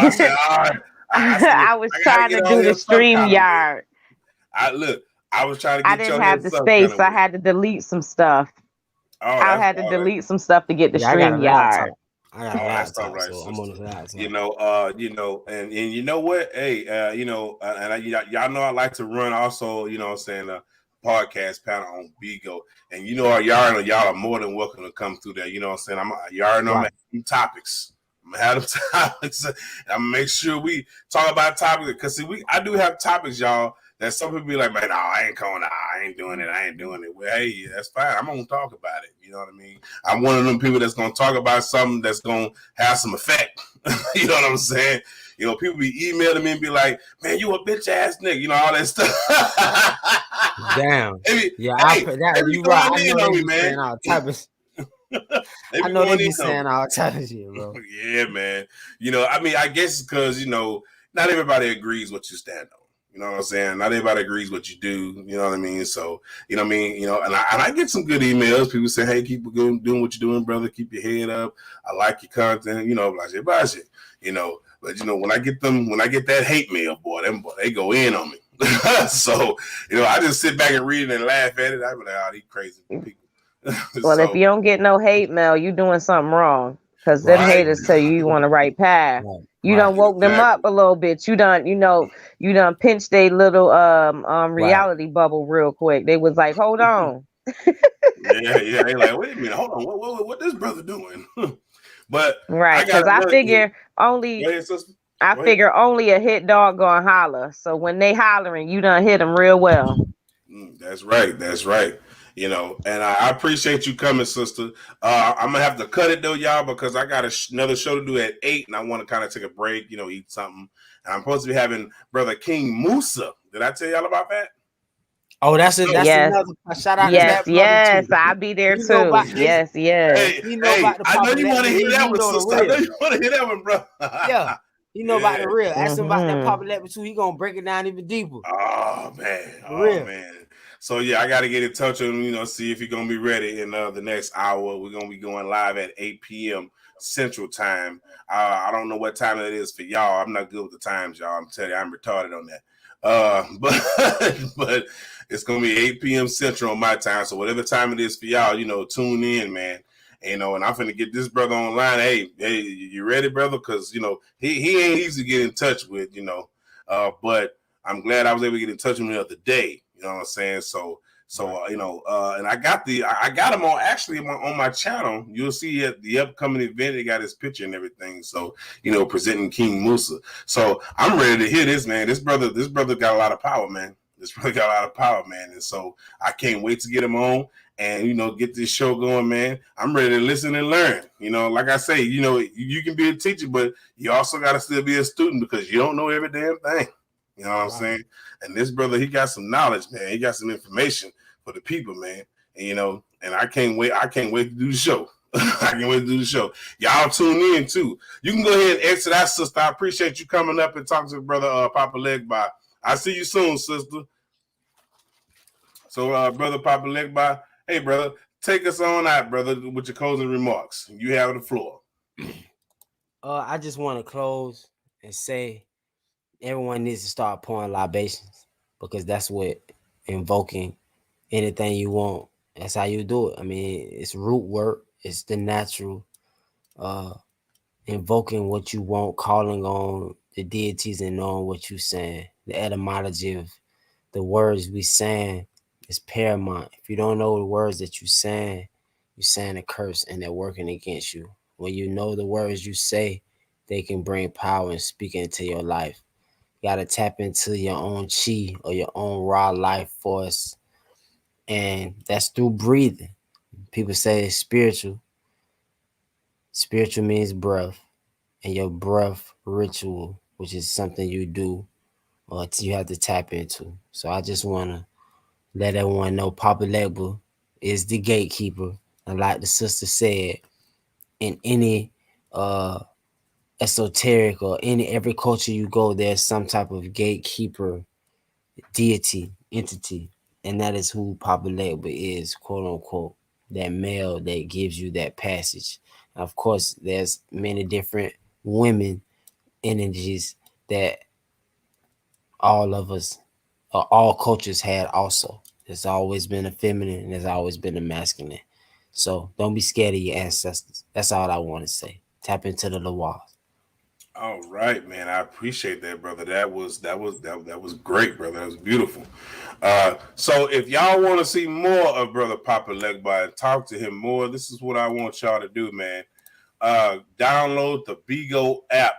said, all right. I said, I was I gotta trying to get on do the here some kind of way. StreamYard. I was trying to I get you didn't on here have the some kind space. of I way. had to delete some stuff. Oh, I that's had to all right. delete some stuff to get the Yeah, I got a laptop. StreamYard. That's all right, so sister. I'm on the laptop. And you know what? Hey, y'all know I like to run also, a podcast panel on Bigo. And y'all are more than welcome to come through there. You know what I'm saying? Y'all know I'm at some topics. I'm gonna have them topics. I'm gonna make sure we talk about topics, because I do have topics, y'all, that some people be like, man, no, I ain't going, I ain't doing it. Well, hey, that's fine. I'm gonna talk about it. You know what I mean? I'm one of them people that's gonna talk about something that's gonna have some effect. You know what I'm saying? People be emailing me and be like, man, you a bitch ass nigga, all that stuff. Damn. Maybe, Yeah, you right. going I in know on they me, be man. saying all type of They I be know they going be in on saying me. all type of shit, bro. Yeah, man. I guess because, not everybody agrees what you stand on. You know what I'm saying? Not everybody agrees what you do. You know what I mean? So, and I get some good emails. People say, hey, keep doing what you're doing, brother. Keep your head up. I like your content, blah, shit. But when I get that hate mail, boy, they go in on me. So, I just sit back and read it and laugh at it. I be like, oh, these crazy people. Well, if you don't get no hate mail, you doing something wrong. Because them Right. haters tell you on the right path. Right. You done woke them up a little bit. You done pinched their little reality bubble real quick. They was like, hold on. Yeah. They like, wait a minute, hold on. What this brother doing? But Right, because I figure only a hit dog gonna holler. So when they hollering, you done hit them real well. That's right. And I appreciate you coming, sister. I'm gonna have to cut it though, y'all, because I got another show to do at 8, and I want to kind of take a break, eat something. And I'm supposed to be having Brother King Musa. Did I tell y'all about that? Oh, that's another shout out to that brother too. I'll be there too. Yes. Hey, I know you want to hear that one, sister. I know you want to hear that one, bro. Yeah. You know about the real. Ask him about that Papa Legba too. He gonna break it down even deeper. Oh man. So yeah, I got to get in touch with him. See if he's gonna be ready in the next hour. We're gonna be going live at 8 p.m. Central Time. I don't know what time it is for y'all. I'm not good with the times, y'all. I'm telling you, I'm retarded on that. But it's gonna be 8 p.m. Central on my time. So whatever time it is for y'all, tune in, man. And I'm finna get this brother online. Hey, you ready, brother? Because he ain't easy to get in touch with, but I'm glad I was able to get in touch with him the other day. You know what I'm saying? So So and I got him on actually on my channel. You'll see at the upcoming event, they got his picture and everything. So presenting King Musa. So I'm ready to hear this, man. This brother got a lot of power, man. This brother got a lot of power, man. And so I can't wait to get him on and get this show going, man. I'm ready to listen and learn. Like I say, you can be a teacher, but you also got to still be a student because you don't know every damn thing. You know what I'm saying? And this brother, he got some knowledge, man. He got some information for the people, man. And I can't wait. I can't wait to do the show. I can't wait to do the show. Y'all tune in too. You can go ahead and exit out, sister. I appreciate you coming up and talking to brother Papa Legba. I see you soon, sister. So, brother Papa Legba, hey, brother, take us on out, brother, with your closing remarks. You have the floor. I just want to close and say everyone needs to start pouring libations because that's what invoking anything you want. That's how you do it. I mean, it's root work. It's the natural invoking what you want, calling on the deities and knowing what you're saying. The etymology of the words we saying is paramount. If you don't know the words that you're saying a curse and they're working against you. When you know the words you say, they can bring power and speak into your life. You got to tap into your own chi or your own raw life force. And that's through breathing. People say it's spiritual. Spiritual means breath. And your breath ritual, which is something you do or you have to tap into. So I just want to let everyone know Papa Legba is the gatekeeper. And like the sister said, in any esoteric or every culture you go, there's some type of gatekeeper, deity, entity. And that is who Papa Legba is, quote unquote. That male that gives you that passage. Of course, there's many different women energies that all of us, all cultures had also. There's always been a feminine and there's always been a masculine. So don't be scared of your ancestors. That's all I want to say. Tap into the laws. All right, man. I appreciate that, brother. That was great, brother. That was beautiful. So if y'all want to see more of Brother Papa Legba and talk to him more, this is what I want y'all to do, man. Download the Bigo app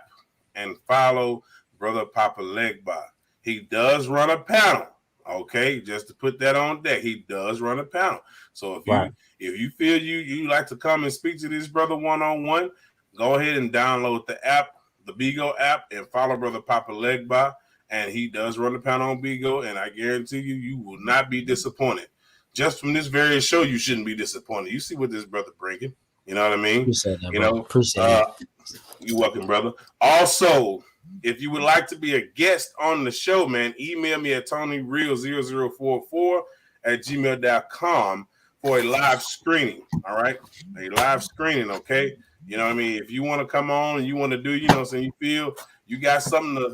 and follow Brother Papa Legba. He does run a panel. Okay, just to put that on deck, he does run a panel. So if you feel you like to come and speak to this brother one-on-one, go ahead and download the app, the Bigo app, and follow Brother Papa Legba. And he does run the panel on Bigo, and I guarantee you will not be disappointed. Just from this very show, you shouldn't be disappointed. You see what this brother bringing. You know what I mean? Appreciate that, bro. Appreciate it. You're welcome, brother. Also, if you would like to be a guest on the show, man, email me at TonyReal0044@gmail.com for a live screening. All right, a live screening. Okay, you know what I mean. If you want to come on and you want to do, you feel you got something to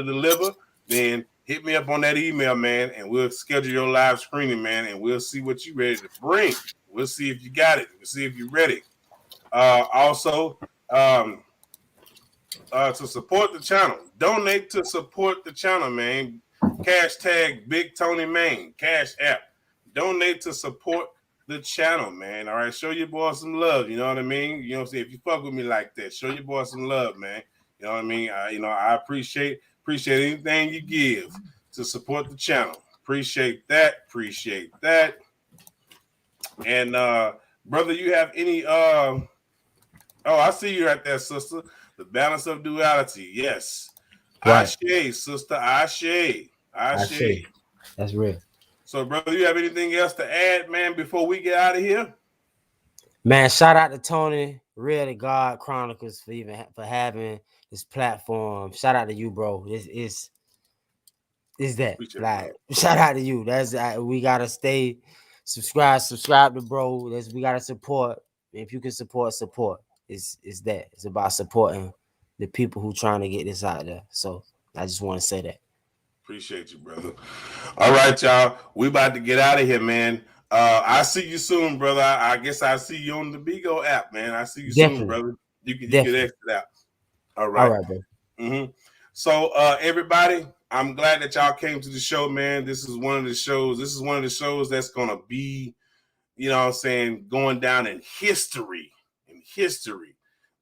deliver, then hit me up on that email, man, and we'll schedule your live screening, man, and we'll see what you're ready to bring. We'll see if you got it. We'll see if you're ready. Also, to support the channel, donate to support the channel, man. Hashtag Big Tony Main, Cash App. Donate to support the channel, man. All right, show your boy some love. You know what I mean? You know what I'm saying? If you fuck with me like that, show your boy some love, man. You know what I mean? I appreciate anything you give to support the channel. Appreciate that. And brother, you have any oh, I see you right there, sister. The balance of duality. Yes. Right. Ashe, sister. Ashe. That's real. So, brother, you have anything else to add, man, before we get out of here? Man, shout out to Tony, Real to God Chronicles for having this platform. Shout out to you, bro. This is that. Shout out to you. That's we gotta stay subscribe to bro. We gotta support. If you can support. It's that. It's about supporting the people who trying to get this out there. So I just want to say that. Appreciate you, brother. All right, y'all. We about to get out of here, man. I see you soon, brother. I guess I see you on the Bigo app, man. I see you soon, brother. You can exit out. All right, bro. So everybody, I'm glad that y'all came to the show, man. This is one of the shows. This is one of the shows that's gonna be, you know what I'm saying, going down in history. In history.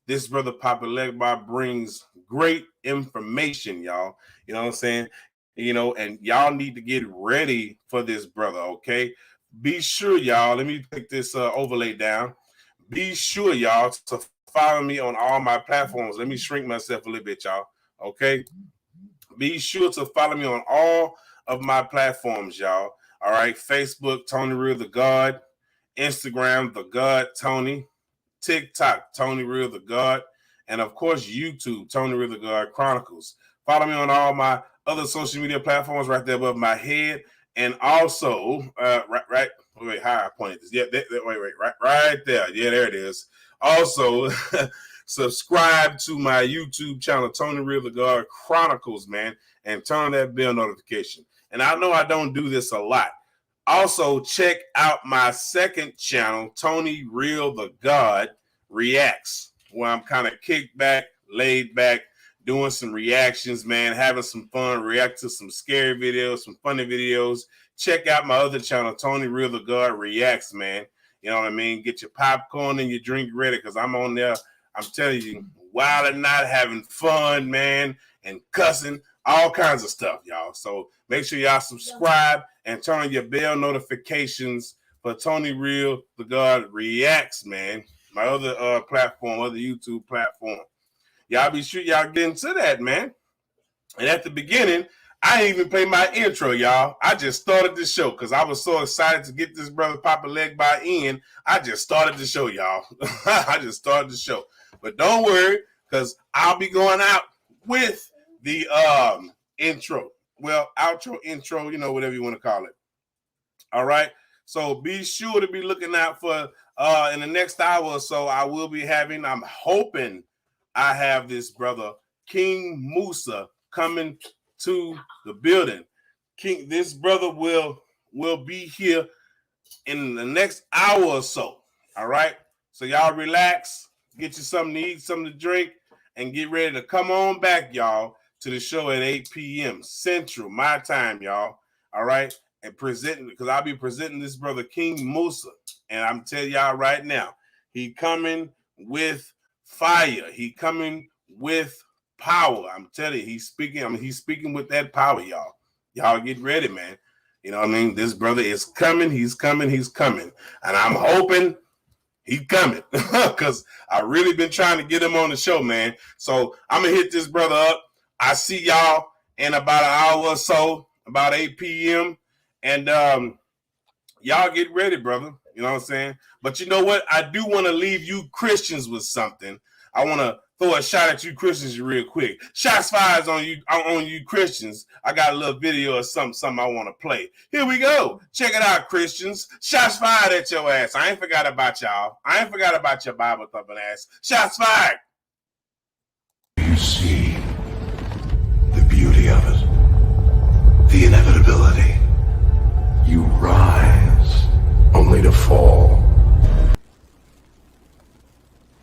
This brother Papa Legba brings great information, y'all. You know what I'm saying? You know, and y'all need to get ready for this brother, okay? Be sure, y'all. Let me take this overlay down. Be sure, y'all, to follow me on all my platforms. Let me shrink myself a little bit, y'all. Okay? Be sure to follow me on all of my platforms, y'all. All right? Facebook, Tony Real the God. Instagram, the God Tony. TikTok, Tony Real the God. And, of course, YouTube, Tony Real the God Chronicles. Follow me on all my other social media platforms right there above my head. And also, wait, how I pointed this? Yeah, right there. Yeah, there it is. Also, subscribe to my YouTube channel, Tony Real the God Chronicles, man, and turn on that bell notification. And I know I don't do this a lot. Also, check out my second channel, Tony Real the God Reacts, where I'm kind of kicked back, laid back, doing some reactions, man, having some fun, react to some scary videos, some funny videos. Check out my other channel, Tony Real the God Reacts, man. You know what I mean? Get your popcorn and your drink ready, because I'm on there, I'm telling you, wild and not having fun, man, and cussing, all kinds of stuff, y'all. So make sure y'all subscribe and turn on your bell notifications for Tony Real the God Reacts, man. My other platform, other YouTube platform. Y'all be sure y'all get into that, man. And at the beginning, I didn't even play my intro, y'all. I just started the show because I was so excited to get this brother Papa Legba in. I just started the show, y'all. I just started the show. But don't worry, because I'll be going out with the intro. Well, outro, intro, you know, whatever you want to call it. All right. So be sure to be looking out for in the next hour or so. I will be having, I'm hoping I have this brother King Musa coming to the building. This brother will be here in the next hour or so. All right. So y'all relax, get you something to eat, something to drink, and get ready to come on back, y'all, to the show at 8 p.m. Central, my time, y'all. All right. And presenting, because I'll be presenting this brother King Musa. And I'm telling y'all right now, he coming with fire. He coming with power. I'm telling you, he's speaking with that power, y'all. Y'all get ready, man. You know what I mean? This brother is coming. He's coming. He's coming. And I'm hoping he's coming because I really been trying to get him on the show, man. So I'm going to hit this brother up. I see y'all in about an hour or so, about 8 p.m. And y'all get ready, brother. You know what I'm saying? But you know what? I do want to leave you Christians with something. I want to throw a shot at you Christians real quick. Shots fired on you Christians. I got a little video or something I want to play. Here we go. Check it out, Christians. Shots fired at your ass. I ain't forgot about y'all. I ain't forgot about your Bible thumping ass. Shots fired. You see the beauty of it, the inevitability. You rise only to fall.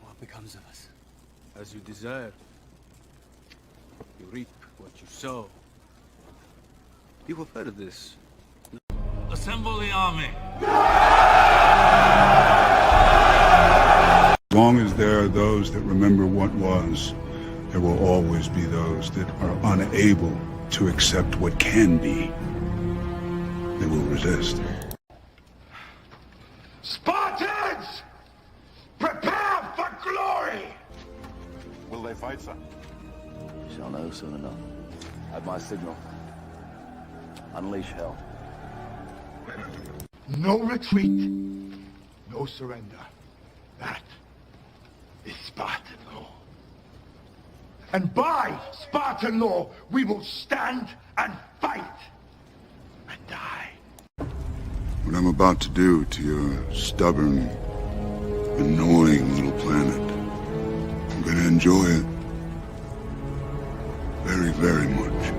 What becomes of us? As you desire. You reap what you sow. You have heard of this. Assemble the army. As long as there are those that remember what was, there will always be those that are unable to accept what can be. They will resist. Spartans! Prepare for glory! Will they fight, sir? Shall know soon enough. At my signal, unleash hell. No retreat, no surrender. That is Spartan law. And by Spartan law, we will stand and fight and die. What I'm about to do to your stubborn, annoying little planet, I'm gonna enjoy it. Very, very much.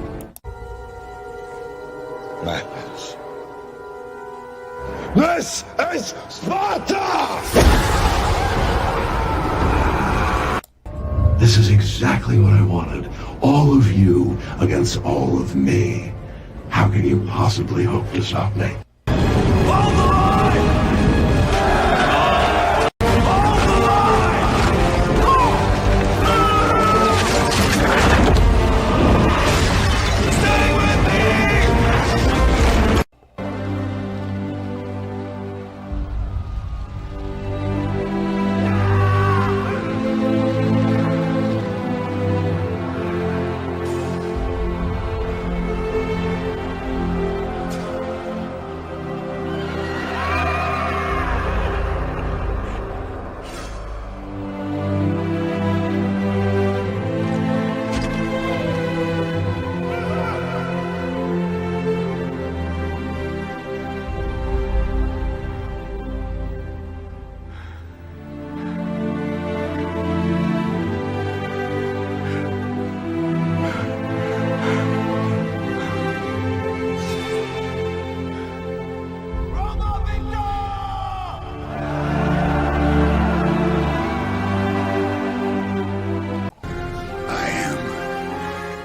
Madness. This is Sparta! This This is exactly what I wanted. All of you against all of me. How can you possibly hope to stop me?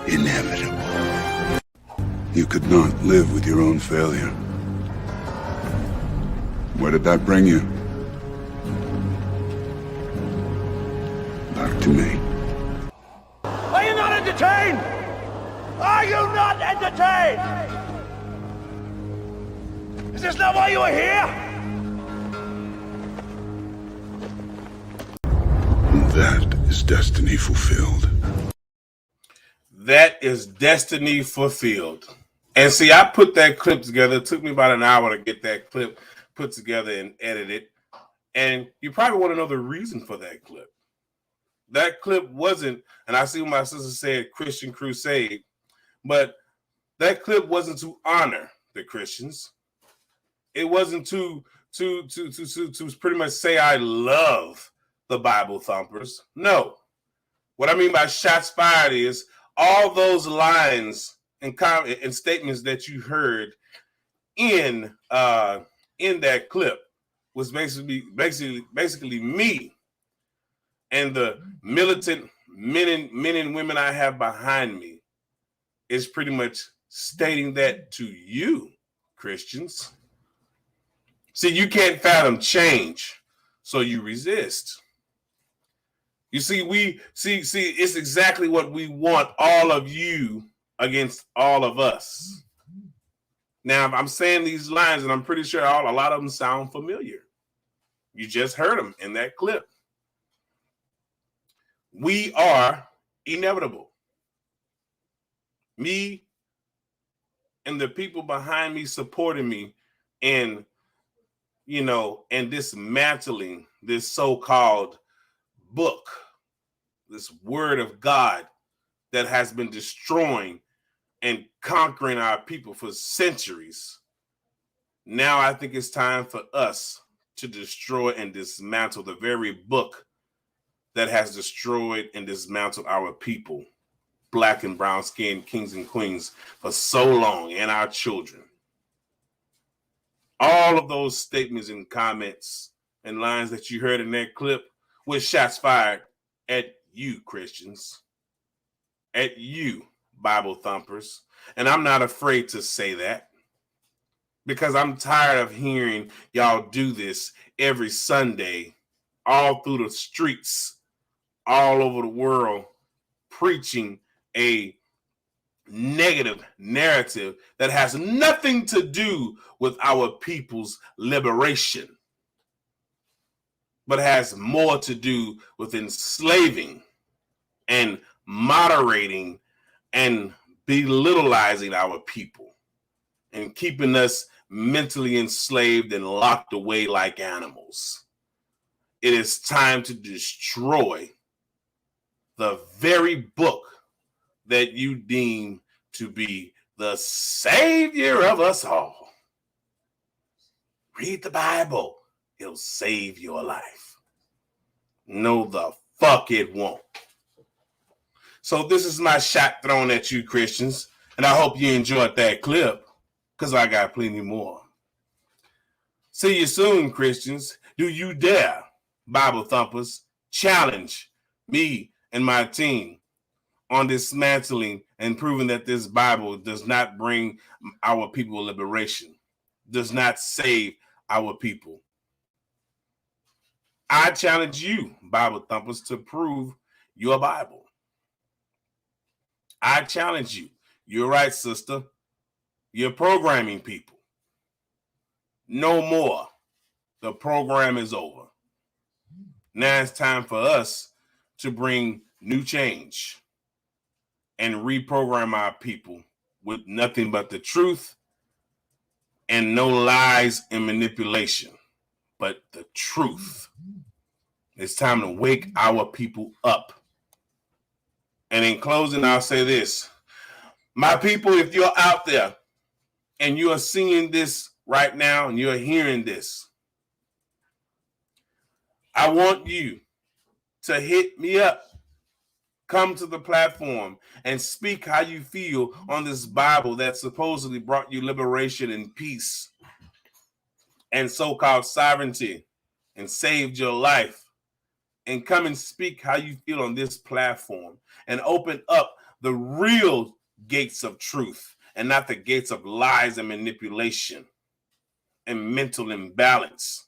Inevitable. You could not live with your own failure. Where did that bring you? Back to me. Are you not entertained? Are you not entertained? Is this not why you are here? That is destiny fulfilled. That is destiny fulfilled. And see, I put that clip together. It took me about an hour to get that clip put together and edited. And you probably want to know the reason for that clip. That clip wasn't, and I see what my sister said, Christian crusade, but that clip wasn't to honor the Christians. It wasn't to pretty much say I love the Bible thumpers. No. What I mean by shots fired is all those lines and statements that you heard in that clip was basically me and the militant men and women I have behind me is pretty much stating that to you, Christians. See, you can't fathom change, so you resist. You see, it's exactly what we want, all of you against all of us. Now, I'm saying these lines, and I'm pretty sure a lot of them sound familiar. You just heard them in that clip. We are inevitable. Me and the people behind me supporting me in, and dismantling this so-called book, this word of God that has been destroying and conquering our people for centuries. Now I think it's time for us to destroy and dismantle the very book that has destroyed and dismantled our people, black and brown skinned kings and queens, for so long, and our children. All of those statements and comments and lines that you heard in that clip were shots fired at you, Christians, at you, Bible thumpers. And I'm not afraid to say that because I'm tired of hearing y'all do this every Sunday, all through the streets, all over the world, preaching a negative narrative that has nothing to do with our people's liberation, but has more to do with enslaving and moderating and belittling our people and keeping us mentally enslaved and locked away like animals. It is time to destroy the very book that you deem to be the savior of us all. Read the Bible. It'll save your life. No, the fuck it won't. So this is my shot thrown at you, Christians, and I hope you enjoyed that clip because I got plenty more. See you soon, Christians. Do you dare, Bible thumpers, challenge me and my team on dismantling and proving that this Bible does not bring our people liberation, does not save our people. I challenge you, Bible thumpers, to prove your Bible. I challenge you. You're right, sister. You're programming people. No more. The program is over. Now it's time for us to bring new change and reprogram our people with nothing but the truth and no lies and manipulation, but the truth. It's time to wake our people up. And in closing, I'll say this. My people, if you're out there and you are seeing this right now and you're hearing this, I want you to hit me up. Come to the platform and speak how you feel on this Bible that supposedly brought you liberation and peace and so-called sovereignty and saved your life. And come and speak how you feel on this platform and open up the real gates of truth and not the gates of lies and manipulation and mental imbalance.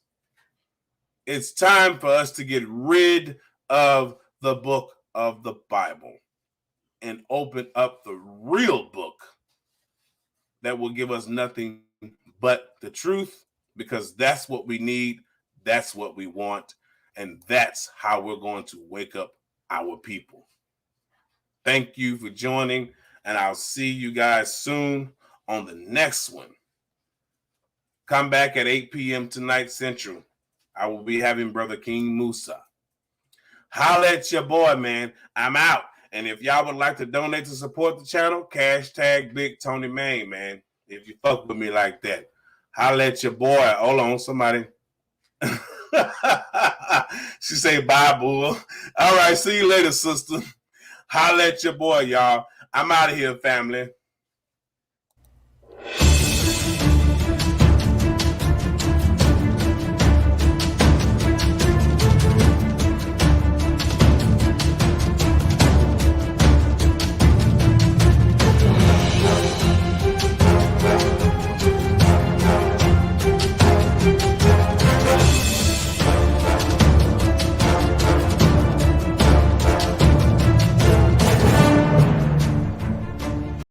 It's time for us to get rid of the book of the Bible and open up the real book that will give us nothing but the truth, because that's what we need, that's what we want, and that's how we're going to wake up our people. Thank you for joining, and I'll see you guys soon on the next one. Come back at 8 p.m. tonight Central. I will be having Brother King Musa. Holla at your boy, man. I'm out. And if y'all would like to donate to support the channel, # Big Tony Main, man. If you fuck with me like that. Holla at your boy. Hold on, somebody. She say bye, bull. All right, see you later, sister. Holla at your boy, y'all. I'm out of here, family.